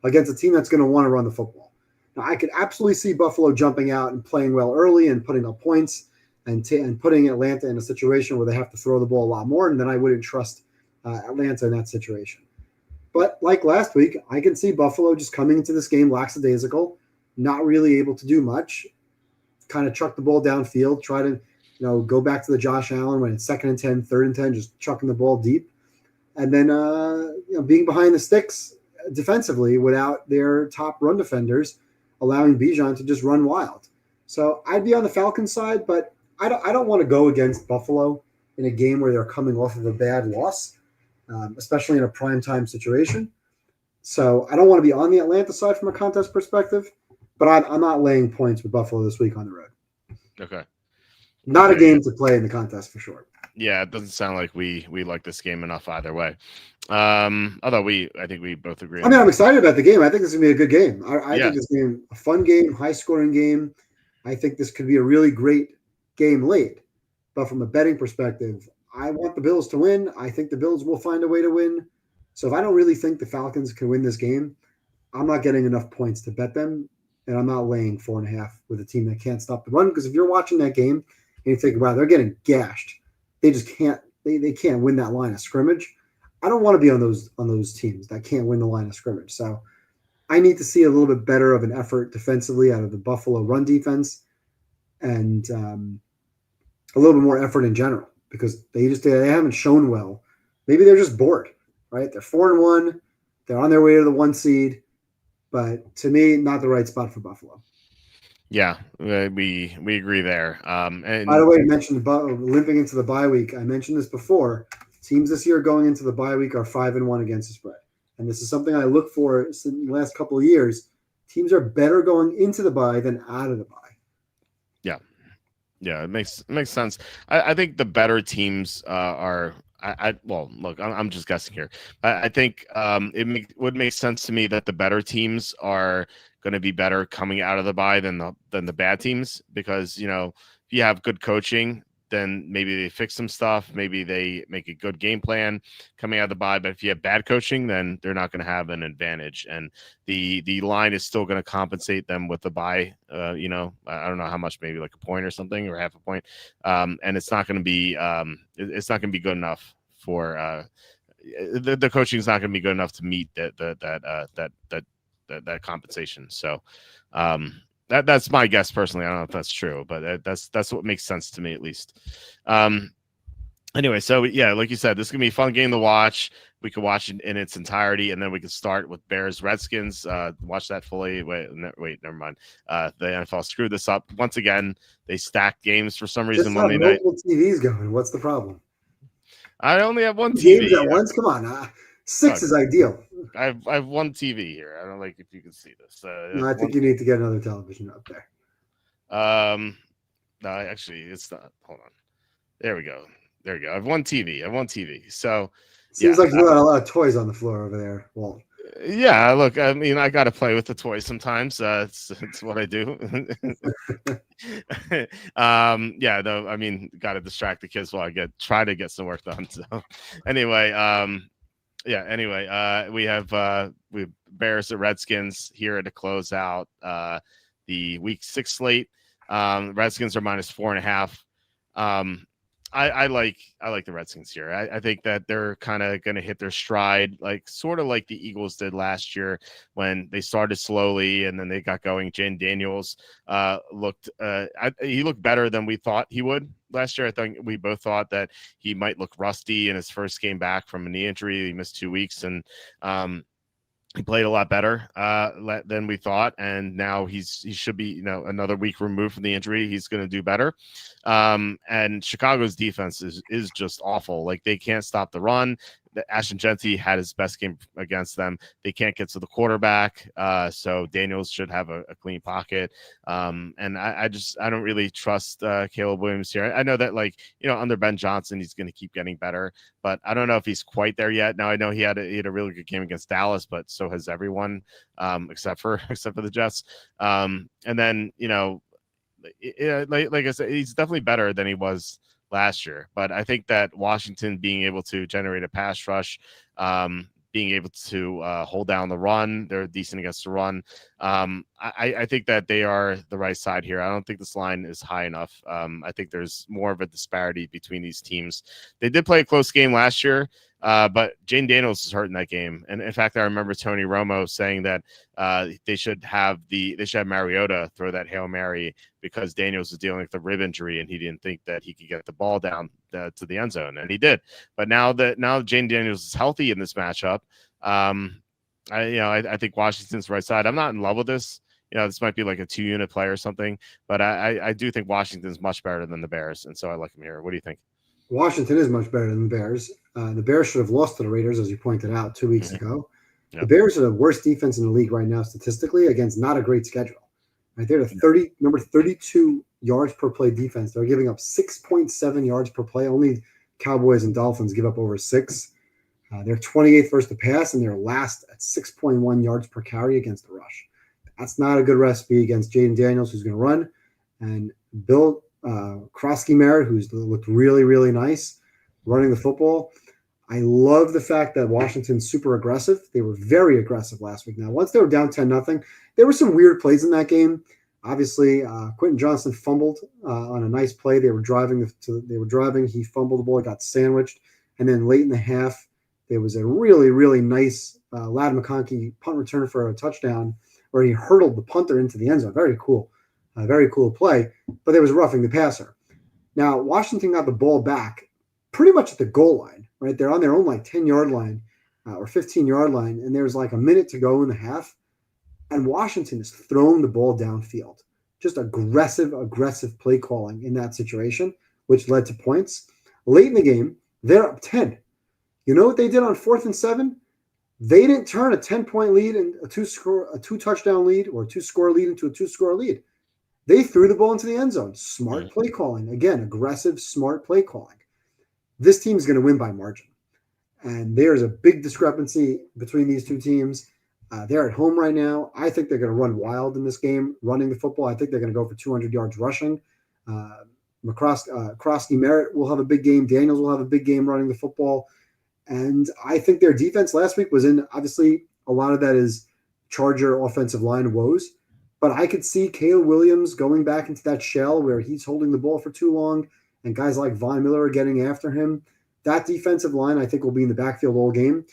against a team that's going to want to run the football. Now, I could absolutely see Buffalo jumping out and playing well early and putting up points and putting Atlanta in a situation where they have to throw the ball a lot more, and then I wouldn't trust Atlanta in that situation. But like last week, I can see Buffalo just coming into this game lackadaisical, not really able to do much, kind of chuck the ball downfield, try to go back to the Josh Allen when it's 2nd and 10, 3rd and 10, just chucking the ball deep. And then being behind the sticks defensively without their top run defenders, allowing Bijan to just run wild. So I'd be on the Falcons side, but I don't want to go against Buffalo in a game where they're coming off of a bad loss, especially in a primetime situation. So I don't want to be on the Atlanta side from a contest perspective, but I'm not laying points with Buffalo this week on the road. Okay. Not a game to play in the contest for sure. Yeah, it doesn't sound like we like this game enough either way. Although I think we both agree. I mean, I'm excited about the game. I think this is going to be a good game. I think this game, a fun game, high-scoring game. I think this could be a really great game late. But from a betting perspective, I want the Bills to win. I think the Bills will find a way to win. So if I don't really think the Falcons can win this game, I'm not getting enough points to bet them, and I'm not laying 4.5 with a team that can't stop the run. Because if you're watching that game and you think, wow, they're getting gashed, they just can't. They can't win that line of scrimmage. I don't want to be on those teams that can't win the line of scrimmage. So I need to see a little bit better of an effort defensively out of the Buffalo run defense, and a little bit more effort in general because they haven't shown well. Maybe they're just bored, right? They're 4-1. They're on their way to the 1 seed, but to me, not the right spot for Buffalo. Yeah, we agree there. And by the way, you mentioned limping into the bye week. I mentioned this before. Teams this year going into the bye week are 5-1 against the spread, and this is something I look for in the last couple of years. Teams are better going into the bye than out of the bye. Yeah, it makes sense. I think the better teams are. Well, look, I'm just guessing here. I think would make sense to me that the better teams are going to be better coming out of the bye than the bad teams, because if you have good coaching, then maybe they fix some stuff, maybe they make a good game plan coming out of the bye. But if you have bad coaching, then they're not going to have an advantage, and the line is still going to compensate them with the bye. I don't know how much, maybe like a point or something, or half a point, and it's not going to be it's not going to be good enough for the coaching is not going to be good enough to meet that compensation. So that's my guess personally. I don't know if that's true, but that's what makes sense to me, at least. Anyway, so yeah, like you said, this is gonna be a fun game to watch. We could watch it in its entirety, and then we could start with Bears Redskins. Watch that fully. Wait, never mind. The NFL screwed this up once again. They stacked games for some reason. Just Monday night. multiple TVs going. What's the problem? I only have one TV. Games at once. Come on, 6 is ideal. I have one TV here. I don't know if you can see this. No, I think you need to get another television up there. No, actually, it's not. Hold on. There we go. I have one TV. So seems like you got a lot of toys on the floor over there, Walt. Yeah, look, I mean, I got to play with the toys sometimes. It's what I do. Yeah, though, I mean, got to distract the kids while I try to get some work done. So anyway, we have Bears at Redskins here to close out the week 6 slate. Redskins are -4.5. I like the Redskins here. I think that they're kind of going to hit their stride, like sort of like the Eagles did last year when they started slowly and then they got going. Jane Daniels he looked better than we thought he would last year. I think we both thought that he might look rusty in his first game back from a knee injury. He missed 2 weeks, and he played a lot better than we thought, and now he should be another week removed from the injury. He's going to do better. And Chicago's defense is just awful. Like, they can't stop the run. Ashton Genty had his best game against them. They can't get to the quarterback, so Daniels should have a clean pocket. And I don't really trust Caleb Williams here. I know that, like, under Ben Johnson, he's going to keep getting better, but I don't know if he's quite there yet. Now, I know he had a really good game against Dallas, but so has everyone, except for the Jets. And then like I said, he's definitely better than he was last year. But I think that Washington being able to generate a pass rush, being able to hold down the run, they're decent against the run. I think that they are the right side here. I don't think this line is high enough. I think there's more of a disparity between these teams. They did play a close game last year, but Jane Daniels is hurt in that game. And in fact, I remember Tony Romo saying that they should have Mariota throw that Hail Mary because Daniels was dealing with the rib injury and he didn't think that he could get the ball down to the end zone, and he did. But now Jane Daniels is healthy in this matchup, I think Washington's the right side. I'm not in love with this. This might be like a 2-unit play or something, but I do think Washington's much better than the Bears, and so I like them here. What do you think? Washington is much better than the Bears. The Bears should have lost to the Raiders, as you pointed out 2 weeks ago. Yep. The Bears are the worst defense in the league right now statistically against not a great schedule. Right, they're number 32 yards per play defense. They're giving up 6.7 yards per play. Only Cowboys and Dolphins give up over 6. They're 28th versus the pass, and they're last at 6.1 yards per carry against the rush. That's not a good recipe against Jaden Daniels, who's going to run, and Bill Krosky-Merritt, who's looked really, really nice running the football. I love the fact that Washington's super aggressive. They were very aggressive last week. Now, once they were down 10-0, there were some weird plays in that game. Obviously, Quentin Johnson fumbled on a nice play. They were driving. He fumbled the ball, got sandwiched, and then late in the half, there was a really, really nice Ladd McConkey punt return for a touchdown where he hurdled the punter into the end zone. Very cool play. But there was roughing the passer. Now, Washington got the ball back pretty much at the goal line, right? They're on their own 10-yard line or 15-yard line, and there's a minute to go in the half, and Washington is throwing the ball downfield. Just aggressive play calling in that situation, which led to points. Late in the game, they're up 10. You know what they did on 4th and 7? They didn't turn a 10-point lead and a two-touchdown lead or a 2-score lead into a 2-score lead. They threw the ball into the end zone. Smart play calling. Again, aggressive, smart play calling. This team is going to win by margin. And there's a big discrepancy between these two teams. They're at home right now. I think they're going to run wild in this game, running the football. I think they're going to go for 200 yards rushing. Krosky-Merritt will have a big game. Daniels will have a big game running the football. And I think their defense last week was in, obviously, a lot of that is Charger offensive line woes. But I could see Caleb Williams going back into that shell where he's holding the ball for too long and guys like Von Miller are getting after him. That defensive line, I think, will be in the backfield all game.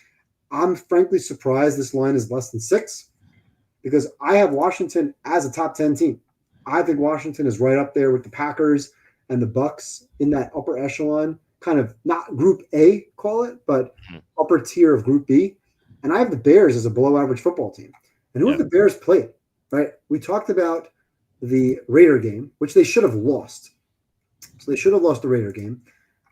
I'm frankly surprised this line is less than 6 because I have Washington as a top 10 team. I think Washington is right up there with the Packers and the Bucks in that upper echelon, kind of not Group A, call it, but upper tier of Group B. And I have the Bears as a below-average football team. And who have the Bears played, right? We talked about the Raider game, which they should have lost. So they should have lost the Raider game.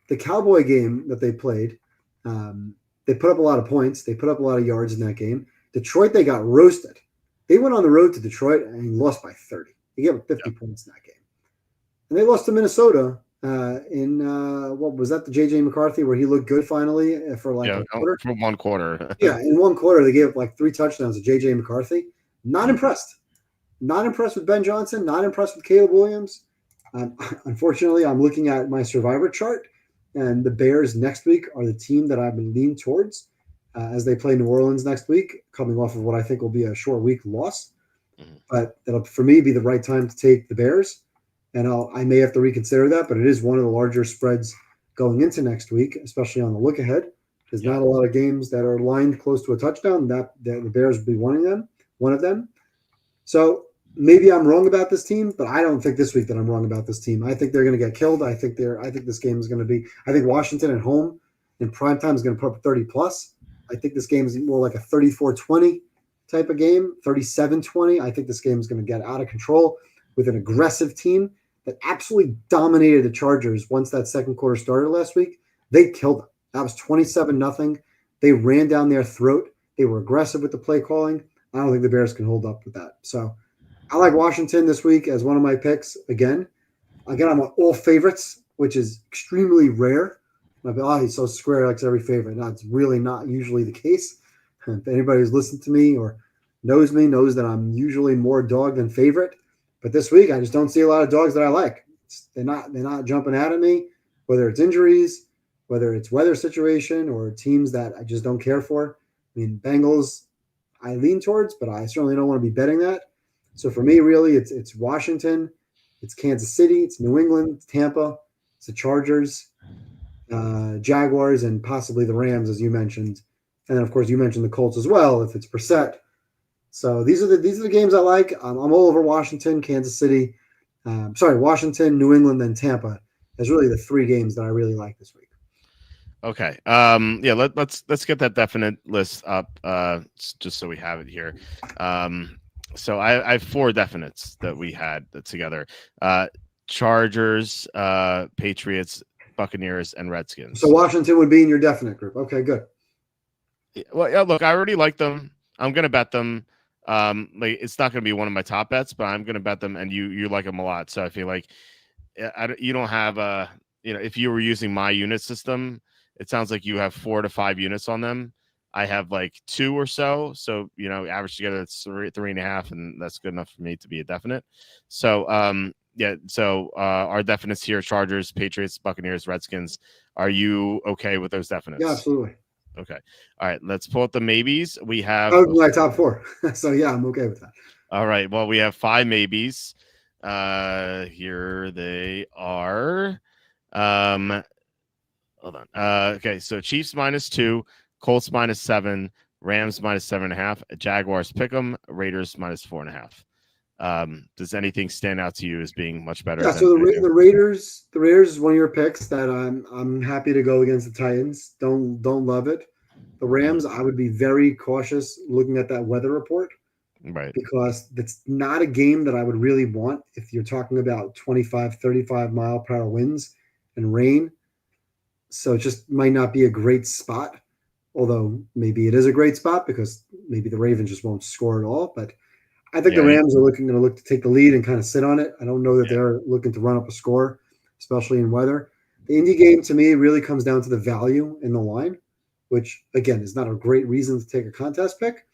The Cowboy game that they played, they put up a lot of points. They put up a lot of yards in that game. Detroit, they got roasted. They went on the road to Detroit and lost by 30. They gave up 50 points in that game. And they lost to Minnesota in what was that, the J.J. McCarthy, where he looked good finally for a quarter? For 1 quarter. Yeah, in 1 quarter, they gave up 3 touchdowns to J.J. McCarthy. Not impressed. Not impressed with Ben Johnson. Not impressed with Caleb Williams. Unfortunately, I'm looking at my survivor chart, and the Bears next week are the team that I've been leaning towards as they play New Orleans next week, coming off of what I think will be a short week loss. But it'll, for me, be the right time to take the Bears. And I may have to reconsider that, but it is one of the larger spreads going into next week, especially on the look ahead. There's Yeah. not a lot of games that are lined close to a touchdown. That the Bears would be one of them. So maybe I'm wrong about this team, but I don't think this week that I'm wrong about this team. I think they're going to get killed. I think this game is going to be. I think Washington at home in prime time is going to put up 30 plus. I think this game is more like a 34-20 type of game, 37-20. I think this game is going to get out of control with an aggressive team that absolutely dominated the Chargers once that second quarter started last week. They killed them. That was 27-0. They ran down their throat. They were aggressive with the play calling. I don't think the Bears can hold up with that. So I like Washington this week as one of my picks again. Again, I'm on all favorites, which is extremely rare. He's so square, likes every favorite. No, it's really not usually the case. If anybody who's listened to me or knows me knows that I'm usually more dog than favorite. But this week, I just don't see a lot of dogs that I like. They're not jumping out at me, whether it's injuries, whether it's weather situation, or teams that I just don't care for. I mean, Bengals, I lean towards, but I certainly don't want to be betting that. So for me, really, it's Washington, it's Kansas City, it's New England, it's Tampa, it's the Chargers, Jaguars, and possibly the Rams, as you mentioned. And then, of course, you mentioned the Colts as well, if it's Brissett. So these are the games I like. I'm all over Washington, Kansas City. Washington, New England, and Tampa. That's really the three games that I really like this week. Okay. Let's get that definite list up, just so we have it here. So I have four definites that we had together: Chargers, Patriots, Buccaneers, and Redskins. So Washington would be in your definite group. Okay, good. Well, yeah. Look, I already like them. I'm gonna bet them. It's not gonna be one of my top bets, but I'm gonna bet them, and you like them a lot. So I feel like you don't have if you were using my unit system, it sounds like you have 4 to 5 units on them. I have like 2 or so. So, average together, it's 3.5, and that's good enough for me to be a definite. So, our definites here: Chargers, Patriots, Buccaneers, Redskins. Are you okay with those definites? Yeah, absolutely. Okay. All right. Let's pull up the maybes. We have my top 4. So yeah, I'm okay with that. All right. Well, we have 5 maybes. Here they are. Hold on. Okay. So Chiefs -2, Colts -7, Rams -7.5, Jaguars pick'em, Raiders -4.5. Does anything stand out to you as being much better? Yeah. So the Raiders is one of your picks that I'm happy to go against the Titans. Don't love it. The Rams, I would be very cautious looking at that weather report. Right. Because that's not a game that I would really want if you're talking about 25, 35 mile per hour winds and rain. So it just might not be a great spot, although maybe it is a great spot because maybe the Ravens just won't score at all. But I think the Rams are going to look to take the lead and kind of sit on it. I don't know that they're looking to run up a score, especially in weather. The Indy game, to me, really comes down to the value in the line, which, again, is not a great reason to take a contest pick.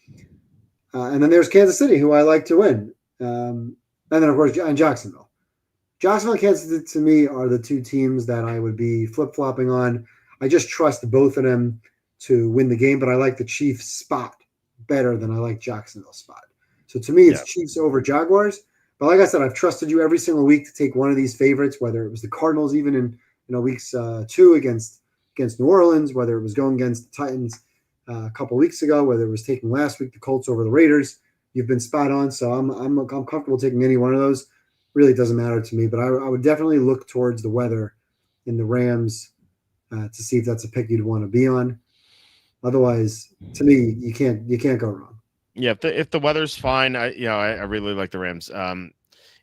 And then there's Kansas City, who I like to win. And then, of course, and Jacksonville. Jacksonville and Kansas City, to me, are the 2 teams that I would be flip-flopping on. I just trust both of them to win the game, but I like the Chiefs spot better than I like Jacksonville's spot. So to me, it's Chiefs over Jaguars. But like I said, I've trusted you every single week to take one of these favorites, whether it was the Cardinals even in weeks 2 against New Orleans, whether it was going against the Titans a couple weeks ago, whether it was taking last week the Colts over the Raiders. You've been spot on, so I'm comfortable taking any one of those. Really doesn't matter to me, but I would definitely look towards the weather in the Rams to see if that's a pick you'd want to be on. Otherwise, to me, you can't go wrong. Yeah, if the weather's fine, I really like the Rams.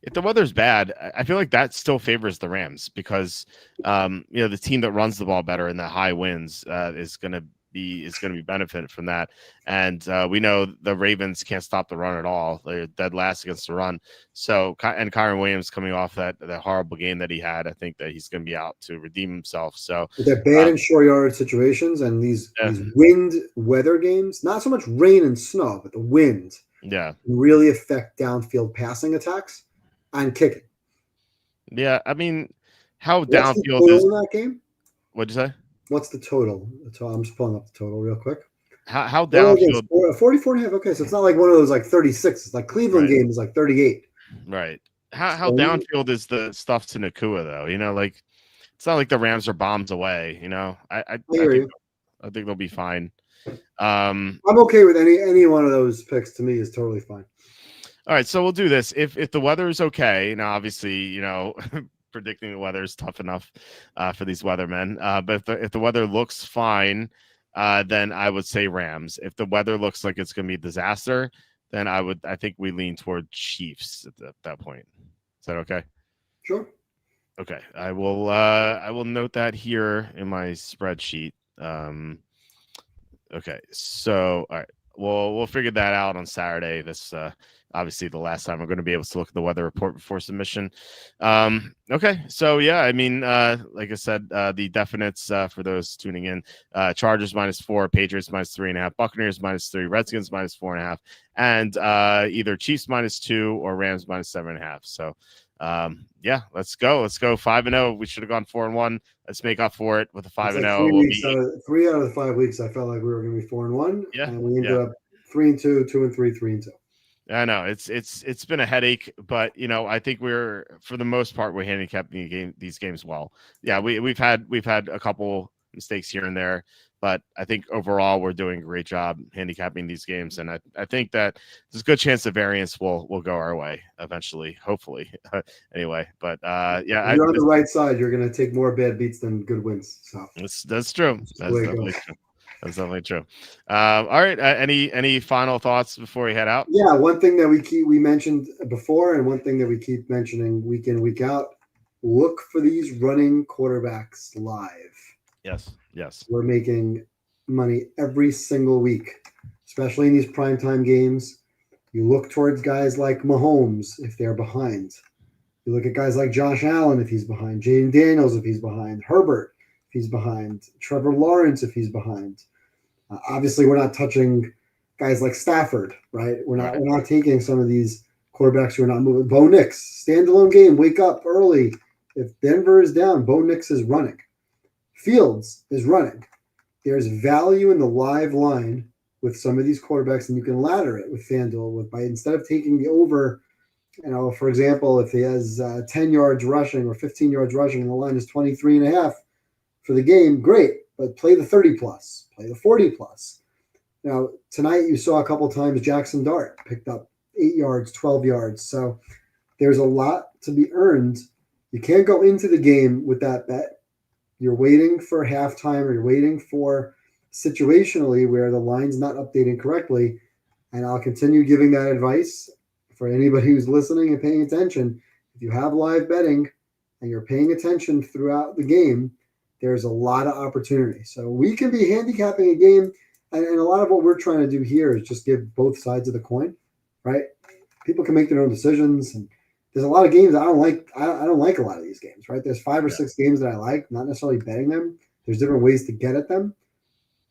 If the weather's bad, I feel like that still favors the Rams because the team that runs the ball better in the high winds is going to be benefited from that. And we know the Ravens can't stop the run at all. They're dead last against the run. So, and Kyron Williams coming off that horrible game that he had, I think that he's going to be out to redeem himself. So they're bad in short yard situations and these wind weather games, not so much rain and snow, but the wind really affect downfield passing attacks and kicking. Yeah. I mean, how downfield is in that game? What'd you say? What's the total? I'm just pulling up the total real quick. How downfield? 44.5. Okay, so it's not like one of those like 36. It's like Cleveland game is like 38. Right. How downfield is the stuff to Nakua though? it's not like the Rams are bombs away. I hear you. I think they'll be fine. I'm okay with any one of those picks. To me, is totally fine. All right, so we'll do this. If the weather is okay, now obviously, predicting the weather is tough enough for these weathermen. But if the weather looks fine, then I would say Rams. If the weather looks like it's going to be a disaster, then I think we lean toward Chiefs at that point. Is that okay? Sure. Okay, I will note that here in my spreadsheet. Okay, so all right, we'll figure that out on Saturday. This obviously the last time we're going to be able to look at the weather report before submission. Okay, so yeah, I mean, like I said, the definites for those tuning in: Chargers -4, Patriots -3.5, Buccaneers -3, Redskins -4.5, and either Chiefs -2 or Rams -7.5. So. Yeah, let's go 5-0. We should have gone 4-1. Let's make up for it with a 5-0. We'll be 3 out of the 5 weeks. I felt like we were going to be 4-1, yeah, and we ended up 3-2, 2-3, 3-2. I know it's been a headache, but I think for the most part we're handicapping these games well. Yeah, we've had a couple mistakes here and there, but I think overall we're doing a great job handicapping these games, and I think that there's a good chance the variance will go our way eventually, hopefully. Anyway, but yeah, you're on the right side. You're going to take more bad beats than good wins. So that's true. That's definitely true. That's definitely true. All right. Any final thoughts before we head out? Yeah, one thing that we mentioned before, and one thing that we keep mentioning week in, week out: look for these running quarterbacks live. Yes. We're making money every single week, especially in these primetime games. You look towards guys like Mahomes if they're behind. You look at guys like Josh Allen if he's behind, Jaden Daniels if he's behind, Herbert if he's behind, Trevor Lawrence if he's behind. Obviously, we're not touching guys like Stafford, right? We're not taking some of these quarterbacks who are not moving. Bo Nix, standalone game, wake up early. If Denver is down, Bo Nix is running. Fields is running. There's value in the live line with some of these quarterbacks, and you can ladder it with FanDuel by instead of taking the over. For example, if he has 10 yards rushing or 15 yards rushing and the line is 23.5 for the game, great, but play the 30 plus, play the 40 plus. Now, tonight you saw a couple times Jackson Dart picked up 8 yards, 12 yards. So there's a lot to be earned. You can't go into the game with that bet. You're waiting for halftime, or you're waiting for situationally where the line's not updating correctly. And I'll continue giving that advice for anybody who's listening and paying attention. If you have live betting and you're paying attention throughout the game, there's a lot of opportunity. So we can be handicapping a game, and a lot of what we're trying to do here is just give both sides of the coin, right? People can make their own decisions, and there's a lot of games I don't like. I don't like a lot of these games, right? There's 5 or 6 games that I like, not necessarily betting them. There's different ways to get at them.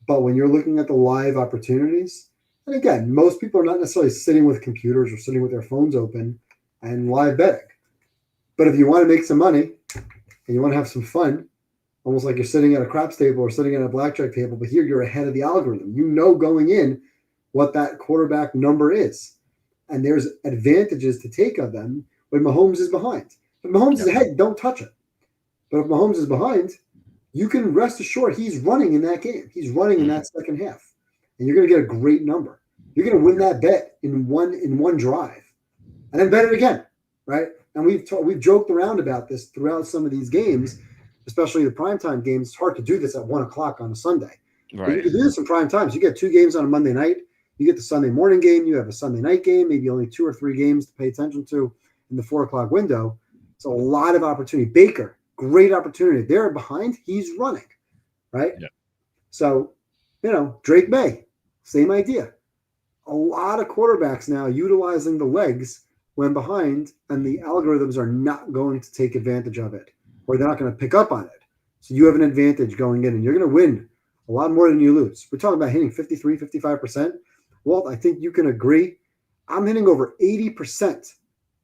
But when you're looking at the live opportunities, and again, most people are not necessarily sitting with computers or sitting with their phones open and live betting. But if you want to make some money and you want to have some fun, almost like you're sitting at a craps table or sitting at a blackjack table, but here you're ahead of the algorithm. You know going in what that quarterback number is. And there's advantages to take of them when Mahomes is behind. If Mahomes is ahead, don't touch it. But if Mahomes is behind, you can rest assured he's running in that game. He's running in that second half. And you're going to get a great number. You're going to win that bet in one drive. And then bet it again, right? And we've joked around about this throughout some of these games, especially the primetime games. It's hard to do this at 1 o'clock on a Sunday. Right. You can do this in prime times. You get 2 games on a Monday night. You get the Sunday morning game. You have a Sunday night game, maybe only 2 or 3 games to pay attention to in the 4 o'clock window. It's a lot of opportunity. Baker, great opportunity. If they're behind, he's running, right? Yeah. So, Drake May, same idea. A lot of quarterbacks now utilizing the legs when behind, and the algorithms are not going to take advantage of it, or they're not going to pick up on it. So you have an advantage going in, and you're going to win a lot more than you lose. We're talking about hitting 53, 55%. Walt, I think you can agree. I'm hitting over 80%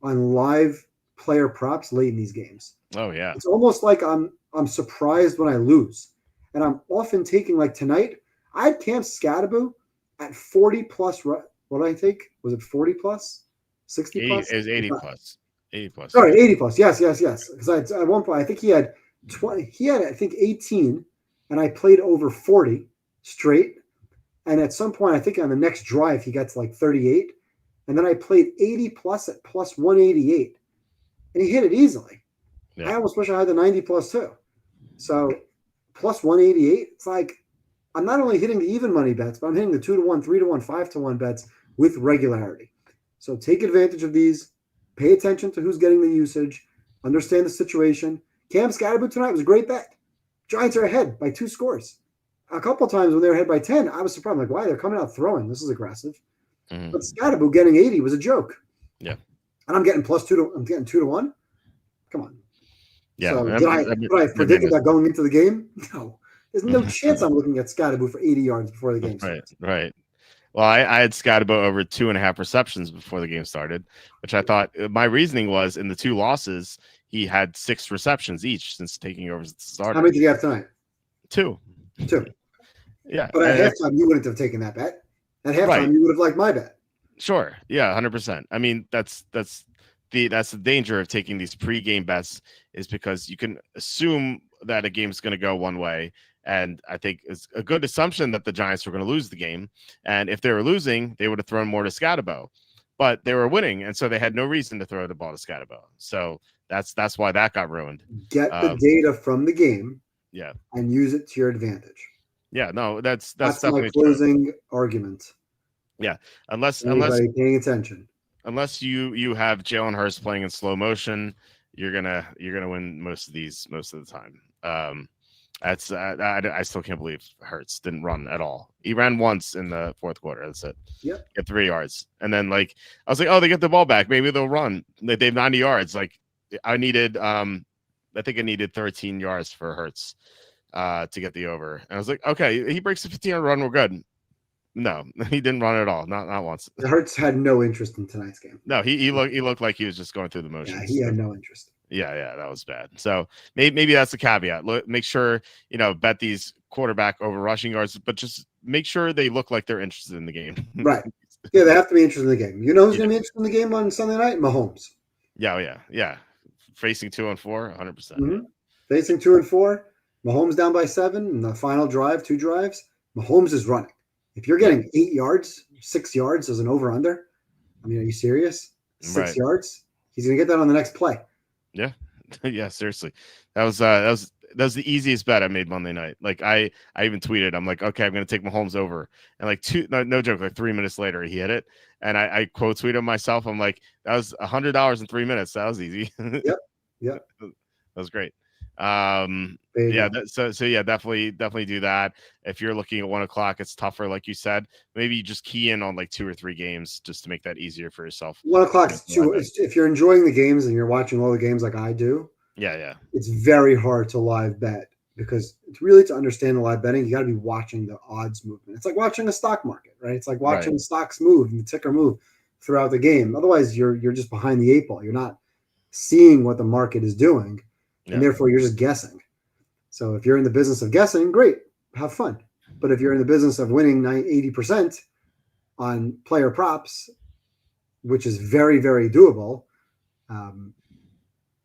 on live player props late in these games. Oh, yeah. It's almost like I'm surprised when I lose. And I'm often taking, like tonight, I had Camp Scadaboo at 40 plus. What did I take? Was it 40 plus? 60 plus? It was 80 plus. 80 plus. Sorry, 80 plus. Yes. Because at one point, I think he had 20. He had, I think, 18, and I played over 40 straight. And at some point, I think on the next drive, he got to like 38. And then I played 80 plus at plus 188. And he hit it easily. Yeah. I almost wish I had the 90 plus too. So plus 188, it's like I'm not only hitting the even money bets, but I'm hitting the 2-1, 3-1, 5-1 bets with regularity. So take advantage of these. Pay attention to who's getting the usage. Understand the situation. Cam Scatterboot tonight was a great bet. Giants are ahead by 2 scores. A couple of times when they were ahead by 10, I was surprised. I'm like, why? They're coming out throwing. This is aggressive. Mm-hmm. But Scatterboot getting 80 was a joke. Yeah. And I'm getting I'm getting 2-1. Come on. Yeah. So did I predict that going into the game? No. There's no chance I'm looking at Scatterboot for 80 yards before the game starts. Right. Well, I had Scatterboot over 2.5 receptions before the game started, which I thought my reasoning was in the 2 losses, he had 6 receptions each since taking over as the starter. How many did you have tonight? 2. Yeah. But at halftime, you wouldn't have taken that bet. At halftime, you would have liked my bet. Sure. Yeah, 100%. I mean, that's the danger of taking these pregame bets is because you can assume that a game's going to go one way. And I think it's a good assumption that the Giants were going to lose the game. And if they were losing, they would have thrown more to Scatterbo. But they were winning, and so they had no reason to throw the ball to Scatterbo. So that's why that got ruined. Get the data from the game, and use it to your advantage. Yeah, no, that's definitely my closing argument. Yeah, unless paying attention. Unless you have Jalen Hurts playing in slow motion, you're gonna win most of the time. That's I still can't believe Hurts didn't run at all. He ran once in the 4th quarter. That's it. Yep. Get 3 yards, and then I was like, oh, they get the ball back. Maybe they'll run. They have 90 yards. I needed I think I needed 13 yards for Hurts to get the over. And I was like, okay, he breaks the 15-yard run, we're good. No, he didn't run at all. Not once. Hurts had no interest in tonight's game. No, he looked like he was just going through the motions. Yeah, he had no interest. Yeah, that was bad. So maybe that's the caveat. Make sure bet these quarterback over rushing yards, but just make sure they look like they're interested in the game. Right. Yeah, they have to be interested in the game. You know who's going to be interested in the game on Sunday night? Mahomes. Yeah. Facing 2-4, 100%. Mm-hmm. Facing 2-4. Mahomes down by 7 in the final drive, 2 drives. Mahomes is running. If you're getting 8 yards, 6 yards as an over-under, I mean, are you serious? 6 yards? He's going to get that on the next play. Yeah. Yeah, seriously. That was the easiest bet I made Monday night. I even tweeted, I'm like, okay, I'm going to take Mahomes over. And no joke, 3 minutes later, he hit it. And I quote tweeted myself. I'm like, that was $100 in 3 minutes. That was easy. Yep. That was great. Definitely do that. If you're looking at 1 o'clock, it's tougher, like you said. Maybe you just key in on 2 or 3 games just to make that easier for yourself. 1 o'clock is too. If you're enjoying the games and you're watching all the games like I do, it's very hard to live bet because it's really to understand the live betting. You got to be watching the odds movement. It's like watching a stock market, right? It's like watching stocks move and the ticker move throughout the game. Otherwise, you're just behind the 8 ball. You're not seeing what the market is doing. And therefore, you're just guessing. So if you're in the business of guessing, great, have fun. But if you're in the business of winning 80% on player props, which is very, very doable,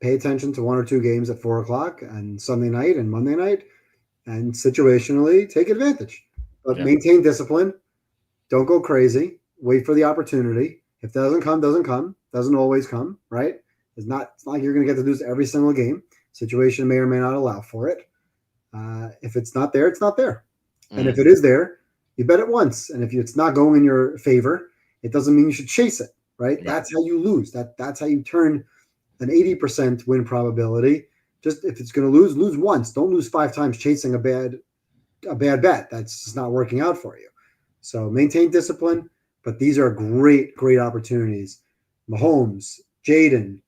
pay attention to 1 or 2 games at 4 o'clock and Sunday night and Monday night, and situationally take advantage. But maintain discipline. Don't go crazy. Wait for the opportunity. If it doesn't come, doesn't come. Doesn't always come, right? It's not like you're going to get to do this every single game. Situation may or may not allow for it. If it's not there, it's not there. And if it is there, you bet it once. And if it's not going in your favor, it doesn't mean you should chase it, right? That's how you lose. That's how you turn an 80% win probability. Just if it's going to lose once. Don't lose 5 times chasing a bad bet. That's just not working out for you. So maintain discipline. But these are great opportunities. Mahomes, Jaden,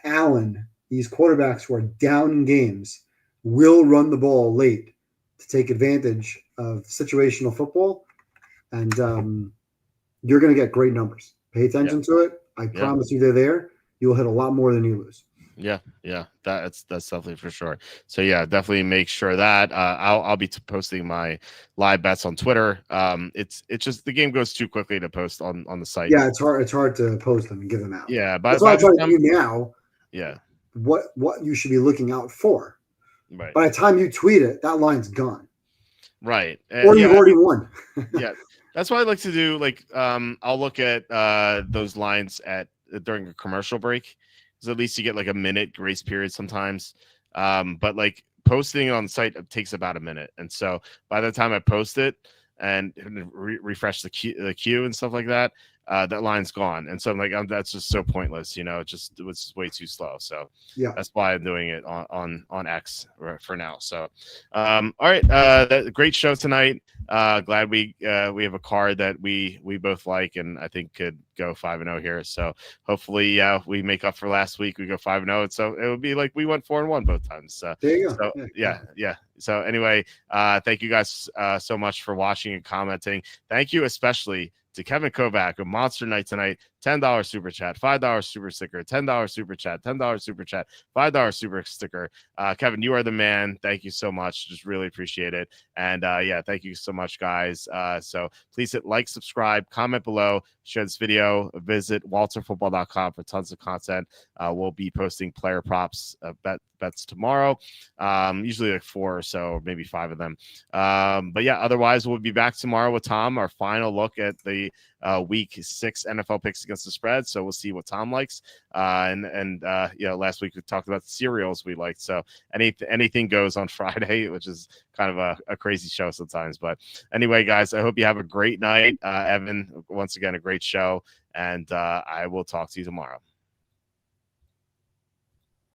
Allen, these quarterbacks who are down in games will run the ball late to take advantage of situational football. And you're going to get great numbers. Pay attention to it. I promise you they're there. You'll hit a lot more than you lose. Yeah. That's definitely for sure. So definitely make sure that I'll be posting my live bets on Twitter. It's just the game goes too quickly to post on the site. Yeah, it's hard to post them and give them out. Yeah, but that's why I try to do now. Yeah. what you should be looking out for. Right. By the time you tweet it, that line's gone, Right. or you've already won. Yeah, that's why I like to do. Like, I'll look at those lines at during a commercial break, because at least you get like a minute grace period sometimes. But like posting on the site takes about a minute, and so by the time I post it and refresh the queue and stuff like that, that line's gone. And so I'm like, that's just so pointless, you know. It was way too slow. So Yeah, that's why I'm doing it on X for now. So, all right, great show tonight. Glad we have a card that we both like, and I think could go 5-0 here. So hopefully we make up for last week. We go 5-0. So it would be like we went 4-1 both times. there you go. So yeah. So anyway, thank you guys so much for watching and commenting. Thank you especially to Kevin Kovac, a monster night tonight. $10 super chat, $5 super sticker, $10 super chat, $10 super chat, $5 super sticker. Kevin, you are the man. Thank you so much. Just really appreciate it. And yeah, thank you so much, guys. So please hit like, subscribe, comment below, share this video, visit walterfootball.com for tons of content. We'll be posting player props bets tomorrow. Usually like 4 or so, maybe 5 of them. But yeah, otherwise we'll be back tomorrow with Tom, our final look at the week 6 NFL picks against the spread. So we'll see what Tom likes. And you know, last week we talked about the cereals we liked. So anything goes on Friday, which is kind of a crazy show sometimes. But anyway, guys, I hope you have a great night. Evan, once again, a great show. And I will talk to you tomorrow.